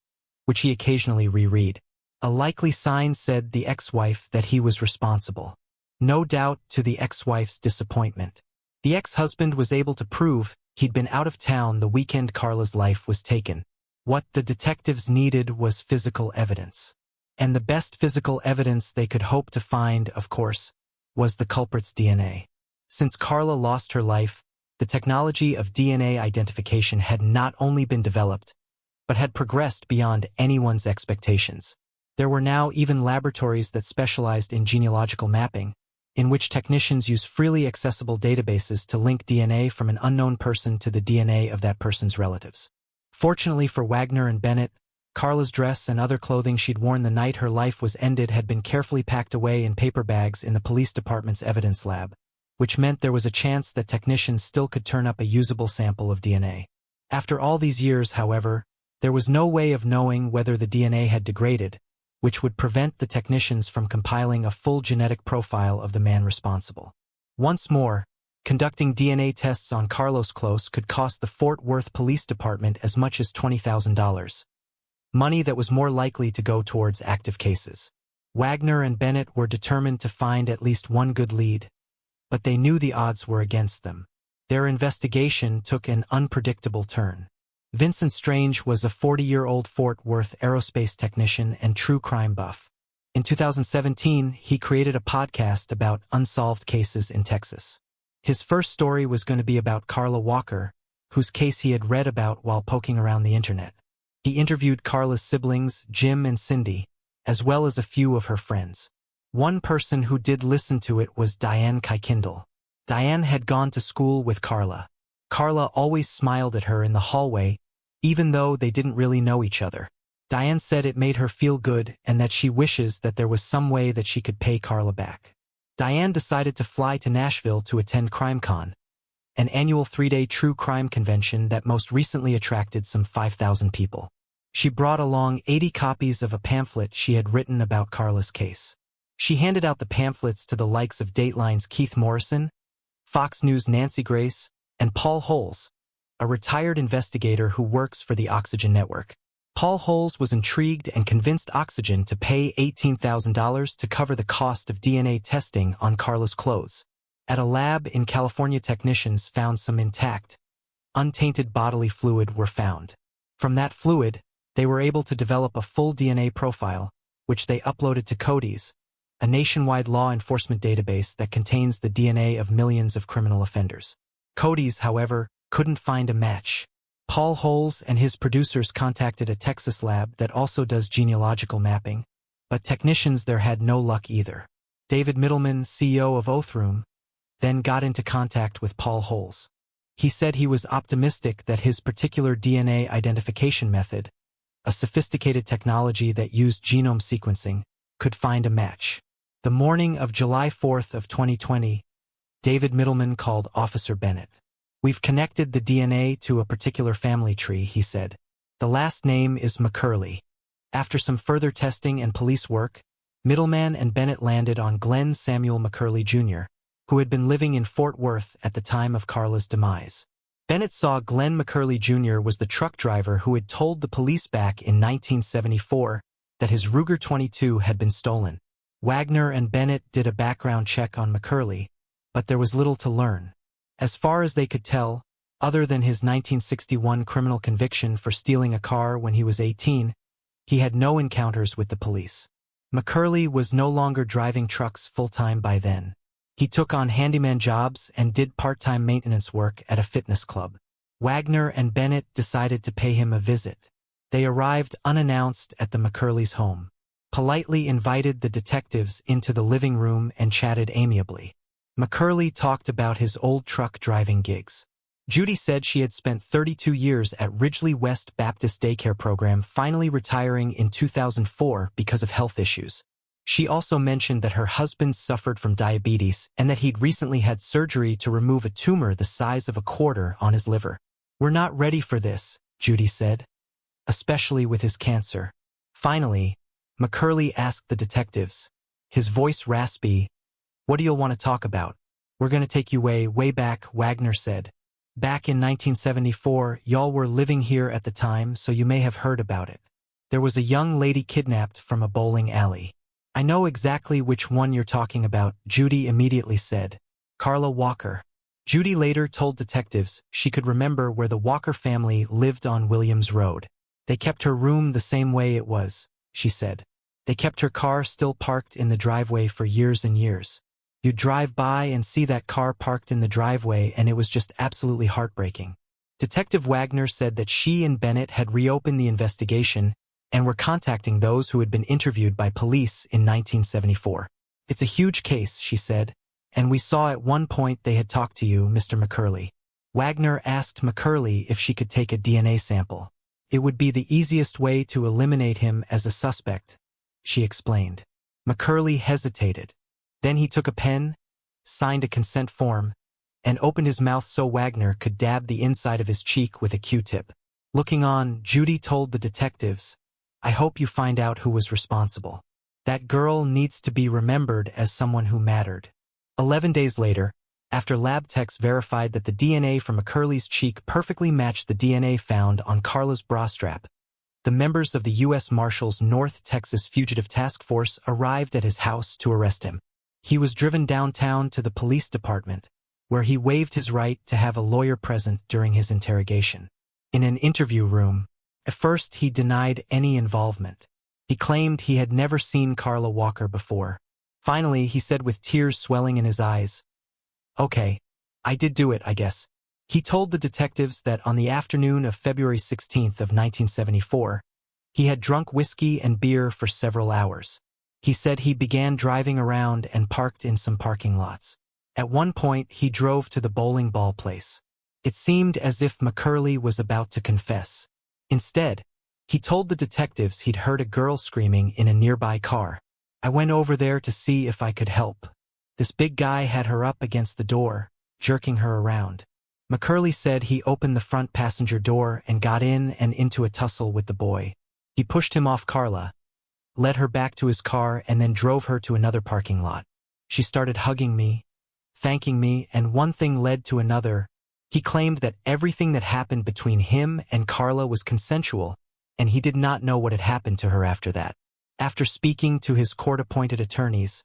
Speaker 1: which he occasionally reread. A likely sign, said the ex-wife, that he was responsible. No doubt, to the ex-wife's disappointment. The ex-husband was able to prove he'd been out of town the weekend Carla's life was taken. What the detectives needed was physical evidence. And the best physical evidence they could hope to find, of course, was the culprit's DNA. Since Carla lost her life, the technology of DNA identification had not only been developed, but had progressed beyond anyone's expectations. There were now even laboratories that specialized in genealogical mapping, in which technicians use freely accessible databases to link DNA from an unknown person to the DNA of that person's relatives. Fortunately for Wagner and Bennett, Carla's dress and other clothing she'd worn the night her life was ended had been carefully packed away in paper bags in the police department's evidence lab, which meant there was a chance that technicians still could turn up a usable sample of DNA. After all these years, however, there was no way of knowing whether the DNA had degraded, which would prevent the technicians from compiling a full genetic profile of the man responsible. Once more, conducting DNA tests on Carlos Close could cost the Fort Worth Police Department as much as $20,000. Money that was more likely to go towards active cases. Wagner and Bennett were determined to find at least one good lead, but they knew the odds were against them. Their investigation took an unpredictable turn. Vincent Strange was a 40-year-old Fort Worth aerospace technician and true crime buff. In 2017, he created a podcast about unsolved cases in Texas. His first story was going to be about Carla Walker, whose case he had read about while poking around the internet. He interviewed Carla's siblings, Jim and Cindy, as well as a few of her friends. One person who did listen to it was Diane Kuykendall. Diane had gone to school with Carla. Carla always smiled at her in the hallway, even though they didn't really know each other. Diane said it made her feel good and that she wishes that there was some way that she could pay Carla back. Diane decided to fly to Nashville to attend CrimeCon, an annual 3-day true crime convention that most recently attracted some 5,000 people. She brought along 80 copies of a pamphlet she had written about Carla's case. She handed out the pamphlets to the likes of Dateline's Keith Morrison, Fox News' Nancy Grace, and Paul Holes, a retired investigator who works for the Oxygen Network. Paul Holes was intrigued and convinced Oxygen to pay $18,000 to cover the cost of DNA testing on Carla's clothes. At a lab in California, technicians found some intact, untainted bodily fluid were found. From that fluid, they were able to develop a full DNA profile, which they uploaded to CODIS, a nationwide law enforcement database that contains the DNA of millions of criminal offenders. CODIS, however, couldn't find a match. Paul Holes and his producers contacted a Texas lab that also does genealogical mapping, but technicians there had no luck either. David Middleman, CEO of Oathroom, then got into contact with Paul Holes. He said he was optimistic that his particular DNA identification method, a sophisticated technology that used genome sequencing, could find a match. The morning of July 4th of 2020, David Middleman called Officer Bennett. "We've connected the DNA to a particular family tree," he said. "The last name is McCurley." After some further testing and police work, Middleman and Bennett landed on Glenn Samuel McCurley Jr., who had been living in Fort Worth at the time of Carla's demise. Bennett saw Glenn McCurley Jr. was the truck driver who had told the police back in 1974 that his Ruger 22 had been stolen. Wagner and Bennett did a background check on McCurley, but there was little to learn. As far as they could tell, other than his 1961 criminal conviction for stealing a car when he was 18, he had no encounters with the police. McCurley was no longer driving trucks full-time by then. He took on handyman jobs and did part-time maintenance work at a fitness club. Wagner and Bennett decided to pay him a visit. They arrived unannounced at the McCurley's home, politely invited the detectives into the living room and chatted amiably. McCurley talked about his old truck driving gigs. Judy said she had spent 32 years at Ridgely West Baptist Daycare Program, finally retiring in 2004 because of health issues. She also mentioned that her husband suffered from diabetes and that he'd recently had surgery to remove a tumor the size of a quarter on his liver. "We're not ready for this," Judy said, "especially with his cancer." Finally, McCurley asked the detectives, his voice raspy, "What do you want to talk about?" "We're going to take you way back," Wagner said. "Back in 1974, y'all were living here at the time, so you may have heard about it." There was a young lady kidnapped from a bowling alley. I know exactly which one you're talking about, Judy immediately said. Carla Walker. Judy later told detectives she could remember where the Walker family lived on Williams Road. They kept her room the same way it was, she said. They kept her car still parked in the driveway for years and years. You'd drive by and see that car parked in the driveway, and it was just absolutely heartbreaking. Detective Wagner said that she and Bennett had reopened the investigation and were contacting those who had been interviewed by police in 1974. It's a huge case, she said, and we saw at one point they had talked to you, Mr. McCurley. Wagner asked McCurley if she could take a DNA sample. It would be the easiest way to eliminate him as a suspect, she explained. McCurley hesitated. Then he took a pen, signed a consent form, and opened his mouth so Wagner could dab the inside of his cheek with a Q-tip. Looking on, Judy told the detectives, I hope you find out who was responsible. That girl needs to be remembered as someone who mattered. 11 days later, after lab techs verified that the DNA from McCurley's cheek perfectly matched the DNA found on Carla's bra strap, the members of the U.S. Marshals North Texas Fugitive Task Force arrived at his house to arrest him. He was driven downtown to the police department, where he waived his right to have a lawyer present during his interrogation. In an interview room, at first he denied any involvement. He claimed he had never seen Carla Walker before. Finally, he said with tears swelling in his eyes, Okay, I did do it, I guess. He told the detectives that on the afternoon of February 16th of 1974, he had drunk whiskey and beer for several hours. He said he began driving around and parked in some parking lots. At one point, he drove to the bowling ball place. It seemed as if McCurley was about to confess. Instead, he told the detectives he'd heard a girl screaming in a nearby car. I went over there to see if I could help. This big guy had her up against the door, jerking her around. McCurley said he opened the front passenger door and got in and into a tussle with the boy. He pushed him off Carla, led her back to his car, and then drove her to another parking lot. She started hugging me, thanking me, and one thing led to another. He claimed that everything that happened between him and Carla was consensual, and he did not know what had happened to her after that. After speaking to his court-appointed attorneys,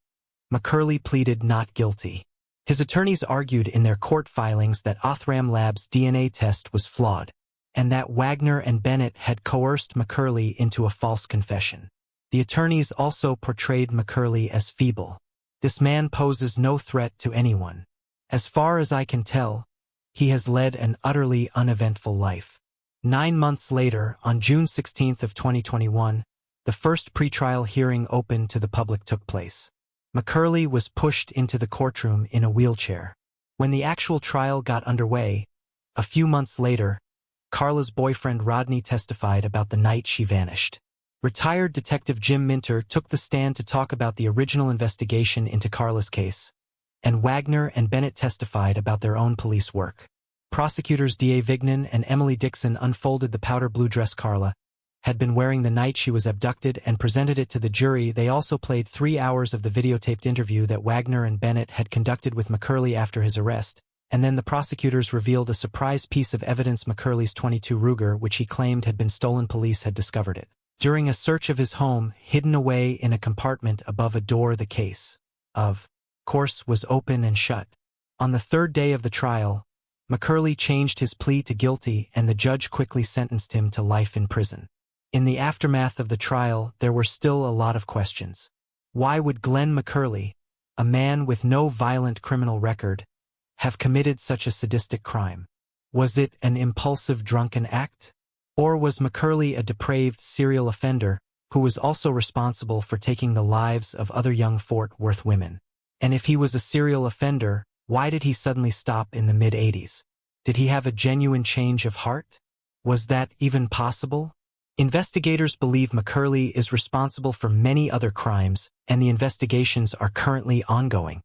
Speaker 1: McCurley pleaded not guilty. His attorneys argued in their court filings that Othram Labs' DNA test was flawed, and that Wagner and Bennett had coerced McCurley into a false confession. The attorneys also portrayed McCurley as feeble. This man poses no threat to anyone. As far as I can tell, he has led an utterly uneventful life. 9 months later, on June 16th of 2021, the first pretrial hearing open to the public took place. McCurley was pushed into the courtroom in a wheelchair. When the actual trial got underway, a few months later, Carla's boyfriend Rodney testified about the night she vanished. Retired Detective Jim Minter took the stand to talk about the original investigation into Carla's case, and Wagner and Bennett testified about their own police work. Prosecutors D.A. Vignan and Emily Dixon unfolded the powder blue dress Carla had been wearing the night she was abducted and presented it to the jury. They also played 3 hours of the videotaped interview that Wagner and Bennett had conducted with McCurley after his arrest, and then the prosecutors revealed a surprise piece of evidence: McCurley's .22 Ruger, which he claimed had been stolen. Police had discovered it during a search of his home, hidden away in a compartment above a door. The case, of course, was open and shut. On the third day of the trial, McCurley changed his plea to guilty, and the judge quickly sentenced him to life in prison. In the aftermath of the trial, there were still a lot of questions. Why would Glenn McCurley, a man with no violent criminal record, have committed such a sadistic crime? Was it an impulsive drunken act? Or was McCurley a depraved serial offender who was also responsible for taking the lives of other young Fort Worth women? And if he was a serial offender, why did he suddenly stop in the mid-80s? Did he have a genuine change of heart? Was that even possible? Investigators believe McCurley is responsible for many other crimes, and the investigations are currently ongoing.